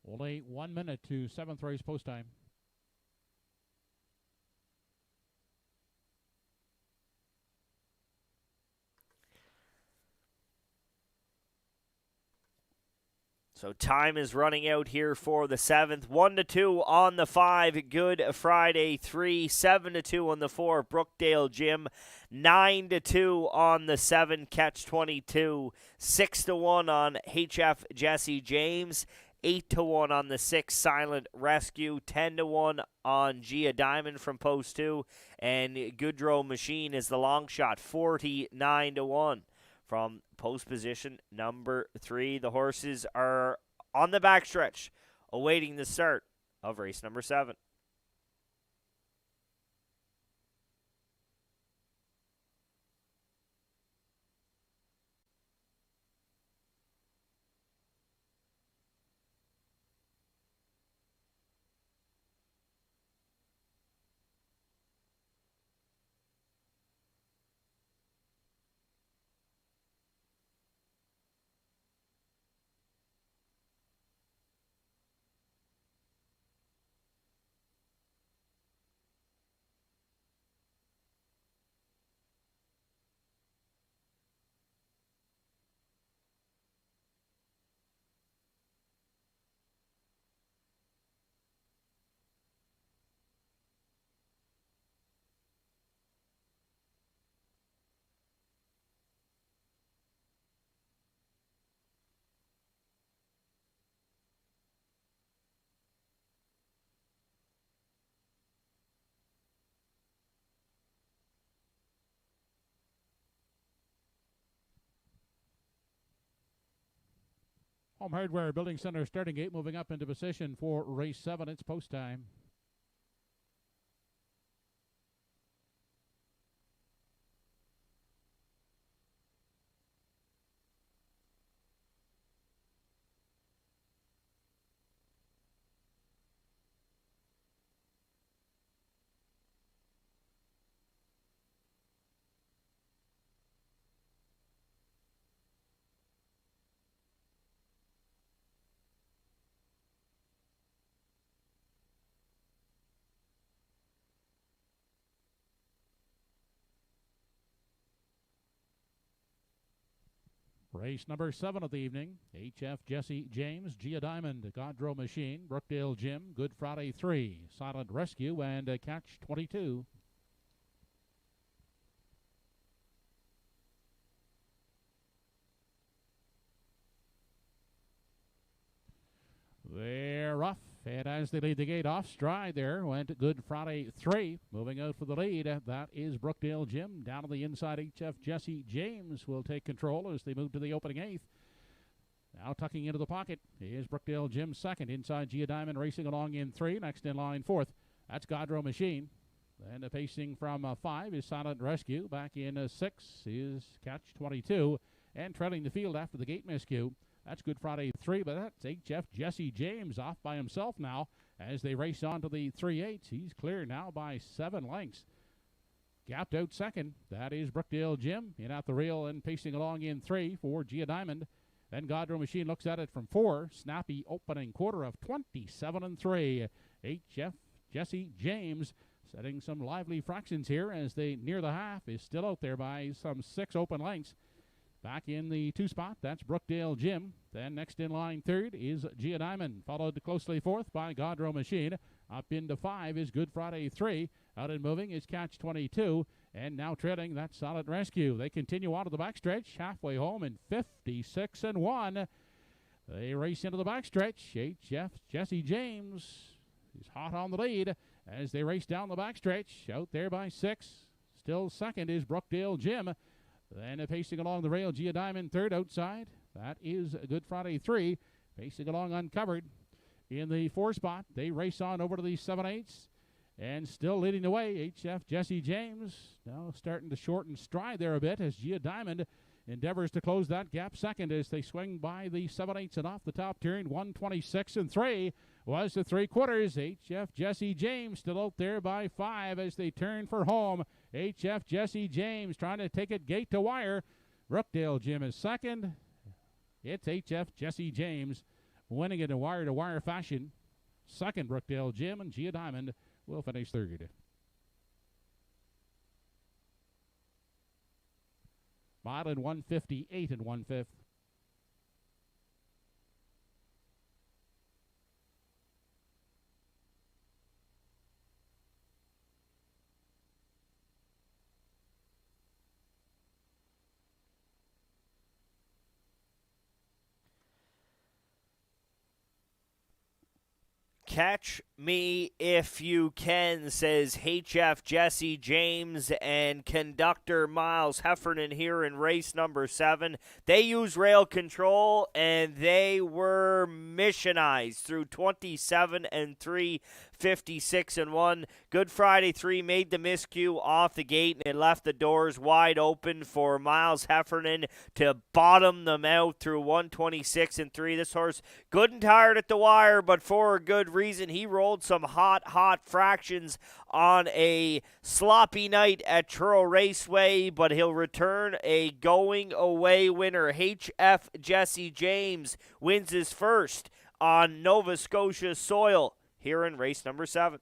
Only 1 minute to 7th race post time. So time is running out here for the 7th. 1-2 on the 5, Good Friday 3. 7-2 on the 4, Brookdale Gym. 9-2 on the 7, Catch 22. 6-1 on HF Jesse James. 8-1 on the 6, Silent Rescue. 10-1 on Gia Diamond from post 2. And Goodrow Machine is the long shot. 49-1 from post position number 3. The horses are on the backstretch, awaiting the start of race number 7. Home Hardware Building Center starting gate moving up into position for race 7. It's post time. Race number 7 of the evening. HF Jesse James, Gia Diamond, Godrow Machine, Brookdale Gym, Good Friday 3, Silent Rescue, and Catch 22. They're rough, and as they lead the gate off stride there, went Good Friday 3. Moving out for the lead, that is Brookdale Gym. Down on the inside, HF Jesse James will take control as they move to the opening 8th. Now tucking into the pocket is Brookdale Gym second. Inside, Gia Diamond racing along in 3. Next in line 4th, that's Godrow Machine. Then pacing from 5 is Silent Rescue. Back in 6 is Catch 22. And trailing the field after the gate miscue, that's Good Friday 3, but that's HF Jesse James off by himself now as they race on to the 3/8. He's clear now by 7 lengths. Gapped out second, that is Brookdale Gym. In at the rail and pacing along in 3 for Gia Diamond. Then Godrow Machine looks at it from 4. Snappy opening quarter of 27-3. HF Jesse James setting some lively fractions here as they near the half is still out there by some 6 open lengths. Back in the 2 spot, that's Brookdale Gym. Then next in line 3rd is Gia Diamond, followed closely 4th by Godrow Machine. Up into 5 is Good Friday 3. Out and moving is Catch 22. And now trailing, that's Solid Rescue. They continue on to the backstretch, halfway home in 56-1. They race into the backstretch. HF Jesse James is hot on the lead as they race down the backstretch. Out there by 6. Still second is Brookdale Jim. Then pacing along the rail, Gia Diamond third outside. That is Good Friday 3. Pacing along uncovered. In the 4 spot, they race on over to the 7/8. And still leading the way, HF Jesse James. Now starting to shorten stride there a bit as Gia Diamond endeavors to close that gap second as they swing by the 7/8 and off the top turn. 1:26.3 was the 3/4. HF Jesse James still out there by 5 as they turn for home. HF Jesse James trying to take it gate to wire. Brookdale Jim is second. It's HF Jesse James winning it in wire-to-wire fashion. Second, Brookdale Jim, and Gia Diamond will finish third. Mile in 1:58 1/5. Catch me if you can, says HF Jesse James and conductor Miles Heffernan here in race number 7. They use rail control and they were missionized through 27-3, 56-1. Good Friday 3 made the miscue off the gate and it left the doors wide open for Miles Heffernan to bottom them out through 1:26.3. This horse good and tired at the wire, but for a good reason. He rolled some hot fractions on a sloppy night at Truro Raceway, but he'll return a going away winner. HF Jesse James wins his first on Nova Scotia soil here in race number 7.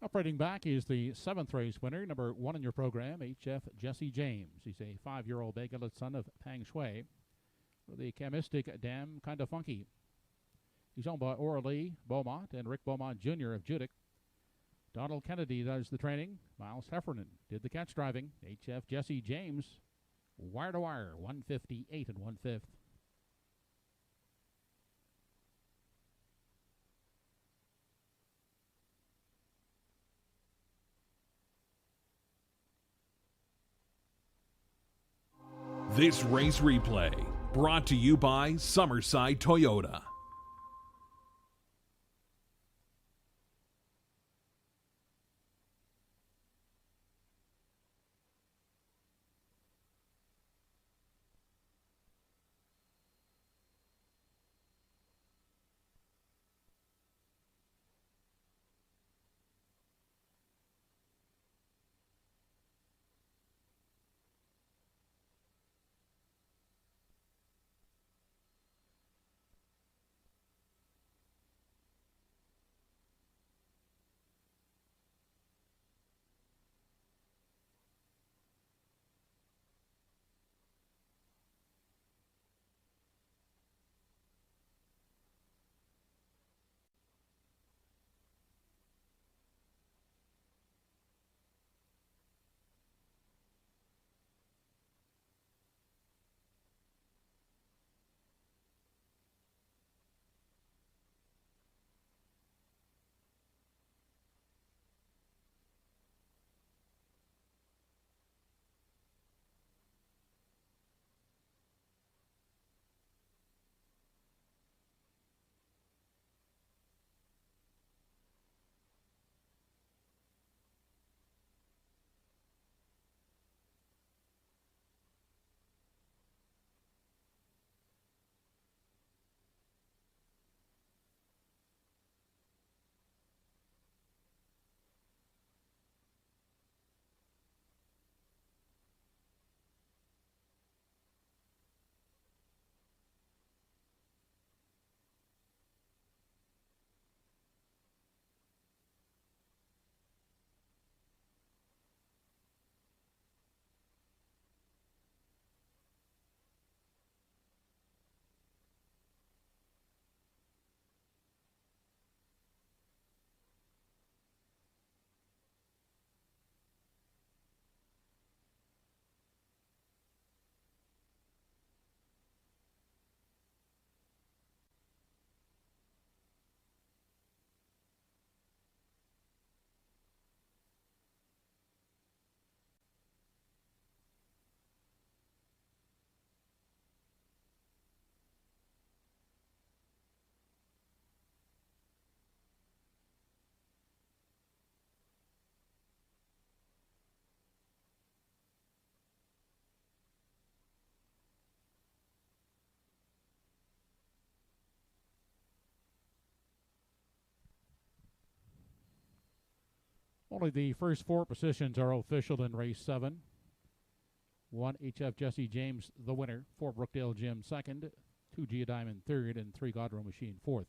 Operating back is the 7th race winner, number 1 in your program, HF Jesse James. He's a 5-year-old Bagelot son of Pang Shui. The chemistic Dam Kinda Funky. He's owned by Oralee Beaumont and Rick Beaumont Jr. of Judic. Donald Kennedy does the training. Miles Heffernan did the catch driving. HF Jesse James, wire to wire, 1:58 1/5. This race replay brought to you by Summerside Toyota. Only the first 4 positions are official in race 7. 1 HF Jesse James, the winner. 4 Brookdale Jim, second. 2 Gia Diamond, third. And 3 Godrow Machine, fourth.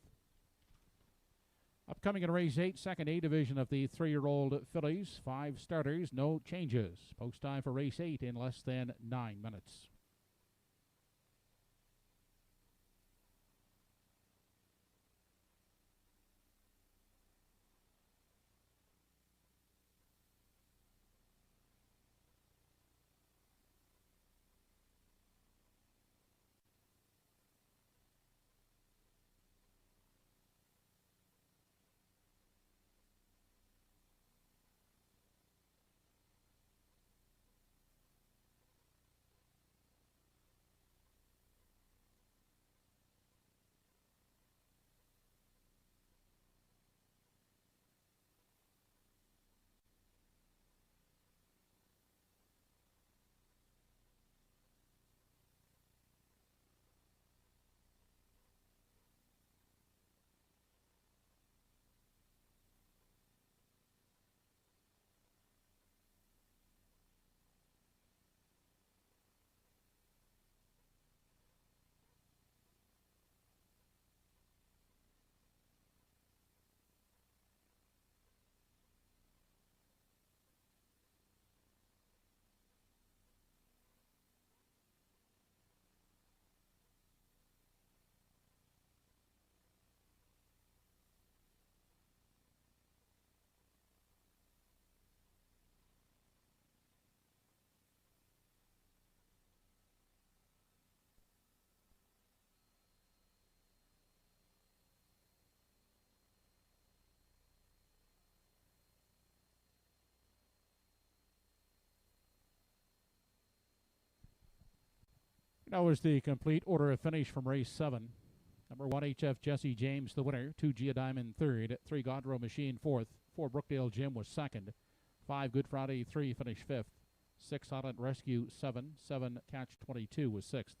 Upcoming in race 8, second A division of the 3-year-old fillies. 5 starters, no changes. Post time for race 8 in less than 9 minutes. Now is the complete order of finish from race 7. Number 1 HF Jesse James, the winner. 2 Gia Diamond, third. 3 Godrow Machine, fourth. 4 Brookdale Jim was second. 5 Good Friday 3 finished fifth. 6 Silent Rescue 7. 7 Catch 22 was sixth.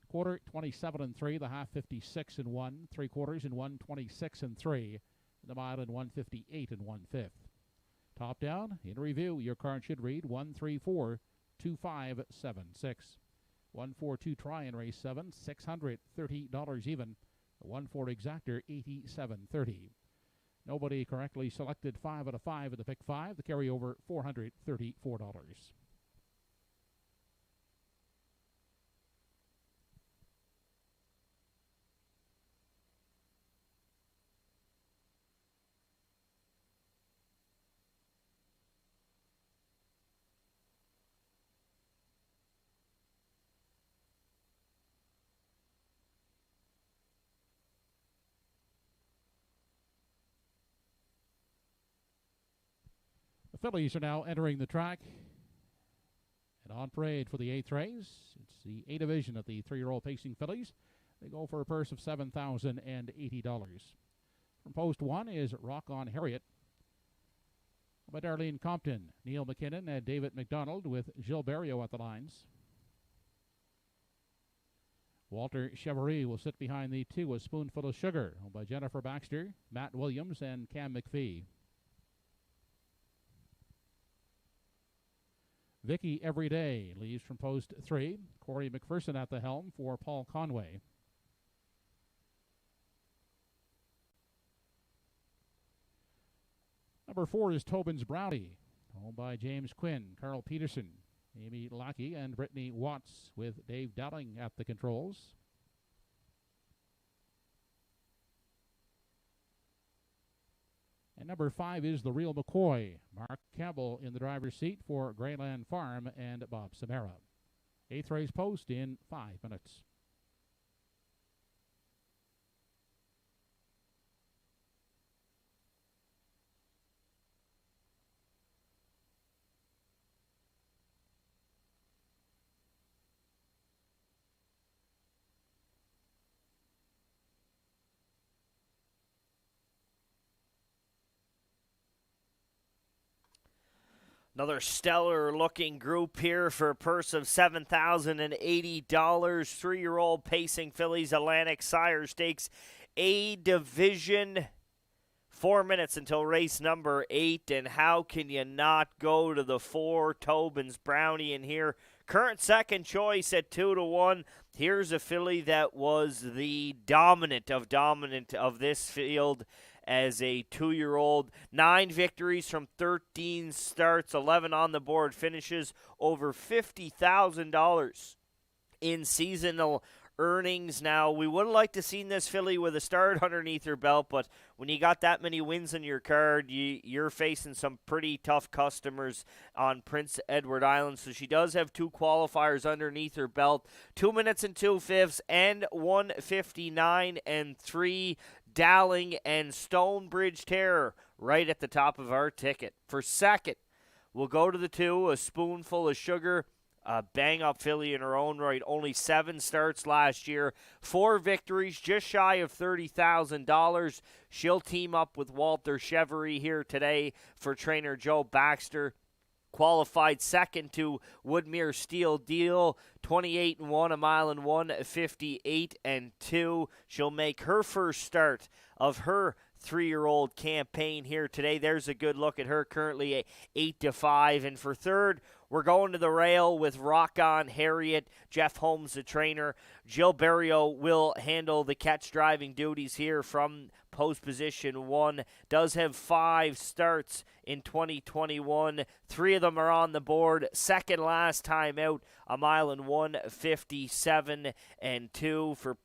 Quarter 27 and 3. The half 56 and 1. 3 quarters in 1 26 and 3. The mile in 158 and 1/5. Top down in review. Your card should read 1342576. 142 try in race 7, $630 even. 1-4 exactor, $87.30. Nobody correctly selected 5 out of 5 at the pick 5. The carryover, $434. The fillies are now entering the track and on parade for the 8th race. It's the A division of the 3-year-old pacing fillies. They go for a purse of $7,080. From post 1 is Rock on Harriet by Darlene Compton, Neil McKinnon, and David McDonald with Gilles Barrio at the lines. Walter Chevrolet will sit behind the 2, A Spoonful of Sugar, owned by Jennifer Baxter, Matt Williams, and Cam McPhee. Vicky Everyday leaves from post 3. Corey McPherson at the helm for Paul Conway. Number 4 is Tobin's Brownie, owned by James Quinn, Carl Peterson, Amy Lackey, and Brittany Watts, with Dave Dowling at the controls. And number 5 is The Real McCoy. Mark Campbell in the driver's seat for Greyland Farm and Bob Samara. 8th race post in 5 minutes. Another stellar-looking group here for a purse of $7,080. 3-year-old pacing fillies, Atlantic Sire Stakes, A Division, 4 minutes until race number 8, and how can you not go to the 4 Tobin's Brownie in here? Current second choice at 2-1. Here's a filly that was the dominant of this field as a 2-year-old. 9 victories from 13 starts, 11 on the board finishes, over $50,000 in seasonal earnings. Now, we would have liked to seen this filly with a start underneath her belt, but when you got that many wins in your card, you're facing some pretty tough customers on Prince Edward Island. So she does have 2 qualifiers underneath her belt, 2 minutes and 2/5 and 1:59 and 3. Dowling and Stonebridge Terror right at the top of our ticket. For second, we'll go to the 2, A Spoonful of Sugar. A bang-up filly in her own right. Only 7 starts last year. 4 victories, just shy of $30,000. She'll team up with Walter Chevery here today for trainer Joe Baxter. Qualified second to Woodmere Steel Deal, 28-1, 1 mile 58-2. She'll make her first start of her 3-year-old campaign here today. There's a good look at her, currently at 8-5. And for third, we're going to the rail with Rock On Harriet. Jeff Holmes, the trainer. Jill Berrio will handle the catch driving duties here from post position 1. Does have 5 starts in 2021. 3 of them are on the board. Second last time out, 1 mile 1:57-2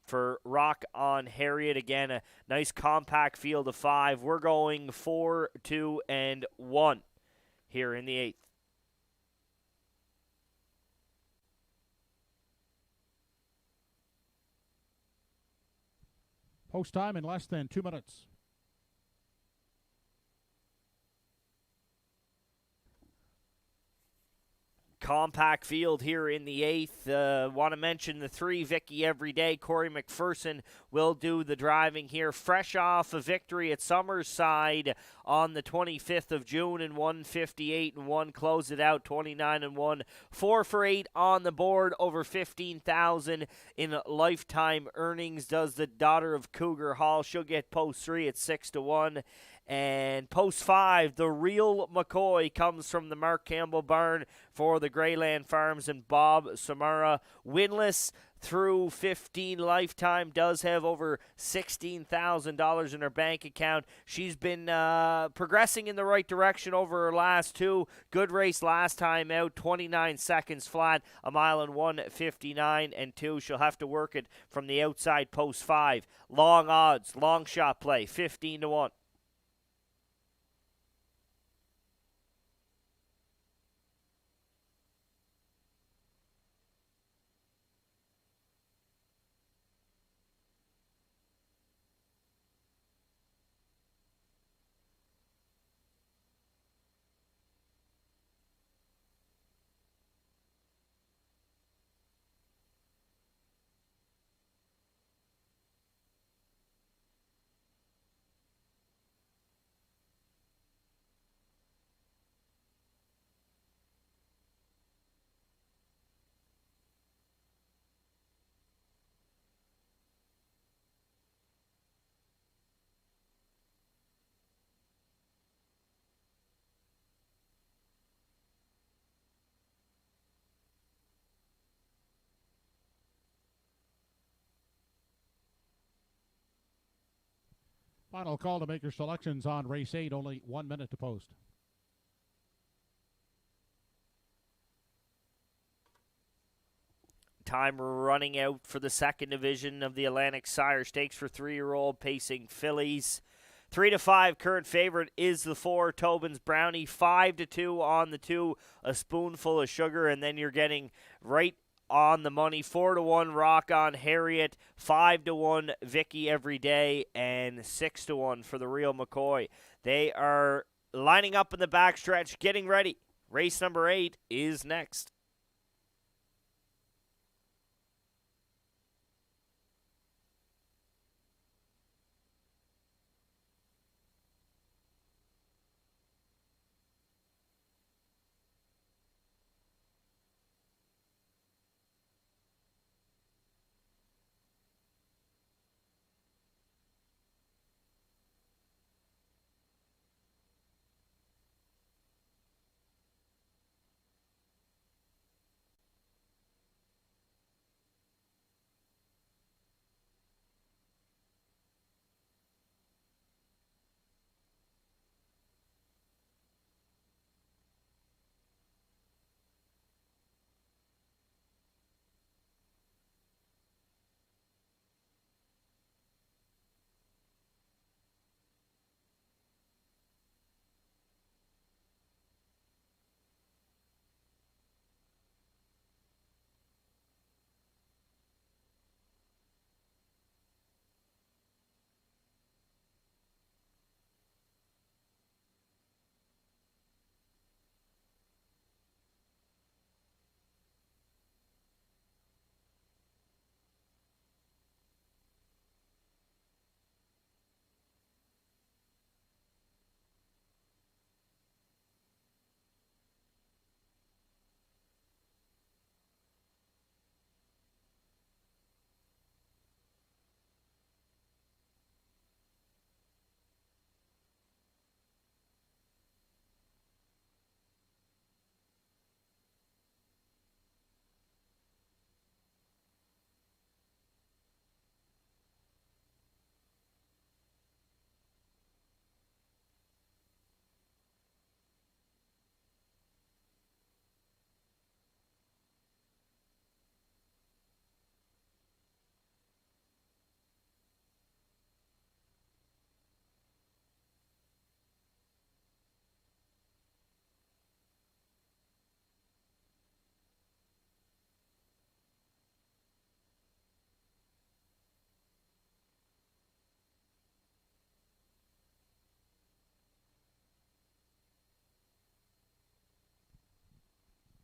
for Rock On Harriet. Again, a nice compact field of 5. We're going 4, 2, and 1 here in the 8th. Post time in less than 2 minutes. Compact field here in the 8th. Want to mention the 3, Vicky Everyday. Corey McPherson will do the driving here. Fresh off a victory at Summerside on the 25th of June in 1:58-1. Close it out 29-1. 4 for 8 on the board. Over $15,000 in lifetime earnings does the daughter of Cougar Hall. She'll get post 3 at 6-1. And post 5, the real McCoy comes from the Mark Campbell barn for the Greyland Farms and Bob Samara. Winless through 15 lifetime, does have over $16,000 in her bank account. She's been progressing in the right direction over her last 2. Good race last time out, 29 seconds flat, 1 mile 1:59-2. She'll have to work it from the outside post 5. Long odds, long shot play, 15-1. Final call to make your selections on race 8. Only 1 minute to post. Time running out for the second division of the Atlantic Sire Stakes for 3-year-old pacing fillies. 3-5, current favorite is the 4, Tobin's Brownie. 5-2 on the 2, A Spoonful of Sugar. And then you're getting right on the money. 4-1, Rock On Harriet. 5-1, Vicky Everyday. And 6-1 for the real McCoy. They are lining up in the backstretch, getting ready. Race number 8 is next.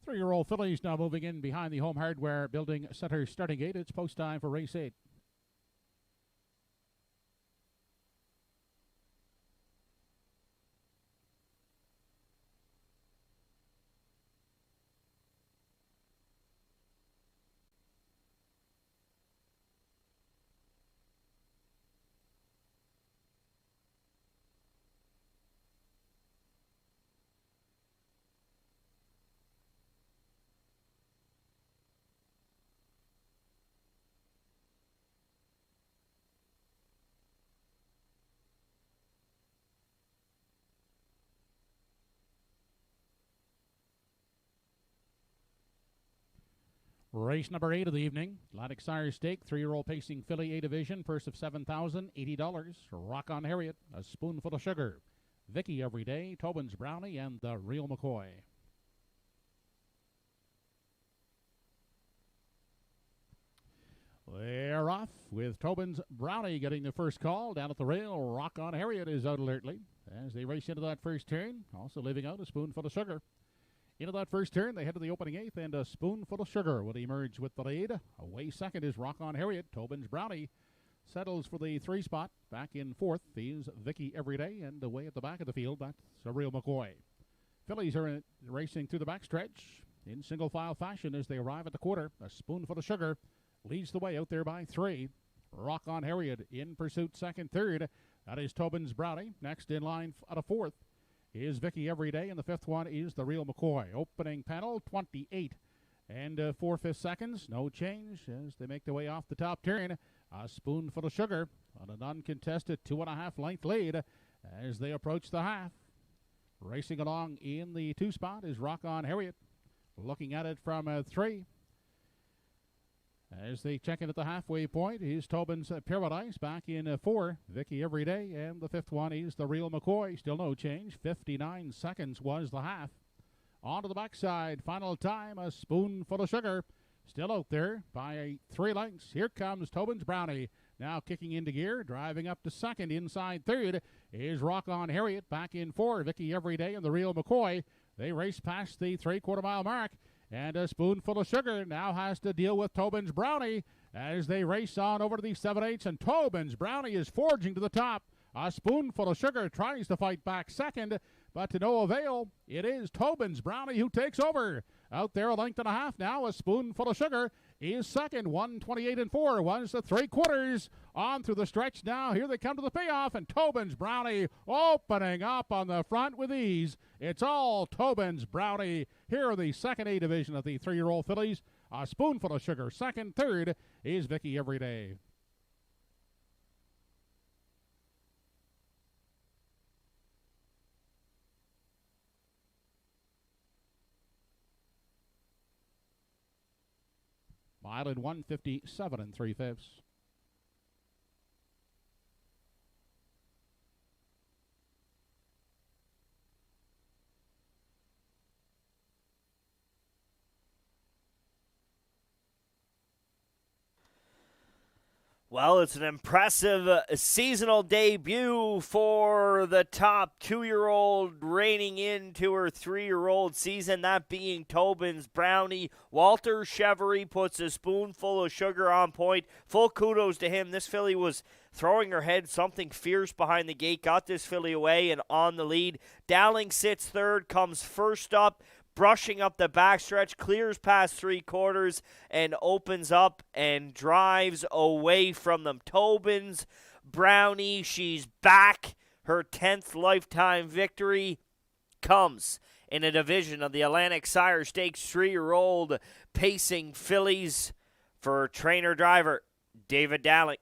3-year-old fillies now moving in behind the Home Hardware Building Center starting gate. It's post time for race 8. Race number 8 of the evening. Atlantic Sire Stake, 3-year-old pacing filly A division. Purse of $7,080. Rock on Harriet, A Spoonful of Sugar. Vicky Everyday, Tobin's Brownie, and the Real McCoy. They're off with Tobin's Brownie getting the first call. Down at the rail, Rock on Harriet is out alertly as they race into that first turn. Also leaving out A Spoonful of Sugar. Into that first turn, they head to the opening 8th, and A Spoonful of Sugar will emerge with the lead. Away second is Rock on Harriet. Tobin's Brownie settles for the 3 spot. Back in 4th is Vicky Everyday, and away at the back of the field, that's a Real McCoy. Fillies are racing through the backstretch in single file fashion as they arrive at the quarter. A Spoonful of Sugar leads the way out there by 3. Rock on Harriet in pursuit second, third. That is Tobin's Brownie. Next in line out of 4th is Vicky Everyday, and the 5th one is the Real McCoy. Opening panel, 28 and 4/5 seconds. No change as they make their way off the top turn. A Spoonful of Sugar on an uncontested 2.5 length lead as they approach the half. Racing along in the 2 spot is Rock on Harriet. Looking at it from 3. As they check in at the halfway point is Tobin's Paradise back in 4. Vicky Everyday, and the 5th one is the Real McCoy. Still no change. 59 seconds was the half. On to the backside. Final time, A Spoonful of Sugar. Still out there by 3 lengths. Here comes Tobin's Brownie. Now kicking into gear. Driving up to second. Inside third is Rock on Harriet. Back in 4. Vicky Everyday and the Real McCoy. They race past the 3/4 mile mark. And A Spoonful of Sugar now has to deal with Tobin's Brownie as they race on over to the 7/8. And Tobin's Brownie is forging to the top. A Spoonful of Sugar tries to fight back second, but to no avail. It is Tobin's Brownie who takes over. Out there a length and a half now. A Spoonful of Sugar is second. 1:28 and 4. One's the 3/4. On through the stretch now. Here they come to the payoff, and Tobin's Brownie opening up on the front with ease. It's all Tobin's Brownie here in the second A division of the 3-year-old fillies. A Spoonful of Sugar second. Third is Vicky Everyday. Mile in 1:57 and 3/5. Well, it's an impressive seasonal debut for the top 2-year-old reigning into her 3-year-old season, that being Tobin's Brownie. Walter Chevery puts A Spoonful of Sugar on point. Full kudos to him. This filly was throwing her head something fierce behind the gate, got this filly away and on the lead. Dowling sits third, comes first up, brushing up the backstretch, clears past 3/4 and opens up and drives away from them. Tobin's Brownie, she's back. Her 10th lifetime victory comes in a division of the Atlantic Sire Stakes 3-year-old pacing fillies for trainer-driver David Dowling.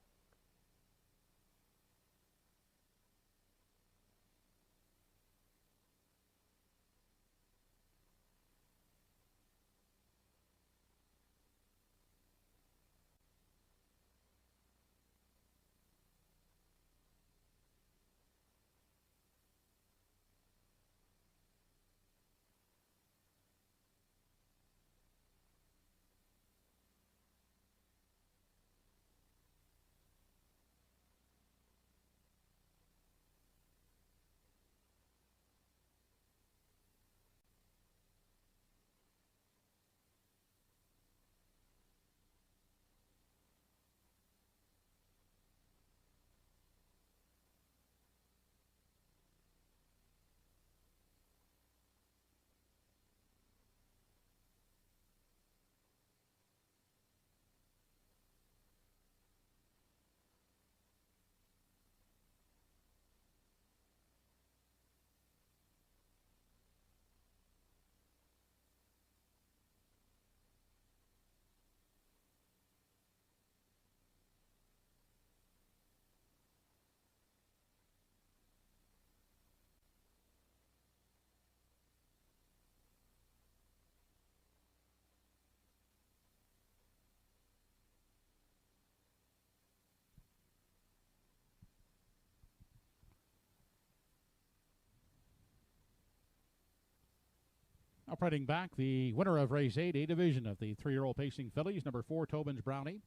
Operating back, the winner of race 8, A division of the 3-year-old pacing fillies, number 4, Tobin's Brownie.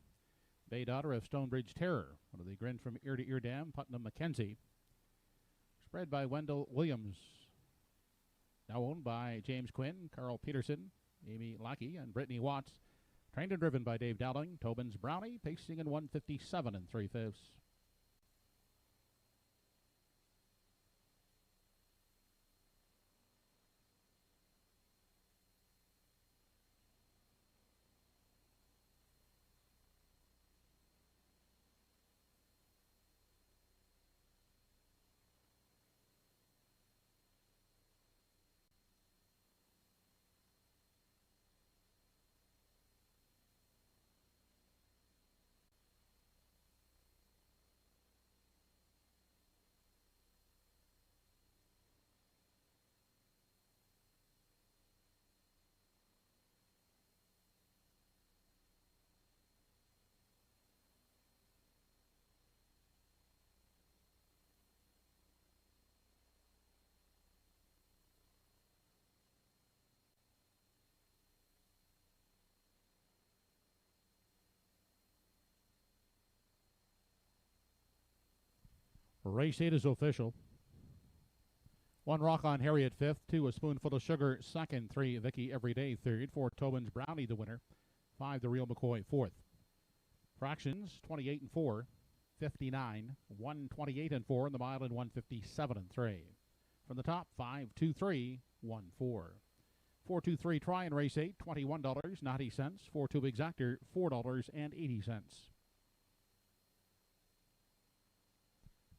Bay Daughter of Stonebridge Terror, one of the Grin from Ear to Ear Dam, Putnam Mackenzie. Spread by Wendell Williams. Now owned by James Quinn, Carl Peterson, Amy Lackey, and Brittany Watts. Trained and driven by Dave Dowling. Tobin's Brownie, pacing in 157 3/5. Race 8 is official. 1 Rock on Harriet 5th, 2 A Spoonful of Sugar 2nd, 3 Vicky Everyday 3rd, 4 Tobin's Brownie the winner, 5 The Real McCoy 4th. Fractions 28 and 4, 59, 128 and 4 in the mile and 157 and 3. From the top, 5, 2, 3, 1, 4. 4, 2, 3 try in race 8, $21.90. 4, 2 exactor, $4.80.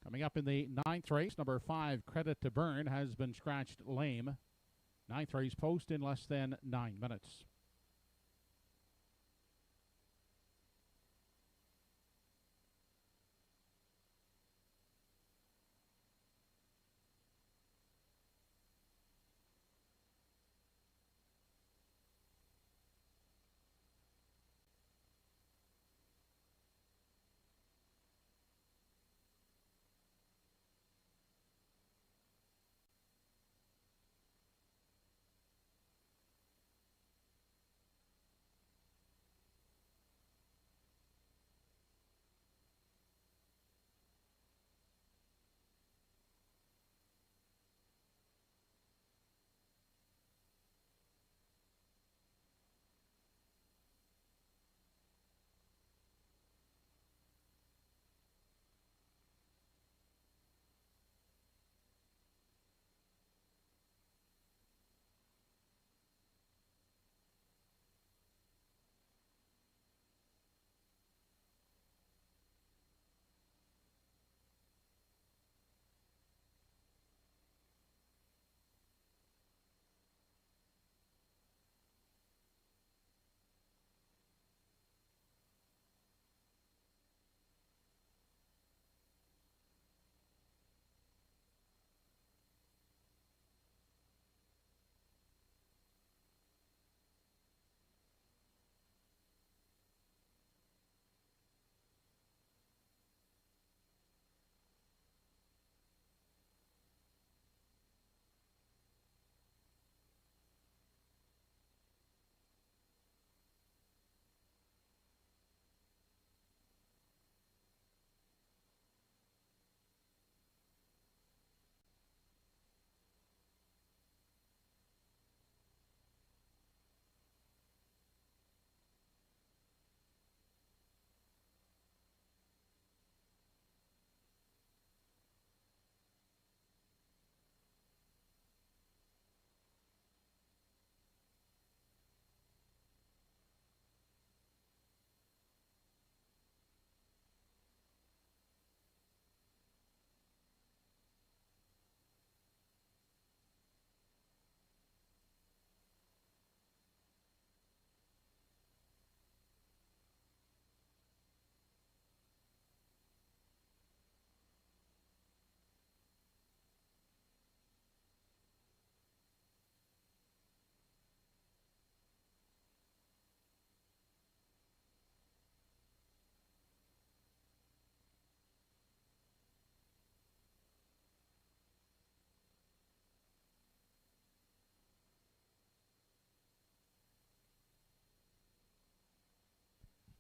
Coming up in the 9th race, number 5, Credit to Burn, has been scratched lame. 9th race post in less than 9 minutes.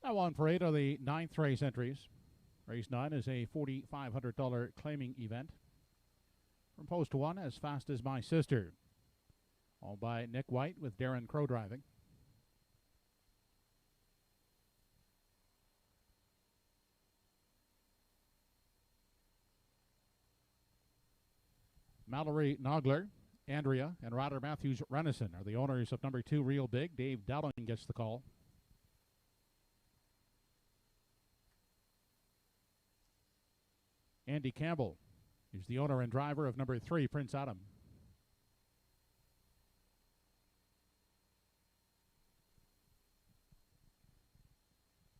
Now on parade are the 9th race entries. Race 9 is a $4,500 claiming event. From post 1, As Fast as My Sister. All by Nick White with Darren Crow driving. Mallory Nogler, Andrea, and Ryder Matthews Renison are the owners of number 2 Real Big. Dave Dowling gets the call. Andy Campbell is the owner and driver of number 3 Prince Adam.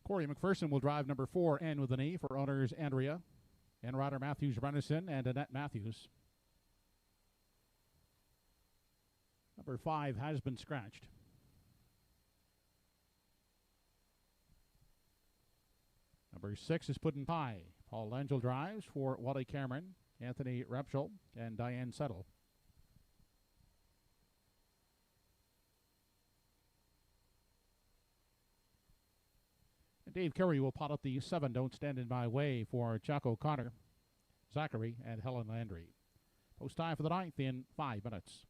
Corey McPherson will drive number 4 N with an E for owners Andrea and Ryder Matthews Renison and Annette Matthews. Number 5 has been scratched. Number 6 is Puddin' Pie. Paul Langell drives for Wally Cameron, Anthony Repschel, and Diane Settle. And Dave Curry will pot up the 7 Don't Stand in My Way for Chuck O'Connor, Zachary, and Helen Landry. Post time for the 9th in 5 minutes.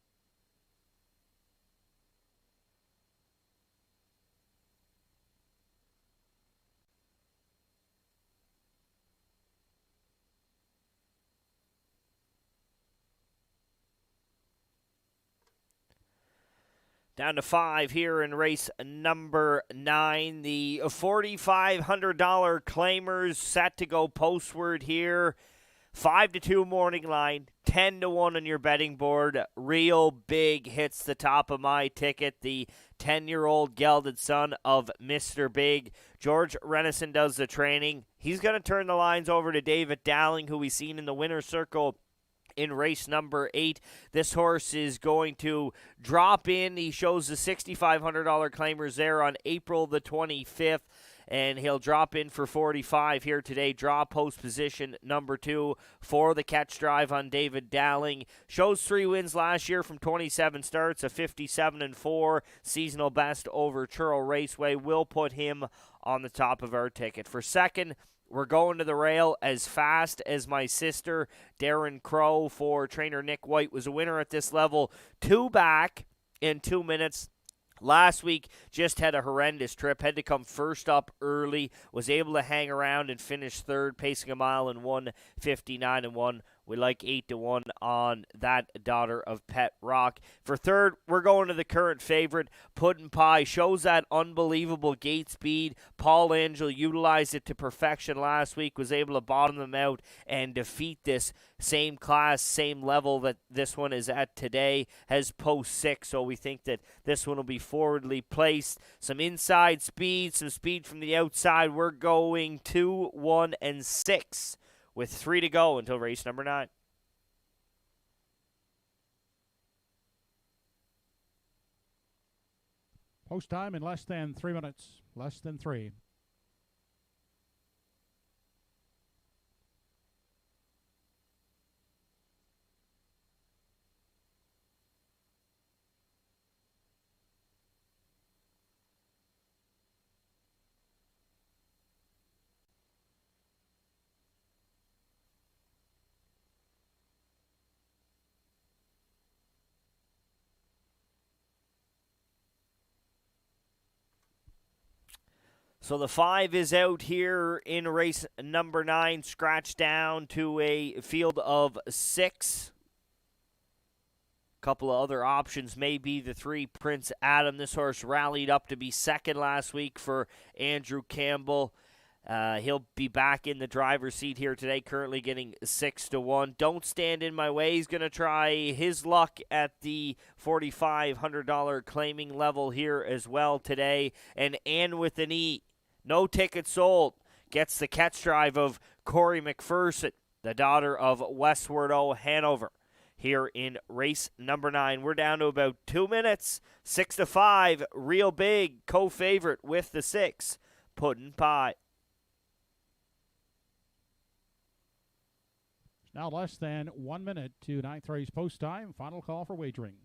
Down to 5 here in race number 9. The $4,500 claimers set to go postward here. 5-2 morning line, 10-1 on your betting board. Real Big hits the top of my ticket. The 10-year-old gelded son of Mr. Big. George Renison does the training. He's going to turn the lines over to David Dowling, who we've seen in the winner's circle in race number 8. This horse is going to drop in. He shows the $6,500 claimers there on April the 25th. And he'll drop in for 45 here today. Draw post position number 2 for the catch drive on David Dowling. Shows 3 wins last year from 27 starts, a 57-4 seasonal best over Truro Raceway. Will put him on the top of our ticket. For second, we're going to the rail. As Fast as My Sister. Darren Crow for trainer Nick White was a winner at this level. 2 back in 2 minutes. Last week, just had a horrendous trip. Had to come first up early. Was able to hang around and finish third, pacing a mile in 1:59.1. We like 8-1 on that daughter of Pet Rock. For third, we're going to the current favorite, Puddin' Pie. Shows that unbelievable gate speed. Paul Angel utilized it to perfection last week. Was able to bottom them out and defeat this same class, same level that this one is at today. Has post 6, so we think that this one will be forwardly placed. Some inside speed, some speed from the outside. We're going 2, 1, and 6. With 3 to go until race number 9. Post time in less than 3 minutes. Less than 3. So the 5 is out here in race number 9, scratched down to a field of 6. Couple of other options may be the 3 Prince Adam. This horse rallied up to be second last week for Andrew Campbell. He'll be back in the driver's seat here today, currently getting 6-1. Don't Stand in My Way. He's going to try his luck at the $4,500 claiming level here as well today. And Ann with an E. No ticket sold. Gets the catch drive of Corey McPherson, the daughter of Westward O Hanover. Here in race number 9. We're down to about 2 minutes. 6-5. Real Big, co-favorite with the 6. Puddin' Pie. Now less than 1 minute to 9th race post time. Final call for wagering.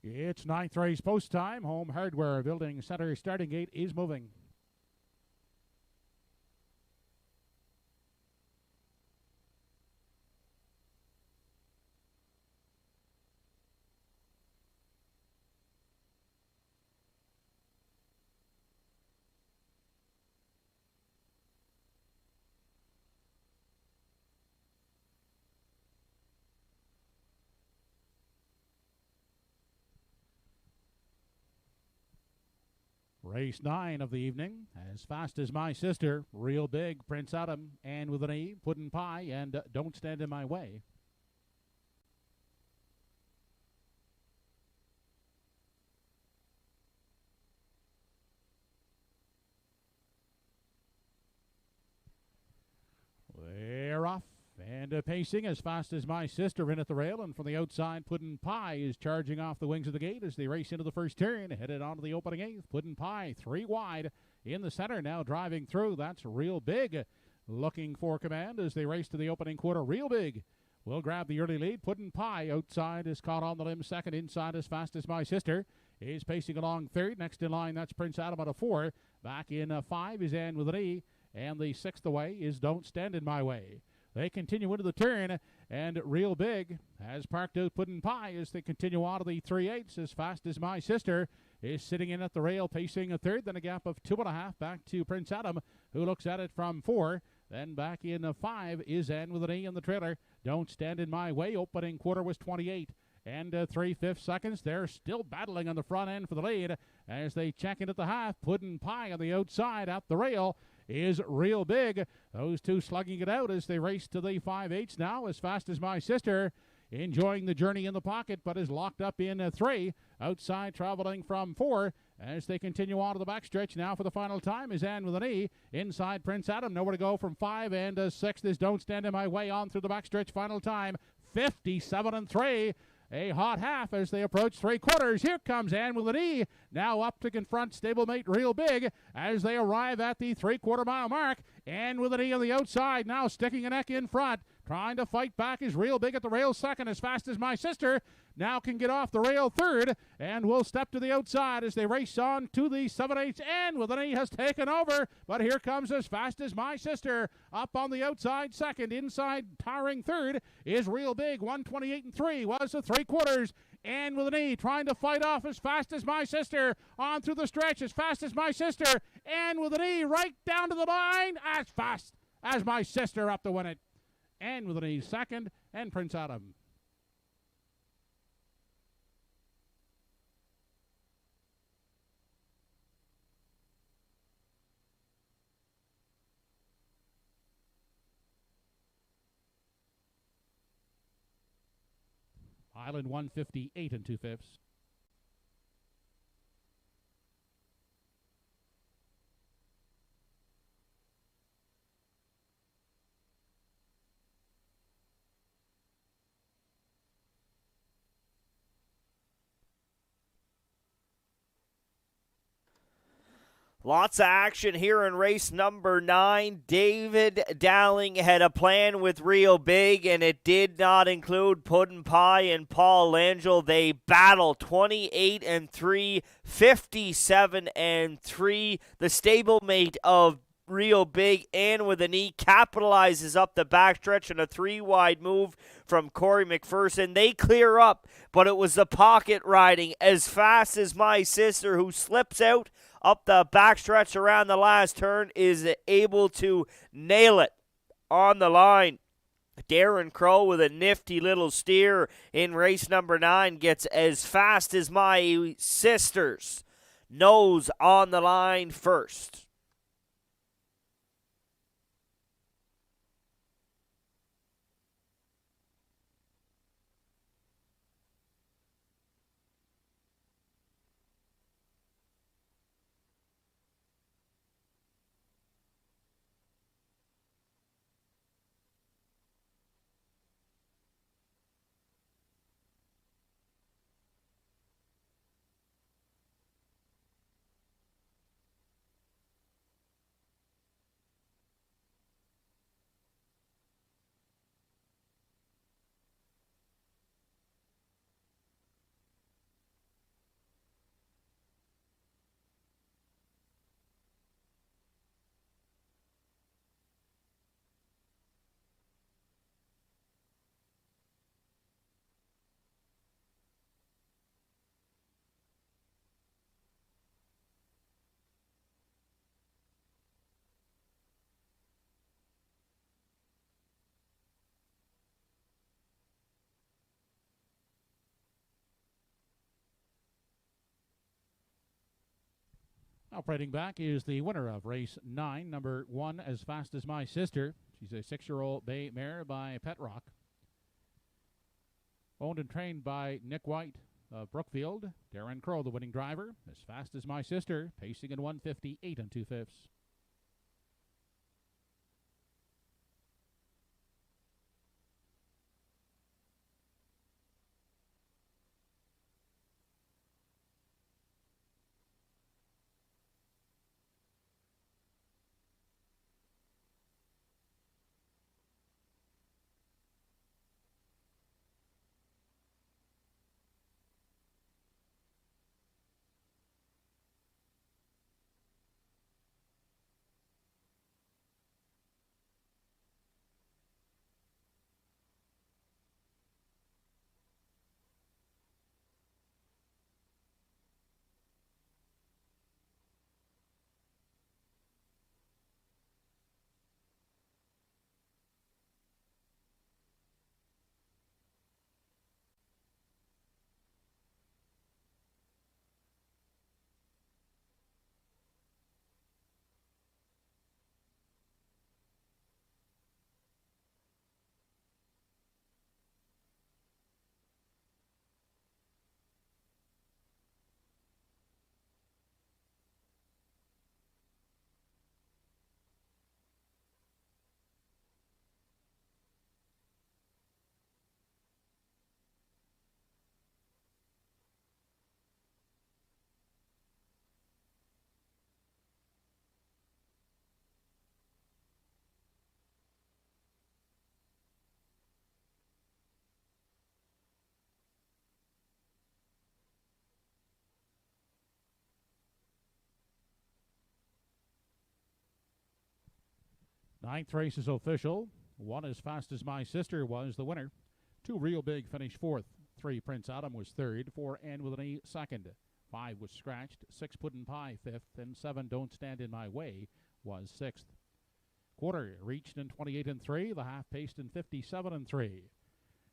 It's ninth race post time. Home Hardware Building Center starting gate is moving. Race 9 of the evening. As Fast as My Sister, Real Big, Prince Adam, and with an E, Puddin' Pie, and Don't Stand in My Way. They're off. And pacing as Fast as My Sister in at the rail, and from the outside, Puddin' Pie is charging off the wings of the gate as they race into the first turn, headed onto the opening eighth. Puddin' Pie 3 wide in the center, now driving through. That's Real Big, looking for command as they race to the opening quarter. Real Big will grab the early lead. Puddin' Pie outside is caught on the limb second. Inside as Fast as My Sister is pacing along third. Next in line, that's Prince Adam at a 4. Back in 5 is Ann with an E, and the 6th away is Don't Stand in My Way. They continue into the turn, and Real Big has parked out Puddin' Pie as they continue on to the 3/8. As Fast as My Sister is sitting in at the rail, pacing a third, then a gap of 2.5 back to Prince Adam, who looks at it from 4. Then back in 5 is Ann with an E in the trailer. Don't Stand in My Way. Opening quarter was 28. And 3/5 seconds. They're still battling on the front end for the lead as they check into the half. Puddin' Pie on the outside at the rail is Real Big. Those two slugging it out as they race to the 5/8 now. As Fast as My Sister enjoying the journey in the pocket, but is locked up in 3. Outside traveling from 4 as they continue on to the backstretch. Now for the final time is Ann with an E. Inside Prince Adam, nowhere to go from 5, and 6th is Don't Stand in My Way on through the backstretch. Final time 57-3. A hot half as they approach 3/4. Here comes Ann with an E, now up to confront stablemate Real Big as they arrive at the 3/4 mile mark. Ann with an E on the outside, now sticking a neck in front. Trying to fight back is Real Big at the rail second. As Fast as My Sister now can get off the rail third and will step to the outside as they race on to the 7/8. Ann with an E has taken over, but here comes As Fast as My Sister up on the outside second. Inside towering third is Real Big. 1:28.3 was the 3/4. Ann with an E trying to fight off As Fast as My Sister on through the stretch. As Fast as My Sister. Ann with an E right down to the line. As Fast as My Sister up to win it. Ann with an E second, and Prince Adam. Island 158 and 2/5. Lots of action here in race number 9. David Dowling had a plan with Real Big, and it did not include Puddin' Pie and Paul Langell. They battle 28-3, 57-3. The stablemate of Real Big, and with an E, capitalizes up the backstretch on a 3-wide move from Corey McPherson. They clear up, but it was the pocket riding As Fast as My Sister who slips out up the backstretch around the last turn, is able to nail it on the line. Darren Crow with a nifty little steer in race number 9 gets As Fast as My Sister's nose on the line first. Operating back is the winner of race 9, number 1, As Fast As My Sister. She's a 6-year-old bay mare by Pet Rock. Owned and trained by Nick White of Brookfield. Darren Crow, the winning driver. As Fast As My Sister, pacing in 1:58 2/5. Ninth race is official. 1 As Fast As My Sister was the winner. 2 Real Big finished 4th. 3 Prince Adam was 3rd. 4 And With an E 2nd. 5 was scratched. 6 Puddin' Pie 5th. And 7 Don't Stand In My Way was 6th. Quarter reached in 28 3. The half paced in 57 3.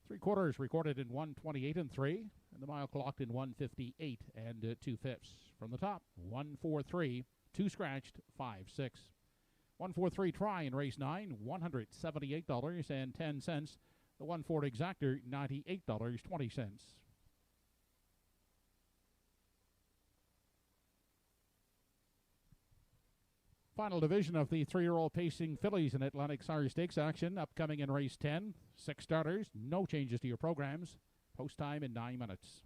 3 quarters recorded in 1:28 3. And the mile clocked in 1:58 2/5. From the top, 1:43. 2 scratched, 5-6. 143 try in race 9, $178.10. The 1/4 exactor, $98.20. Final division of the 3-year-old pacing fillies in Atlantic Sire Stakes action upcoming in race 10. 6 starters, no changes to your programs. Post time in 9 minutes.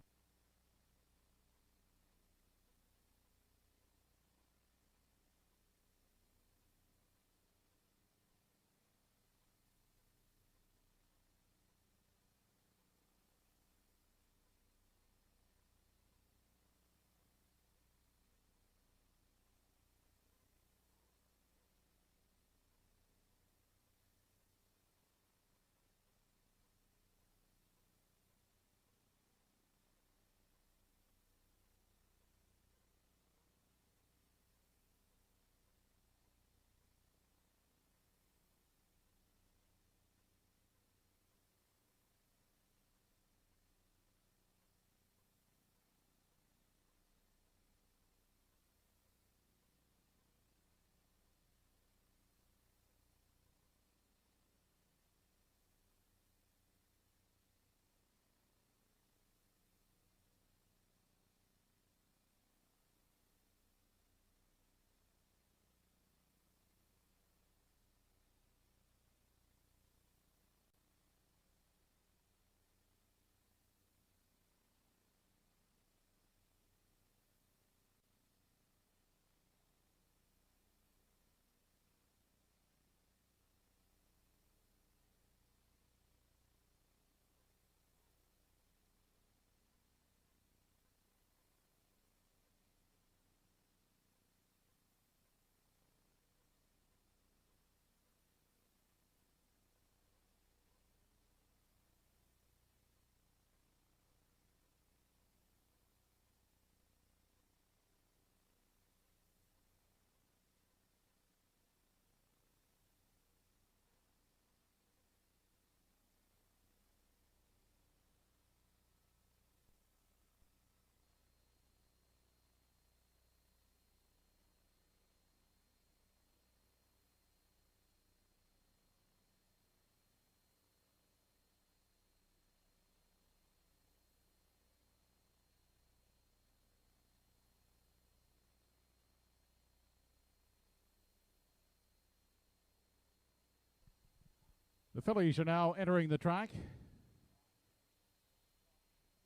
The fillies are now entering the track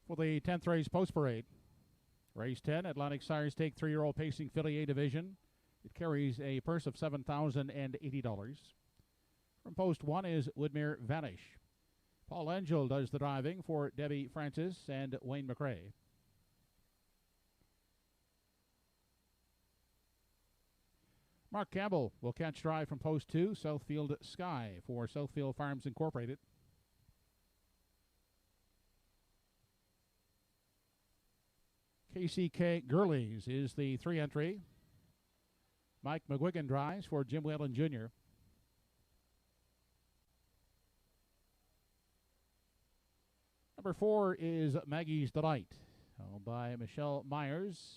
for the 10th race post parade. Race 10, Atlantic Sire Stake 3-year-old pacing filly A division. It carries a purse of $7,080. From post 1 is Woodmere Vanish. Paul Angel does the driving for Debbie Francis and Wayne McRae. Mark Campbell will catch drive from post 2, Southfield Sky for Southfield Farms Incorporated. KCK Gurley's is the 3 entry. Mike McGuigan drives for Jim Whalen Jr. Number 4 is Maggie's Delight, owned by Michelle Myers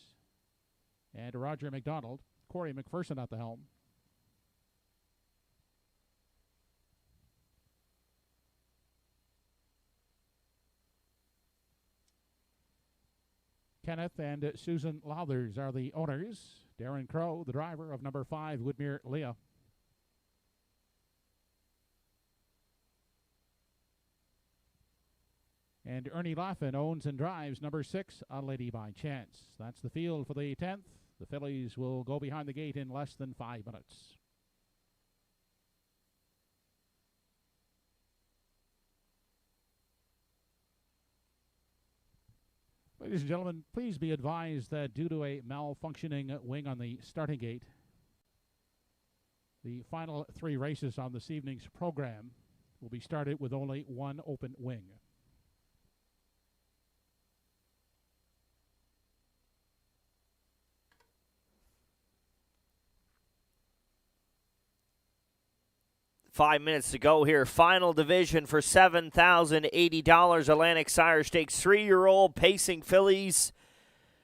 and Roger McDonald. Corey McPherson at the helm. Kenneth and Susan Lauthers are the owners. Darren Crow, the driver of number 5, Woodmere Leah. And Ernie Laughlin owns and drives number 6, A Lady by Chance. That's the field for the 10th. The fillies will go behind the gate in less than 5 minutes. Ladies and gentlemen, please be advised that due to a malfunctioning wing on the starting gate, the final 3 races on this evening's program will be started with only one open wing. Five minutes to go here. Final division for $7,080. Atlantic Sire Stakes 3-year-old pacing fillies.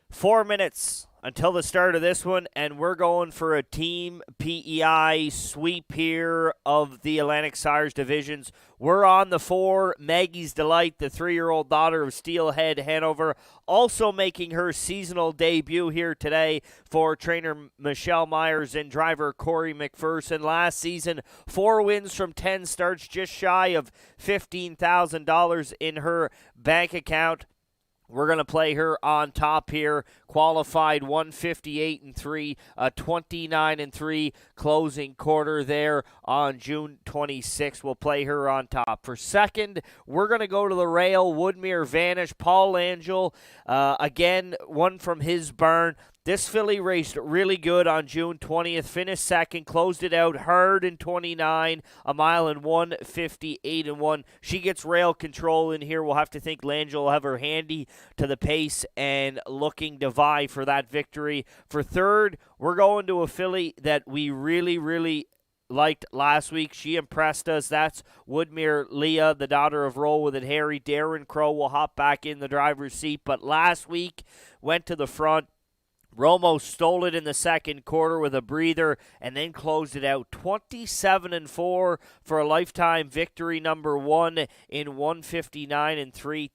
4 minutes until the start of this one, and we're going for a Team PEI sweep here of the Atlantic Sires divisions. We're on the 4, Maggie's Delight, the 3-year-old daughter of Steelhead Hanover, also making her seasonal debut here today for trainer Michelle Myers and driver Corey McPherson. Last season, 4 wins from 10 starts, just shy of $15,000 in her bank account. We're going to play her on top here. Qualified 158-3, a 29-3 closing quarter there on June 26th. We'll play her on top. For second, we're going to go to the rail. Woodmere Vanish, Paul Angel. Again, one from his barn. This filly raced really good on June 20th, finished second, closed it out hard in 29, a mile in 1:58-1. She gets rail control in here. We'll have to think Langell will have her handy to the pace and looking to vie for that victory. For third, we're going to a filly that we really liked last week. She impressed us. That's Woodmere Leah, the daughter of Roll With It Harry. Darren Crow will hop back in the driver's seat, but last week went to the front. Romo stole it in the second quarter with a breather and then closed it out 27-4 for a lifetime victory, number 1 in 159-3.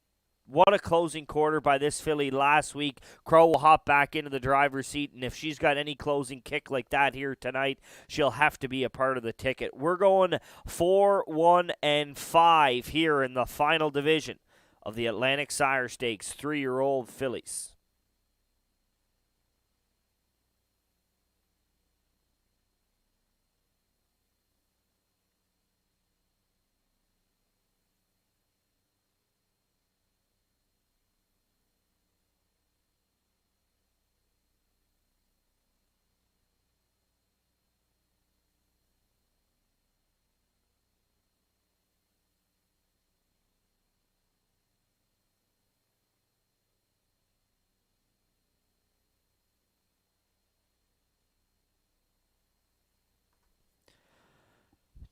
What a closing quarter by this filly last week. Crow will hop back into the driver's seat, and if she's got any closing kick like that here tonight, she'll have to be a part of the ticket. We're going 4, 1, and 5 here in the final division of the Atlantic Sire Stakes 3-year-old fillies.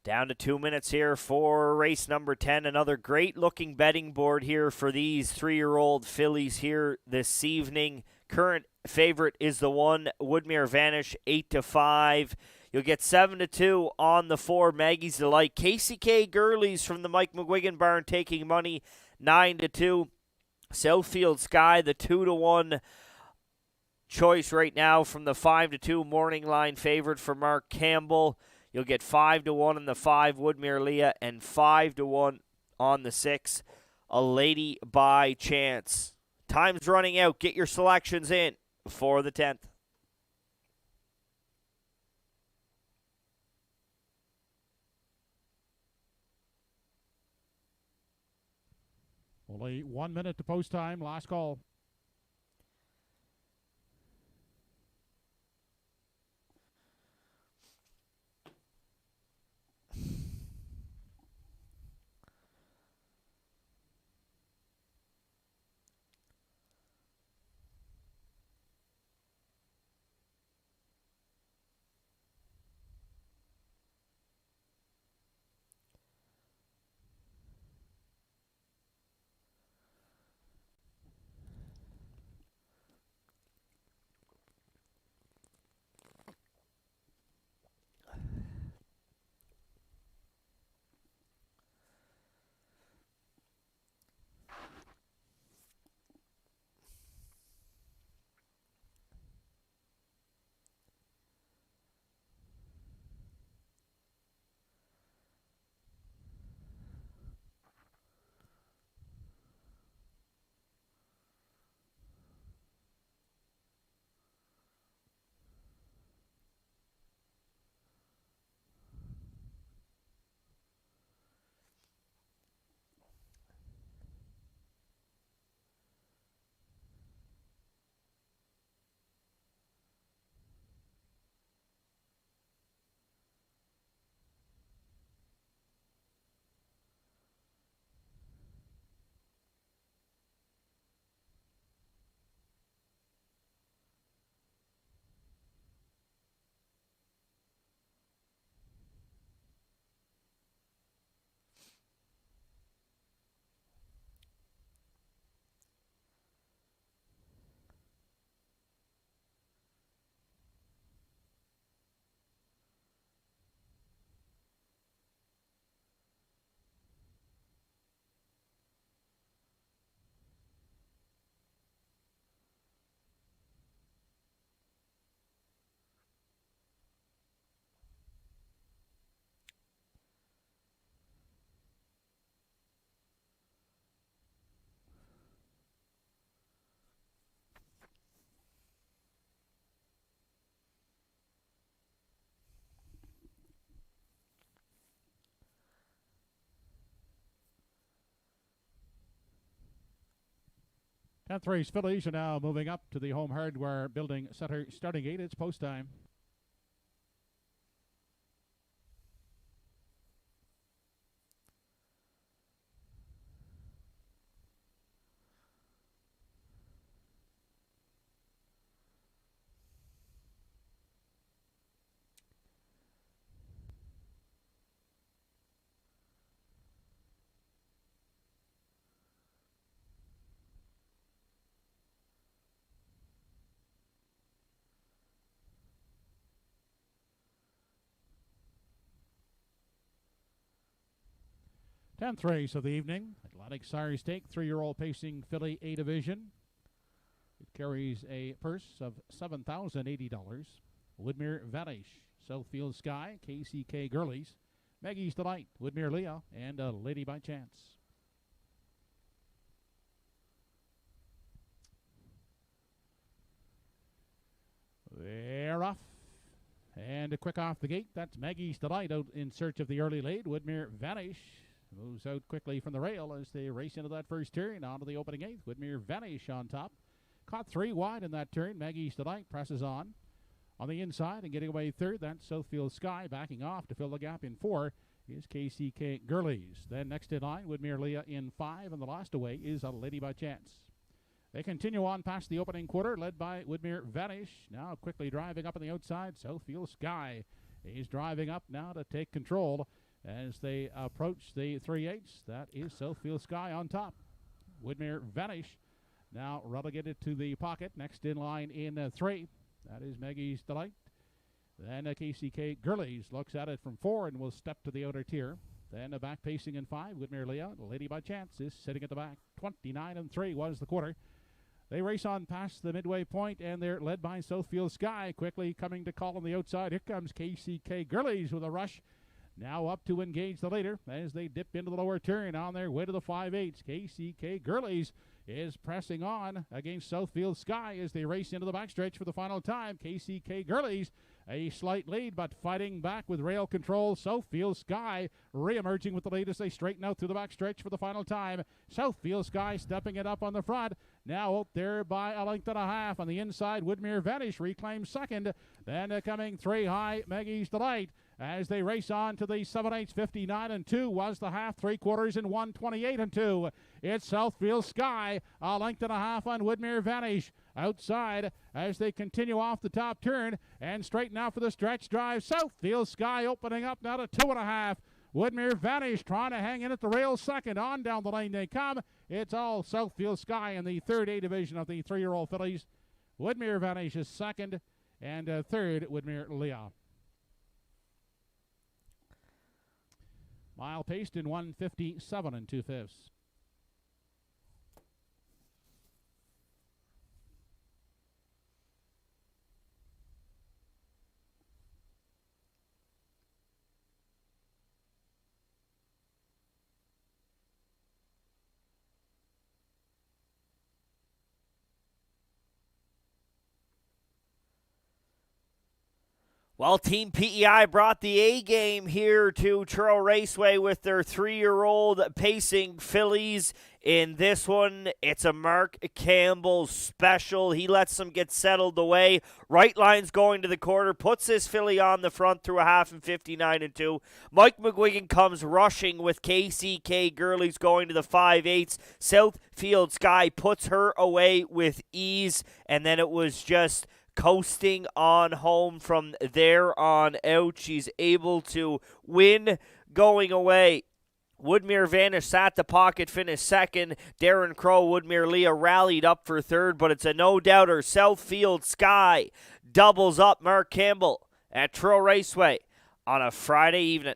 Down to 2 minutes here for race number 10. Another great-looking betting board here for these 3-year-old fillies here this evening. Current favorite is the 1, Woodmere Vanish, 8-5. You'll get 7-2 on the 4, Maggie's Delight. KCK Gurley's from the Mike McGuigan barn taking money, 9-2. Southfield Sky, the 2-1 choice right now from the 5-2 morning line favorite for Mark Campbell. You'll get 5-1 on the 5, Woodmere Leah, and 5-1 on the 6, A Lady by Chance. Time's running out. Get your selections in for the 10th. Only 1 minute to post time. Last call. Tenth race fillies are now moving up to the home hardware building center starting gate. It's post time. Tenth race of the evening, Atlantic Sire Stake, 3-year-old pacing filly A division. It carries a purse of $7,080. Woodmere Vanish, Southfield Sky, KCK Girlies, Maggie's Delight, Woodmere Leah, and A Lady by Chance. They're off. And a quick off the gate. That's Maggie's Delight out in search of the early lead. Woodmere Vanish moves out quickly from the rail as they race into that first turn onto the opening eighth. Woodmere Vanish on top. Caught 3 wide in that turn. Maggie's Delight presses on the inside and getting away third. That's Southfield Sky backing off to fill the gap in 4 is KCK Girlies. Then next in line, Woodmere Leah in 5, and the last away is A Lady by Chance. They continue on past the opening quarter, led by Woodmere Vanish. Now quickly driving up on the outside, Southfield Sky. He's driving up now to take control as they approach the 3/8. That is Southfield Sky on top. Woodmere Vanish now relegated to the pocket. Next in line in 3. That is Maggie's Delight. Then KCK Girlies looks at it from 4 and will step to the outer tier. Then a back pacing in 5. Woodmere Leah, Lady by Chance, is sitting at the back. 29-3 was the quarter. They race on past the midway point, and they're led by Southfield Sky. Quickly coming to call on the outside. Here comes KCK Gurley's with a rush. Now up to engage the leader as they dip into the lower turn on their way to the 5/8. KCK Gurley's is pressing on against Southfield Sky as they race into the backstretch for the final time. KCK Gurley's a slight lead, but fighting back with rail control. Southfield Sky re-emerging with the lead as they straighten out through the backstretch for the final time. Southfield Sky stepping it up on the front. Now out there by a length and a half. On the inside, Woodmere Vanish reclaims second. Then coming 3 high, Maggie's Delight. As they race on to the 7/8, 59 and 2 was the half, 3/4 and 1, 28 and 2. It's Southfield Sky, a length and a half on Woodmere Vanish. Outside as they continue off the top turn and straighten out for the stretch drive. Southfield Sky opening up now to 2.5. Woodmere Vanish trying to hang in at the rail second. On down the lane they come. It's all Southfield Sky in the third A division of the 3-year-old fillies. Woodmere Vanish is second, and third, Woodmere Leah. Mile paced in 1:57 and 2/5. Well, Team PEI brought the A game here to Truro Raceway with their 3-year-old pacing fillies. In this one, it's a Mark Campbell special. He lets them get settled away. Right line's going to the quarter, puts this filly on the front through a half and 59 and 2. Mike McGuigan comes rushing with KCK Gurley's going to the 5/8. Southfield Sky puts her away with ease, and then it was just coasting on home from there on out. She's able to win going away. Woodmere Vanish sat the pocket, finished second. Darren Crow, Woodmere Leah rallied up for third, but it's a no-doubter. Southfield Sky doubles up Mark Campbell at Truro Raceway on a Friday evening.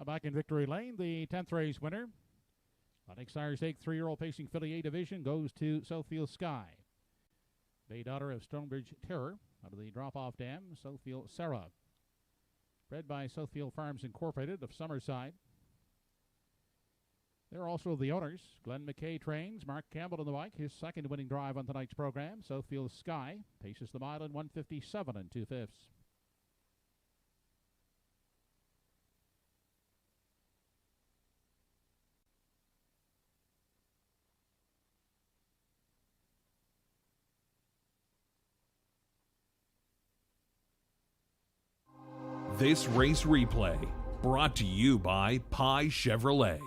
Back in victory lane, the 10th race winner. Onyx Sire's 3-year-old pacing filly A division goes to Southfield Sky. Bay daughter of Stonebridge Terror out of the drop-off dam, Southfield Sarah. Bred by Southfield Farms Incorporated of Summerside. They're also the owners. Glenn McKay trains. Mark Campbell on the bike. His second winning drive on tonight's program. Southfield Sky paces the mile in 1:57 and 2/5. This race replay brought to you by Pie Chevrolet.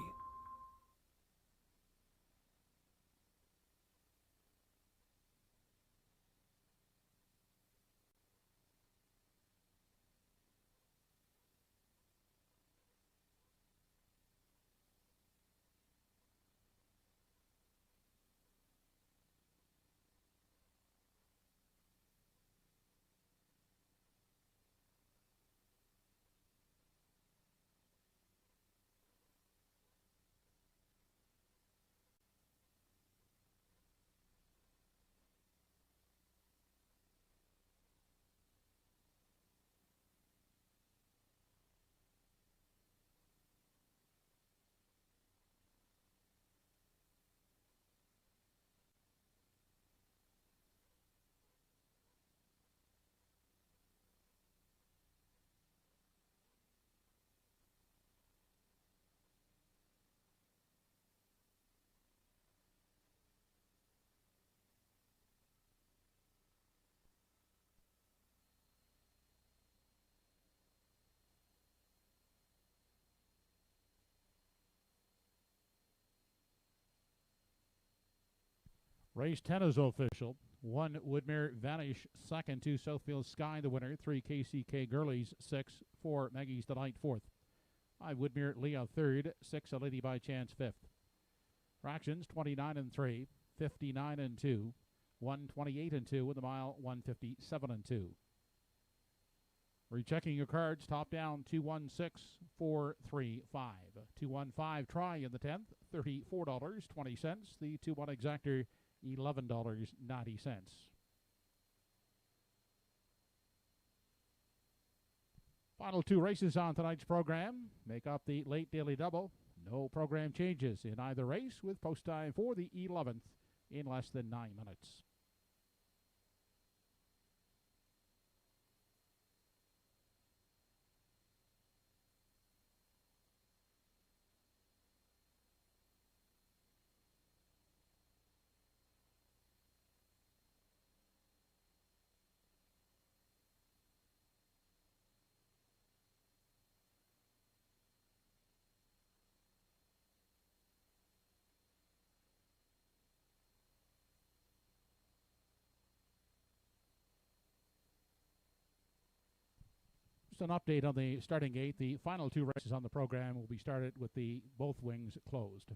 Race 10 is official. 1 Woodmere Vanish, second. 2 Southfield Sky, the winner. 3 KCK Girlies, 6. 4 Maggie's Delight, fourth. 5 Woodmere Leah, third. 6 A Lady by Chance, fifth. Fractions 29 and 3, 59 and 2, 128 and 2 with the mile, 157 and 2. Rechecking your cards, top down 216-435. 215 try in the 10th, $34.20. The 2-1 exactor, $11.90. Final 2 races on tonight's program make up the late daily double. No program changes in either race, with post time for the 11th in less than 9 minutes. Just an update on the starting gate. The final 2 races on the program will be started with the both wings closed.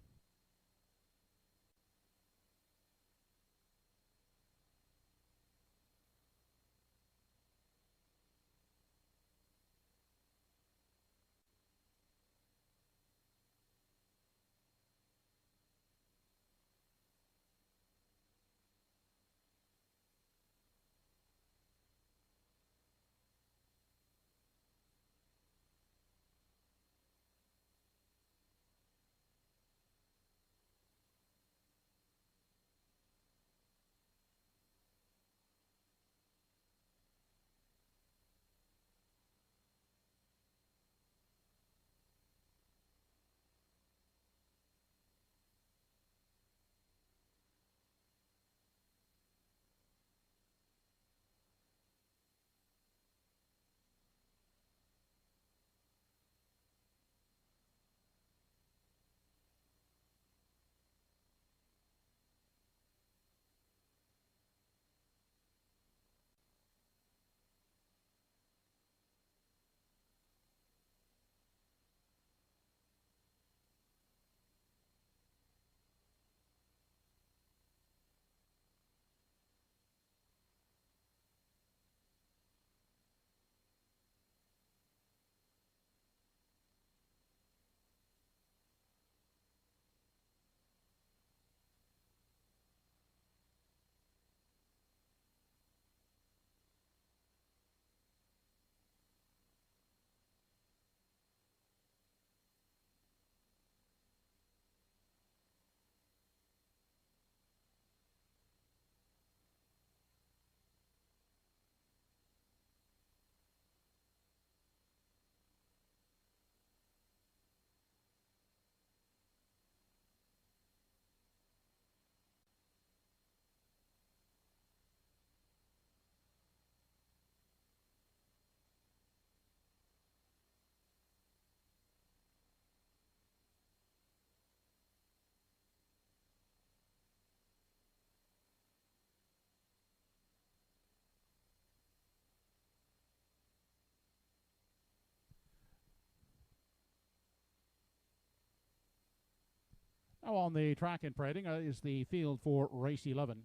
Now on the track in parading is the field for race 11.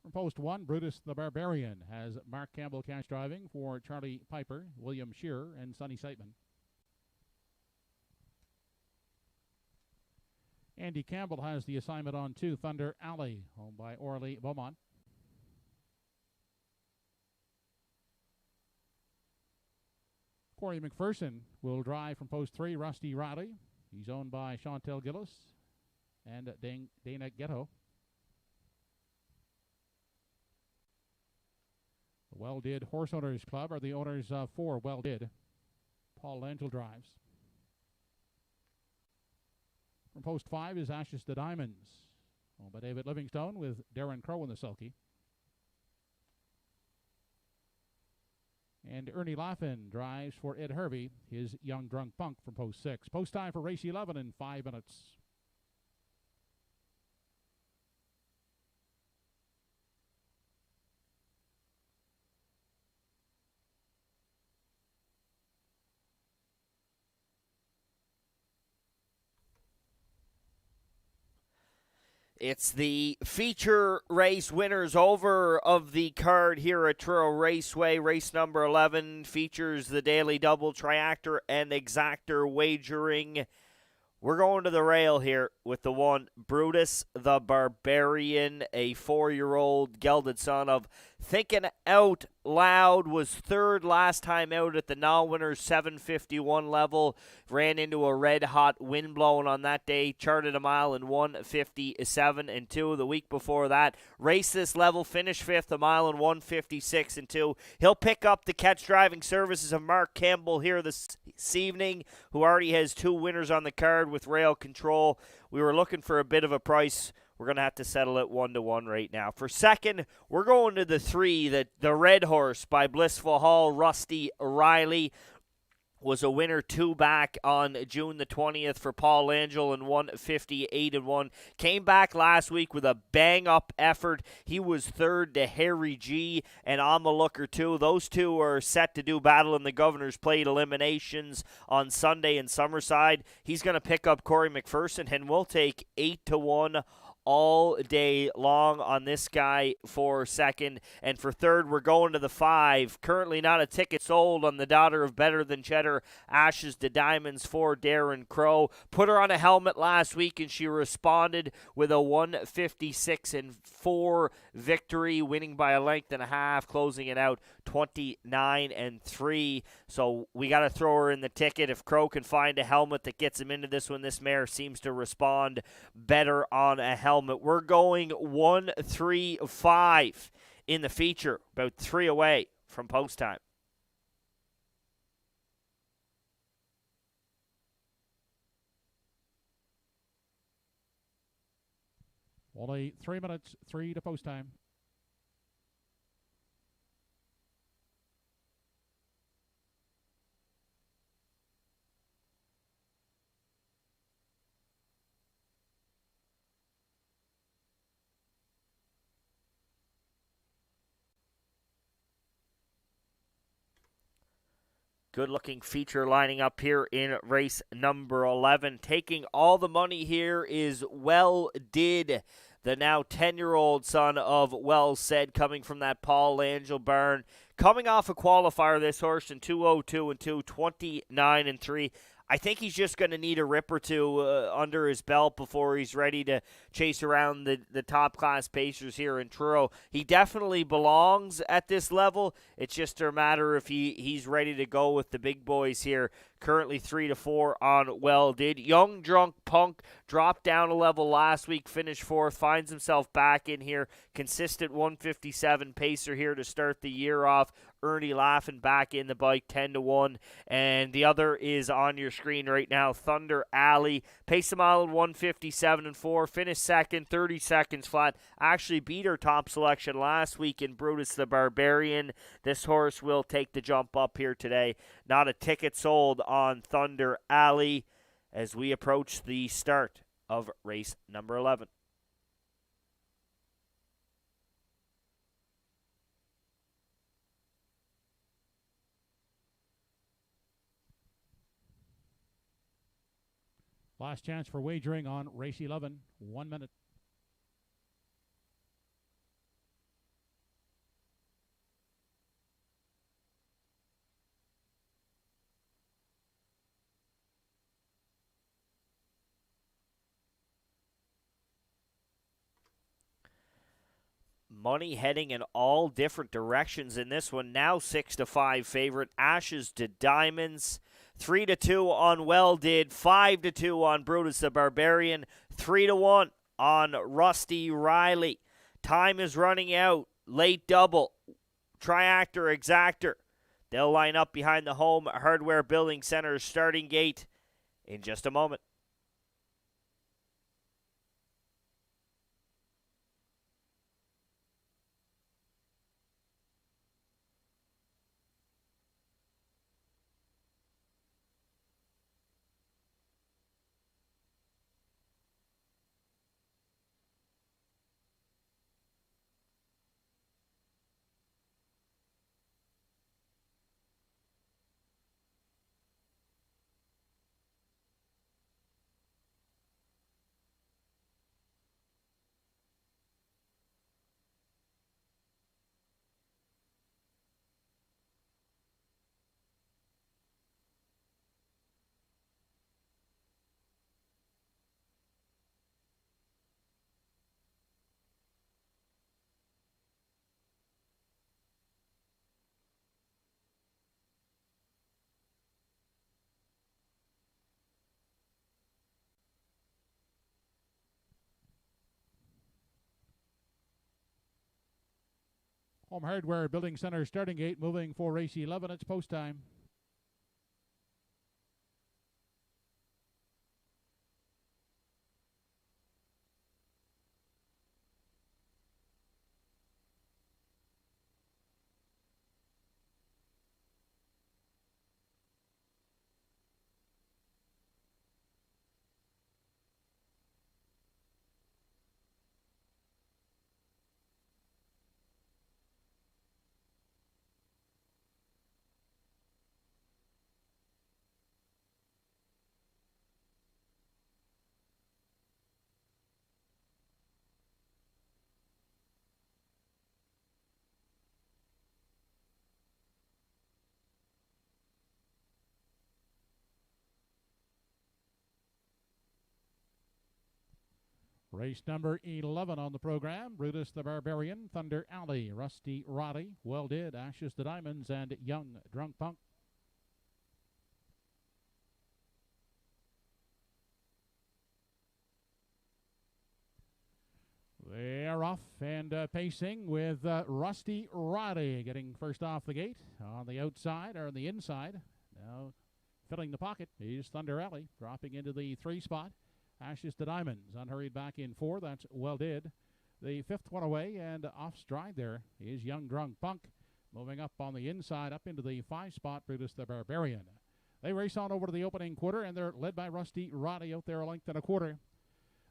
From post 1, Brutus the Barbarian has Mark Campbell cash driving for Charlie Piper, William Shearer, and Sonny Seitman. Andy Campbell has the assignment on 2, Thunder Alley, owned by Orly Beaumont. Corey McPherson will drive from post 3, Rusty Riley. He's owned by Chantel Gillis and Dana Ghetto. The Well Did Horse Owners Club are the owners for Well Did. Paul Langell drives. From post 5 is Ashes to Diamonds, owned by David Livingstone with Darren Crow in the sulky. And Ernie Laughlin drives for Ed Hervey, his Young Drunk Punk from post 6. Post time for race 11 in 5 minutes. It's the feature race winners over of the card here at Truro Raceway. Race number 11 features the daily double, triactor, and exactor wagering. We're going to the rail here with the one, Brutus the Barbarian, a 4-year-old gelded son of Thinking Out Loud, was third last time out at the non-winners 751 level. Ran into a red-hot wind blowing on that day. Charted a mile in 1:57 and 2. The week before that, raced this level, finished fifth, a mile in 1:56 and 2. He'll pick up the catch driving services of Mark Campbell here this evening, who already has 2 winners on the card with rail control. We were looking for a bit of a price. We're going to have to settle it 1-1 right now. For second, we're going to the 3, the Red Horse by Blissful Hall. Rusty Riley was a winner 2 back on June the 20th for Paul Angel in 1:58 and 1. Came back last week with a bang-up effort. He was third to Harry G and On the Looker 2. Those two are set to do battle in the Governor's Plate eliminations on Sunday in Summerside. He's going to pick up Corey McPherson, and we'll take 8-1 all day long on this guy for second. And for third, we're going to the 5. Currently not a ticket sold on the daughter of Better Than Cheddar, Ashes to Diamonds for Darren Crow. Put her on a helmet last week, and she responded with a 1:56 and 4 victory, winning by a length and a half, closing it out 29 and 3. So we got to throw her in the ticket. If Crow can find a helmet that gets him into this one, this mare seems to respond better on a helmet. We're going 1-3-5 in the feature, about 3 away from post time. Only 3 minutes, 3 to post time. Good-looking feature lining up here in race number 11. Taking all the money here is Well Did, the now 10-year-old son of Well Said, coming from that Paul Angel barn. Coming off a qualifier, this horse in 2:02 and 2, 29 and 3. I think he's just going to need a rip or two under his belt before he's ready to chase around the top-class pacers here in Truro. He definitely belongs at this level. It's just a matter if he's ready to go with the big boys here. Currently 3-4 on Well Did. Young Drunk Punk dropped down a level last week, finished 4th, finds himself back in here. Consistent 1:57 pacer here to start the year off. Ernie Laughing back in the bike, 10-1. And the other is on your screen right now, Thunder Alley. Pace a mile in 1:57 and 4. Finished second, 30 seconds flat. Actually beat her top selection last week in Brutus the Barbarian. This horse will take the jump up here today. Not a ticket sold on Thunder Alley as we approach the start of race number 11. Last chance for wagering on race 11. 1 minute. Money heading in all different directions in this one. Now 6-5 favorite. Ashes to Diamonds. 3-2 on Well Did. 5-2 on Brutus the Barbarian. 3-1 on Rusty Riley. Time is running out. Late double. Triactor, Exactor. They'll line up behind the Home Hardware Building Center's starting gate in just a moment. Home Hardware Building Center starting gate moving for race 11. It's post time. Race number 11 on the program. Brutus the Barbarian, Thunder Alley, Rusty Roddy, Well Did, Ashes to Diamonds, and Young Drunk Punk. They are off and pacing with Rusty Roddy getting first off the gate on the outside or on the inside. Now filling the pocket is Thunder Alley, dropping into the 3 spot. Ashes to Diamonds, unhurried back in 4. That's Well Did. The 5th one away and off stride there is Young Drunk Punk. Moving up on the inside, up into the 5 spot, Brutus the Barbarian. They race on over to the opening quarter, and they're led by Rusty Roddy out there a length and a quarter.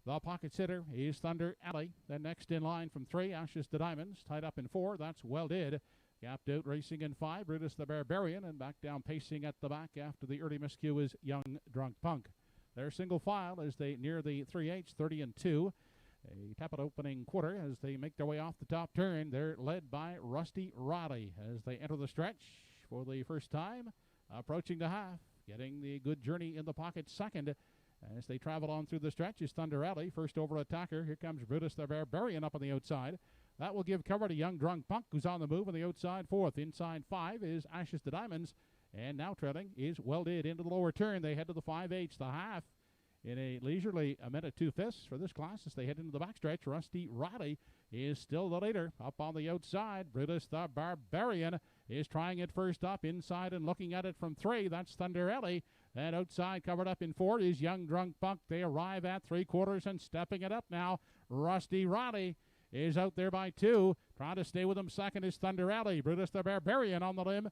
The pocket sitter is Thunder Alley. Then next in line from 3, Ashes to Diamonds. Tied up in 4, that's Well Did. Gapped out racing in 5, Brutus the Barbarian. And back down pacing at the back after the early miscue is Young Drunk Punk. They're single file as they near the 3/8, 30 and 2. A tepid opening quarter as they make their way off the top turn. They're led by Rusty Roddy as they enter the stretch for the first time. Approaching the half, getting the good journey in the pocket second. As they travel on through the stretch is Thunder Alley, first over attacker. Here comes Brutus the Barbarian up on the outside. That will give cover to Young Drunk Punk, who's on the move on the outside 4th. Inside 5 is Ashes to Diamonds. And now trailing is Well Did into the lower turn. They head to the 5/8, the half, in a leisurely 1:02 for this class as they head into the backstretch. Rusty Roddy is still the leader. Up on the outside, Brutus the Barbarian is trying it first up inside and looking at it from 3. That's Thunder Alley. And outside, covered up in 4, is Young Drunk Punk. They arrive at 3/4 and stepping it up now. Rusty Roddy is out there by 2. Trying to stay with him second is Thunder Alley. Brutus the Barbarian on the limb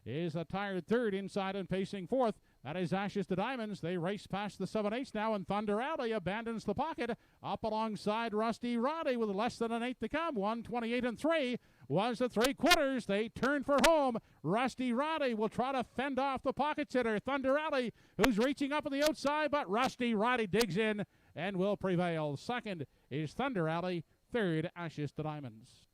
is a tired 3rd inside and pacing 4th. That is Ashes to Diamonds. They race past the 7/8 now, and Thunder Alley abandons the pocket. Up alongside Rusty Roddy with less than an 8 to come. 1:28 and 3 was the 3/4. They turn for home. Rusty Roddy will try to fend off the pocket sitter, Thunder Alley, who's reaching up on the outside, but Rusty Roddy digs in and will prevail. Second is Thunder Alley. 3rd, Ashes to Diamonds.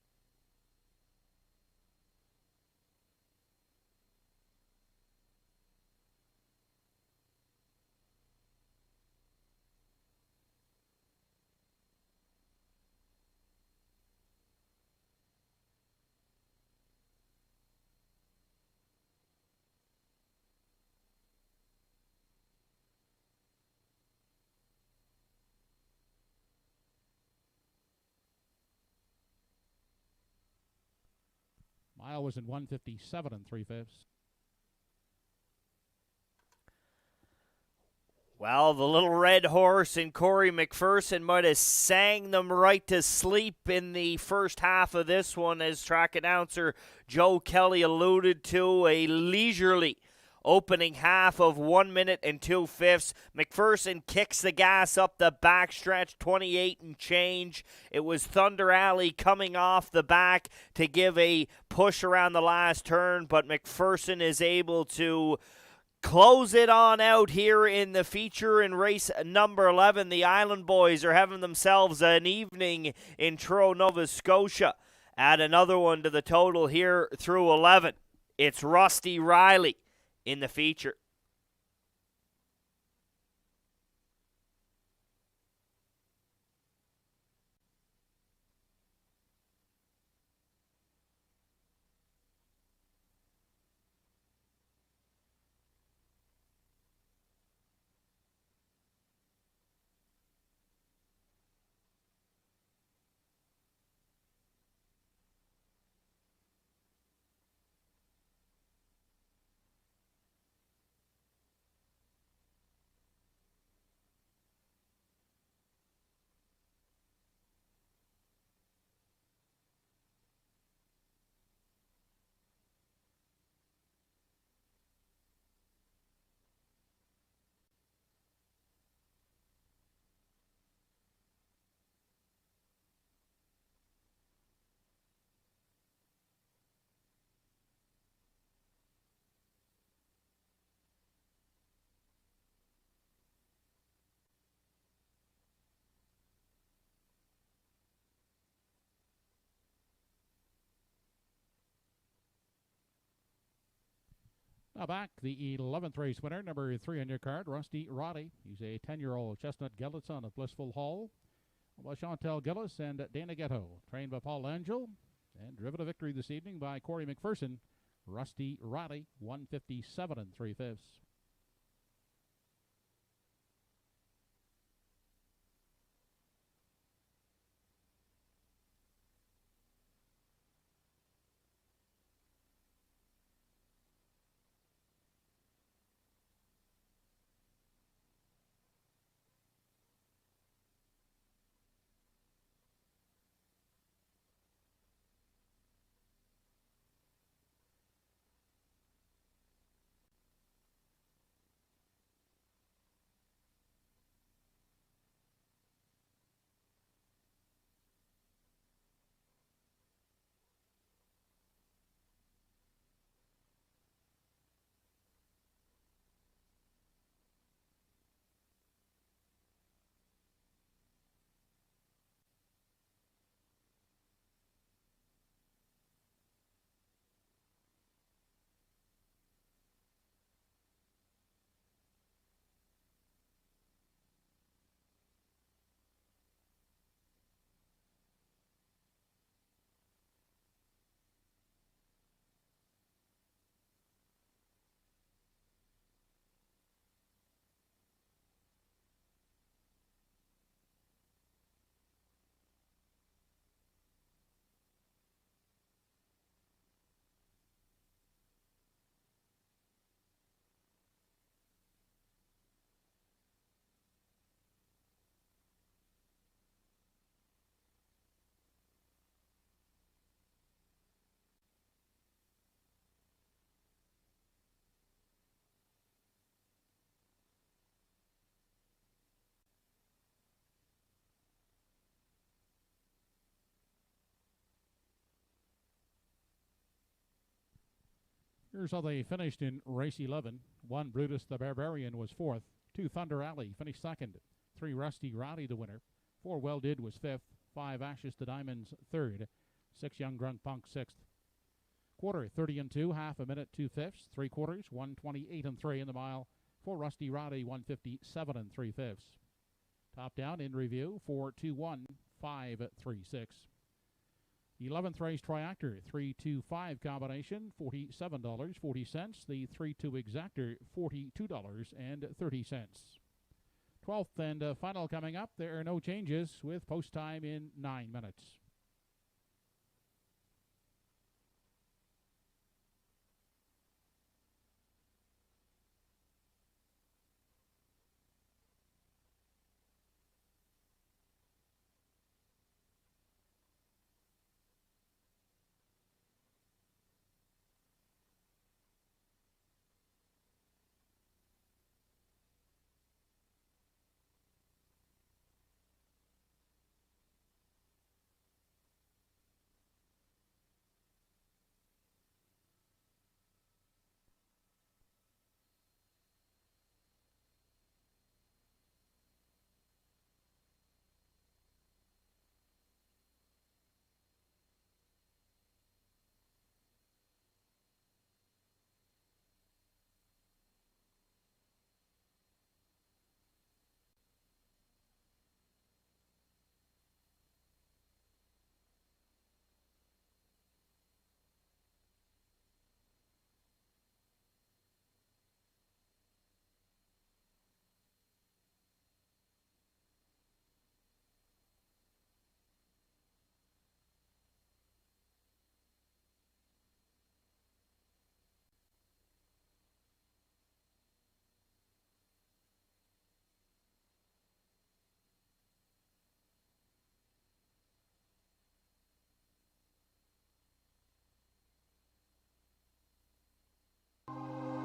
Mile was in 1:57 and 3/5. Well, the little red horse and Corey McPherson might have sang them right to sleep in the first half of this one, as track announcer Joe Kelly alluded to. A leisurely opening half of 1 minute and 2/5. McPherson kicks the gas up the backstretch, 28 and change. It was Thunder Alley coming off the back to give a push around the last turn, but McPherson is able to close it on out here in the feature in race number 11. The Island Boys are having themselves an evening in Truro, Nova Scotia. Add another one to the total here through 11. It's Rusty Riley in the feature. Now back, the 11th race winner, number 3 on your card, Rusty Roddy. He's a 10-year-old chestnut gelded son of Blissful Hall. By Chantel Gillis and Dana Ghetto. Trained by Paul Angel and driven to victory this evening by Corey McPherson. Rusty Roddy, 157 3/5. Here's how they finished in race 11. 1 Brutus the Barbarian was 4th. 2 Thunder Alley finished 2nd. 3 Rusty Rowdy the winner. 4 Well Did was 5th. 5 Ashes to Diamonds 3rd. 6 Young Grunk Punk 6th. Quarter 30 and 2, half a minute 2/5. 3 quarters 128 and 3 in the mile. 4 Rusty Rowdy 157 and 3/5. Top down in review 4-2-1 5-3-6. 11th race triactor 3-2-5 combination $47.40. The 3-2 exactor $42.30. 12th and final coming up. There are no changes with post time in 9 minutes.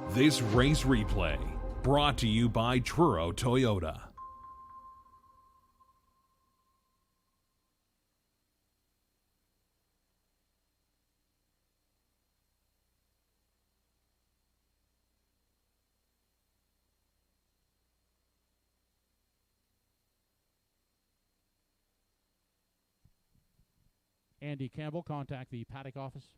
This race replay brought to you by Truro Toyota. Andy Campbell, contact the paddock office.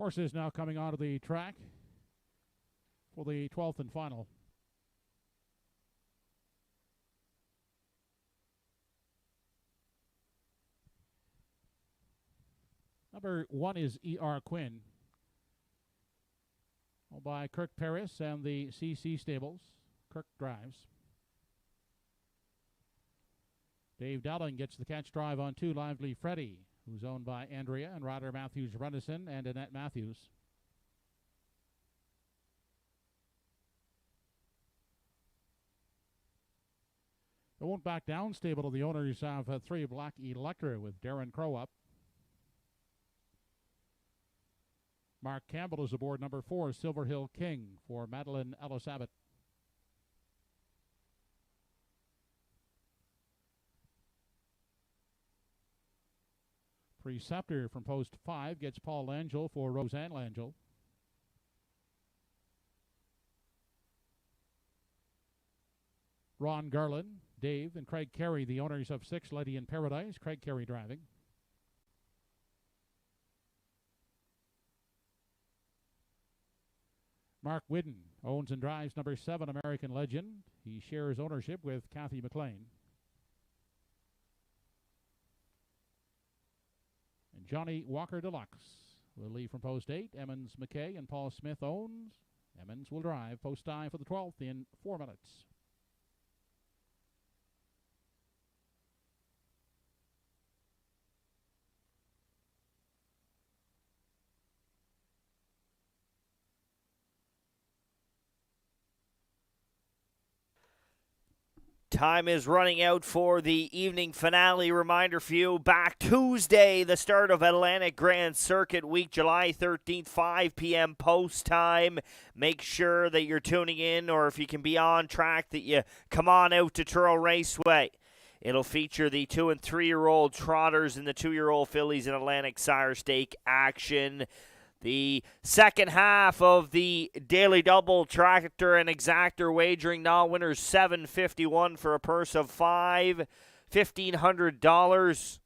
Horses now coming onto the track for the 12th and final. Number 1 is E.R. Quinn, owned by Kirk Paris and the CC Stables. Kirk drives. Dave Dowling gets the catch drive on 2, Lively Freddy, who's owned by Andrea and Ryder Matthews Runnison and Annette Matthews. The Won't Back Down stable of the owners have 3, Black Electra with Darren Crow up. Mark Campbell is aboard number 4, Silver Hill King for Madeline Ellis Abbott. Preceptor from post 5 gets Paul Langell for Roseanne Langell. Ron Garland, Dave, and Craig Carey, the owners of 6, Lady in Paradise. Craig Carey driving. Mark Whidden owns and drives number 7, American Legend. He shares ownership with Kathy McLean. And Johnny Walker Deluxe will leave from post 8. Emmons McKay and Paul Smith owns. Emmons will drive post time for the 12th in 4 minutes. Time is running out for the evening finale. Reminder for you, back Tuesday, the start of Atlantic Grand Circuit Week, July 13th, 5 p.m. post time. Make sure that you're tuning in, or if you can be on track, that you come on out to Truro Raceway. It'll feature the 2- and 3-year-old trotters and the 2-year-old fillies in Atlantic Sire Stake action. The second half of the Daily Double Tractor and Exactor wagering non-winners, $751 for a purse of $1,500.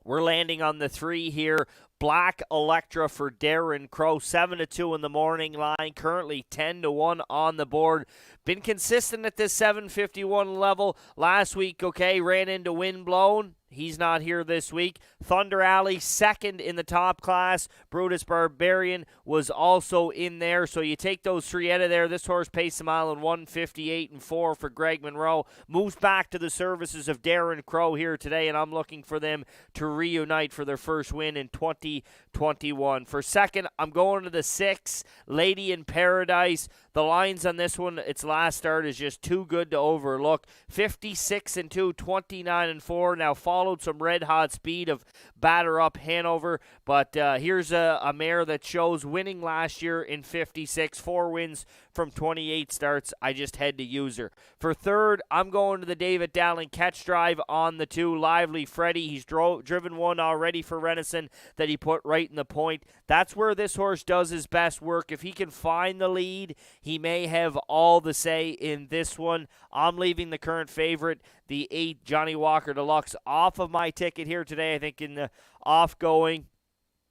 We're landing on the 3 here. Black Electra for Darren Crow, 7-2 in the morning line. Currently 10-1 on the board. Been consistent at this 751 level. Last week, ran into Windblown. He's not here this week. Thunder Alley, second in the top class. Brutus Barbarian was also in there. So you take those 3 out of there. This horse paced a mile in 1:58.4 for Greg Monroe. Moves back to the services of Darren Crow here today, and I'm looking for them to reunite for their first win in 2021. For second, I'm going to the 6, Lady in Paradise. The lines on this one, its last start is just too good to overlook. 56-2, 29-4. Now followed some red-hot speed of Batter Up Hanover. But here's a mare that shows winning last year in 56. 4 wins from 28 starts. I just had to use her. For third, I'm going to the David Dowling catch drive on the 2, Lively Freddy. He's driven one already for Renison that he put right in the point. That's where this horse does his best work. If he can find the lead, he may have all the say in this one. I'm leaving the current favorite, the 8, Johnny Walker Deluxe, off of my ticket here today. I think in the off-going,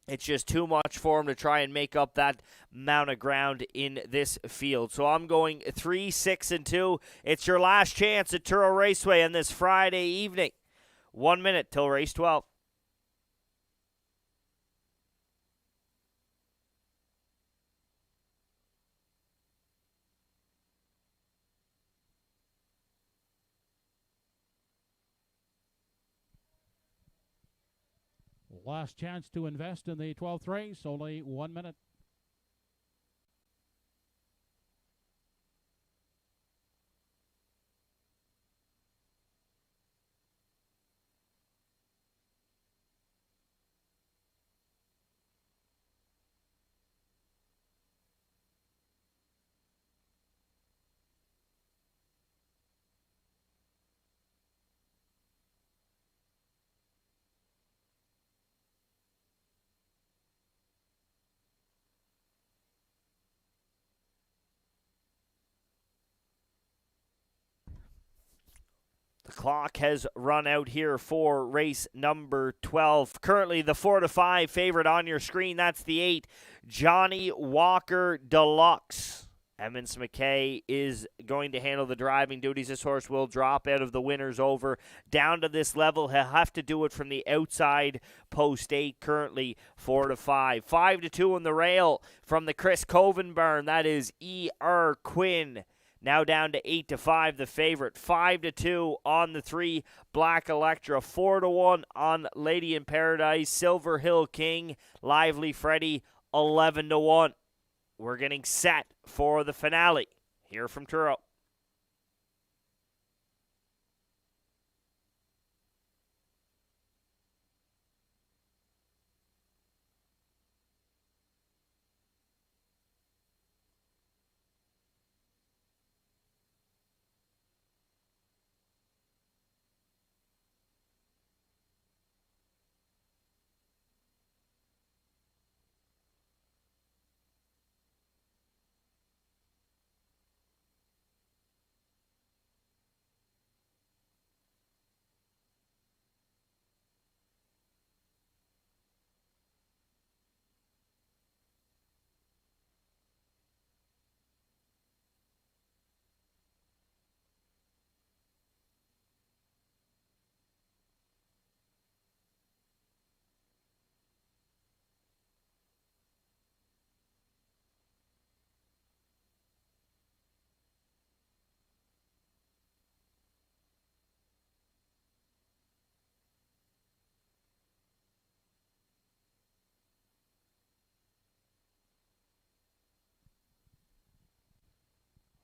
it's just too much for him to try and make up that amount of ground in this field. So I'm going 3, 6, and 2. It's your last chance at Truro Raceway on this Friday evening. 1 minute till race 12. Last chance to invest in the 12th race, only 1 minute. The clock has run out here for race number 12. Currently the 4-5 favorite on your screen. That's the 8, Johnny Walker Deluxe. Emmons McKay is going to handle the driving duties. This horse will drop out of the winner's over down to this level. He'll have to do it from the outside post 8, currently 4-5. 5-2 on the rail from the Chris Coven barn. That is E.R. Quinn. Now down to 8-5, the favorite. 5-2 on the 3, Black Electra. 4-1 on Lady in Paradise. Silver Hill King, Lively Freddy, 11-1. We're getting set for the finale here from Truro.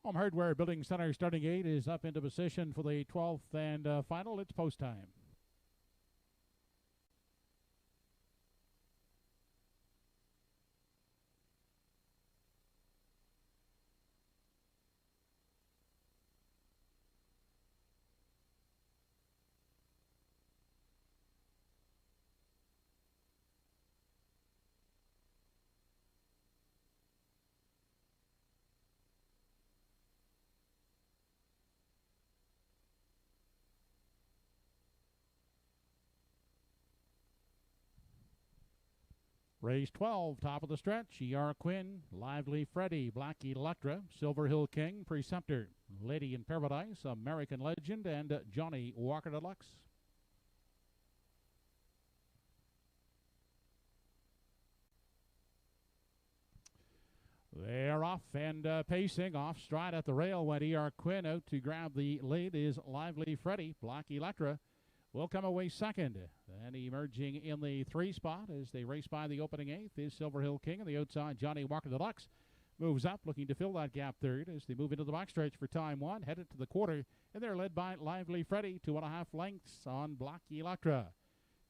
Home Hardware Building Center starting 8 is up into position for the 12th and final. It's post time. Race 12, top of the stretch. E.R. Quinn, Lively Freddy, Black Electra, Silver Hill King, Preceptor, Lady in Paradise, American Legend, and Johnny Walker Deluxe. They're off and pacing. Off stride at the rail went E.R. Quinn. Out to grab the lead is Lively Freddy. Black Electra will come away second. Then emerging in the 3 spot as they race by the opening 8th is Silver Hill King. On the outside, Johnny Walker Deluxe moves up, looking to fill that gap third as they move into the backstretch for time 1. Headed to the quarter, and they're led by Lively Freddy, 2.5 lengths on Black Electra.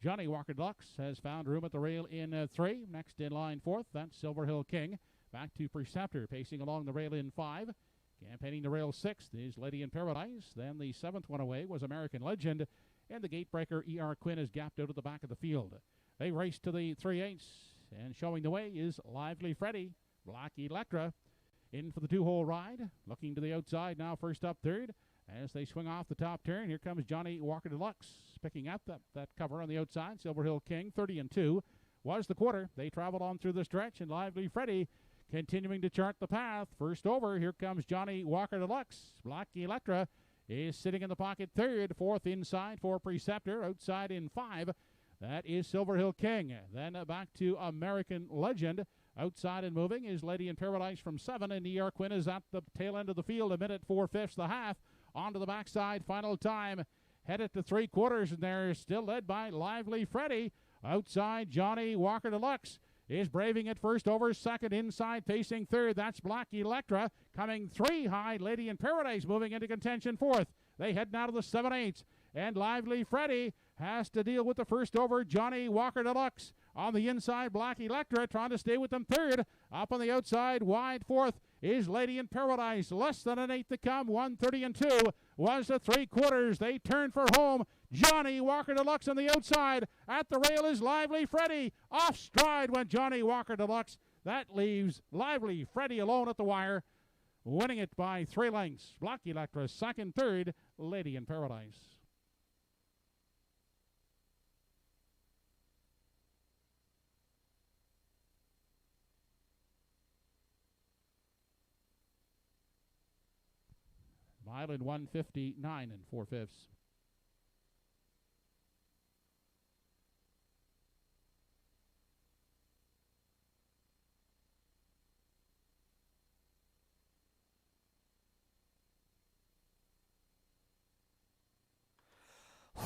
Johnny Walker Deluxe has found room at the rail in 3. Next in line 4th, that's Silver Hill King. Back to Preceptor, pacing along the rail in 5. Campaigning the rail 6th is Lady in Paradise. Then the 7th one away was American Legend. And the gatebreaker E.R. Quinn is gapped out at the back of the field. They race to the 3/8, and showing the way is Lively Freddy, Black Electra. In for the 2-hole ride, looking to the outside now, first up third. As they swing off the top turn, here comes Johnny Walker Deluxe, picking up that cover on the outside. Silver Hill King, 30-2, was the quarter. They traveled on through the stretch, and Lively Freddy continuing to chart the path. First over, here comes Johnny Walker Deluxe. Black Electra is sitting in the pocket third. 4th inside for Preceptor. Outside in 5, that is Silver Hill King. Then back to American Legend. Outside and moving is Lady in Paradise from 7, and E.R. Quinn is at the tail end of the field, 1:04 the half. Onto the backside, final time. Headed to 3/4, and they're still led by Lively Freddy. Outside, Johnny Walker Deluxe is braving it first over. Second inside, facing third. That's Black Electra. Coming 3 high, Lady in Paradise moving into contention 4th. They head now to the 7/8. And Lively Freddy has to deal with the first over, Johnny Walker Deluxe. On the inside, Black Electra trying to stay with them third. Up on the outside, wide 4th is Lady in Paradise. Less than an 8 to come. 1:30-2 was the 3/4. They turn for home. Johnny Walker Deluxe on the outside. At the rail is Lively Freddy. Off stride went Johnny Walker Deluxe. That leaves Lively Freddy alone at the wire, winning it by 3 lengths. Black Electra second, third, Lady in Paradise. mile in 1:59 and 4/5.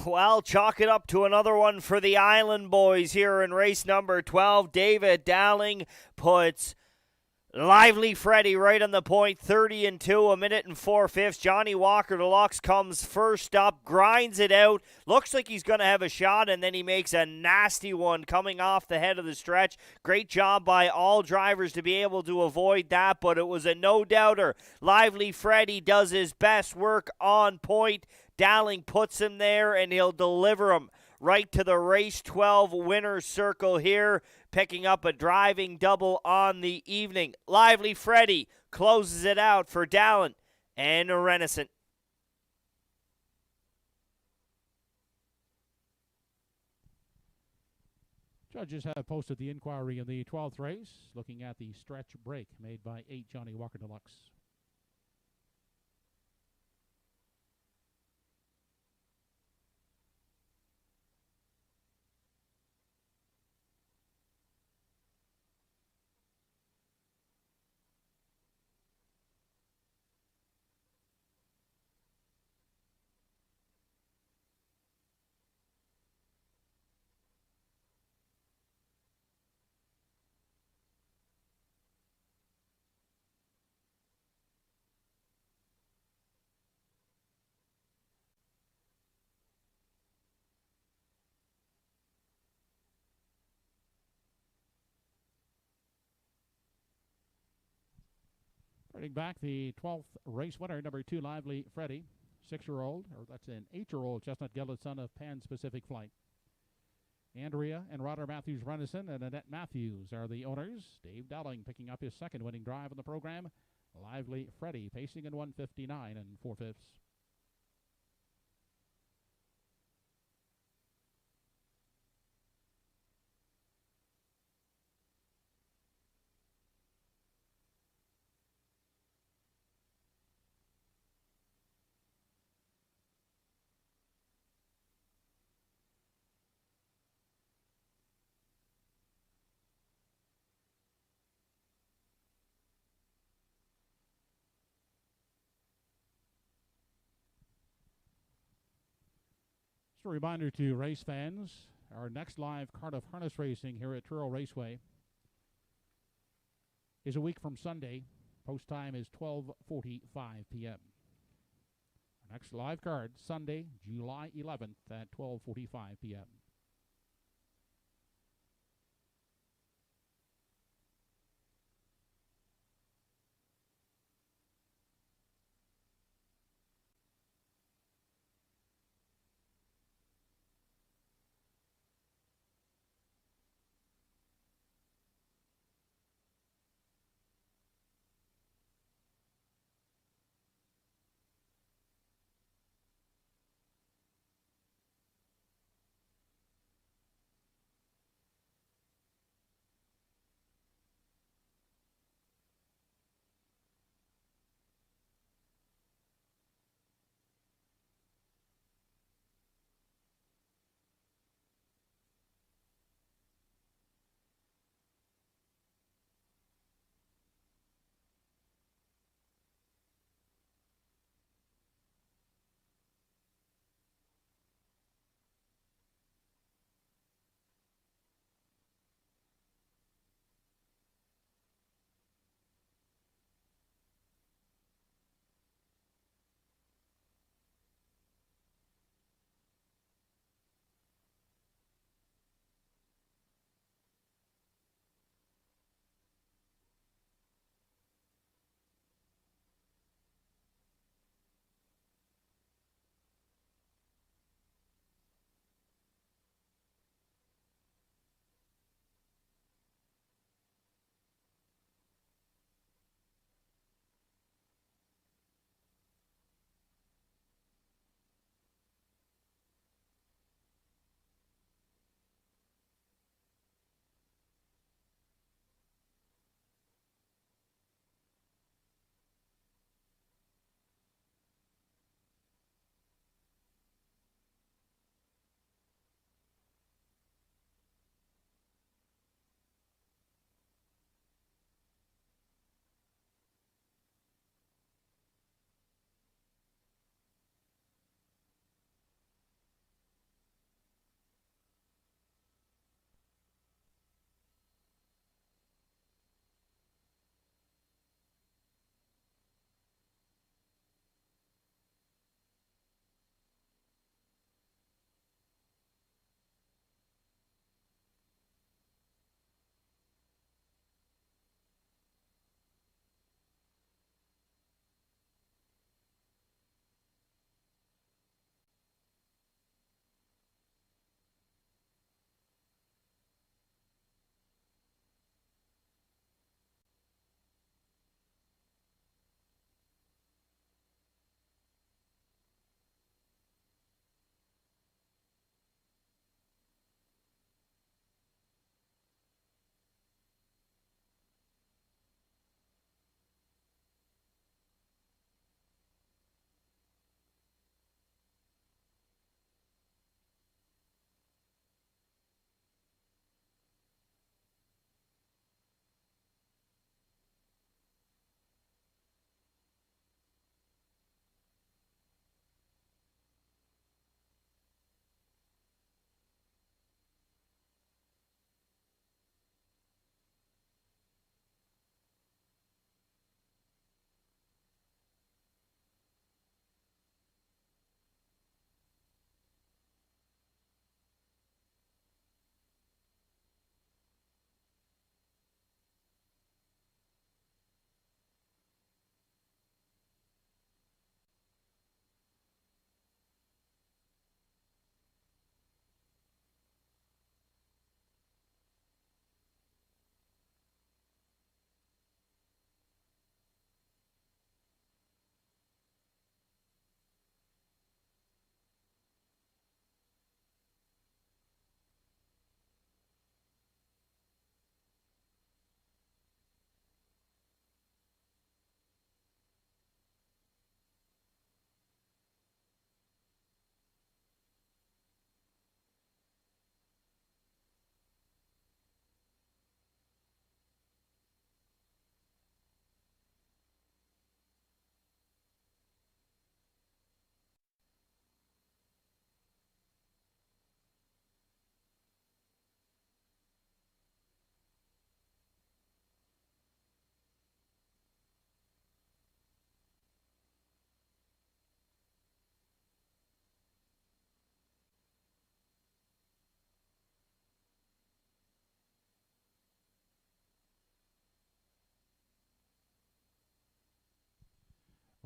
Well, chalk it up to another one for the Island boys here in race number 12. David Dowling puts Lively Freddy right on the point, 30 and 2, a minute and 4/5. Johnny Walker Deluxe comes first up, grinds it out. Looks like he's going to have a shot, and then he makes a nasty one coming off the head of the stretch. Great job by all drivers to be able to avoid that, but it was a no-doubter. Lively Freddy does his best work on point. Dowling puts him there, and he'll deliver him right to the race 12 winner's circle here, picking up a driving double on the evening. Lively Freddy closes it out for Dallin and Renison. Judges have posted the inquiry in the 12th race, looking at the stretch break made by 8 Johnny Walker Deluxe. Starting back, the 12th race winner, number 2, Lively Freddy, 6-year-old, or that's an 8-year-old chestnut gelded son of Pan Pacific Flight. Andrea and Roger Matthews Renison and Annette Matthews are the owners. Dave Dowling picking up his second winning drive in the program. Lively Freddy pacing in 1:59 and 4/5. Just a reminder to race fans, our next live Cardiff harness racing here at Truro Raceway is a week from Sunday. Post time is 12:45 p.m. Our next live card, Sunday, July 11th at 12:45 p.m.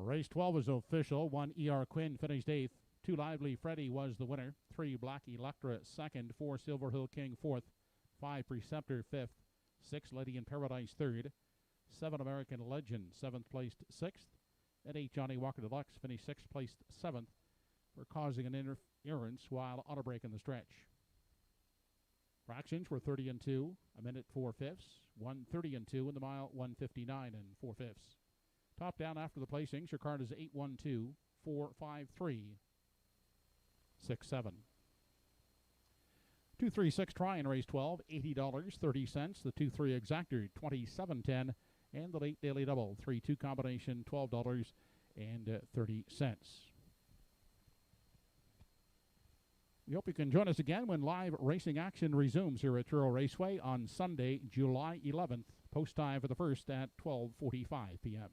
Race 12 is official. 1 E.R. Quinn finished 8th. 2 Lively Freddy was the winner. 3 Black Electra 2nd. 4 Silver Hill King 4th. 5 Preceptor 5th. 6 Lady in Paradise 3rd. 7 American Legend 7th placed 6th. And 8 Johnny Walker Deluxe finished 6th placed 7th for causing an interference while on a break in the stretch. Fractions were 30 and 2, a minute 4 fifths, 1:30 and 2 in the mile, 1:59 and 4 fifths. Top down after the placings, your card is 8-1-2, 4-5-3, 6-7. 2-3-6 try in race 12, $80.30. The 2-3 exactor, $27.10. And the late daily double, 3-2 combination, $12.30. We hope you can join us again when live racing action resumes here at Truro Raceway on Sunday, July 11th. Post time for the first at 12:45 p.m.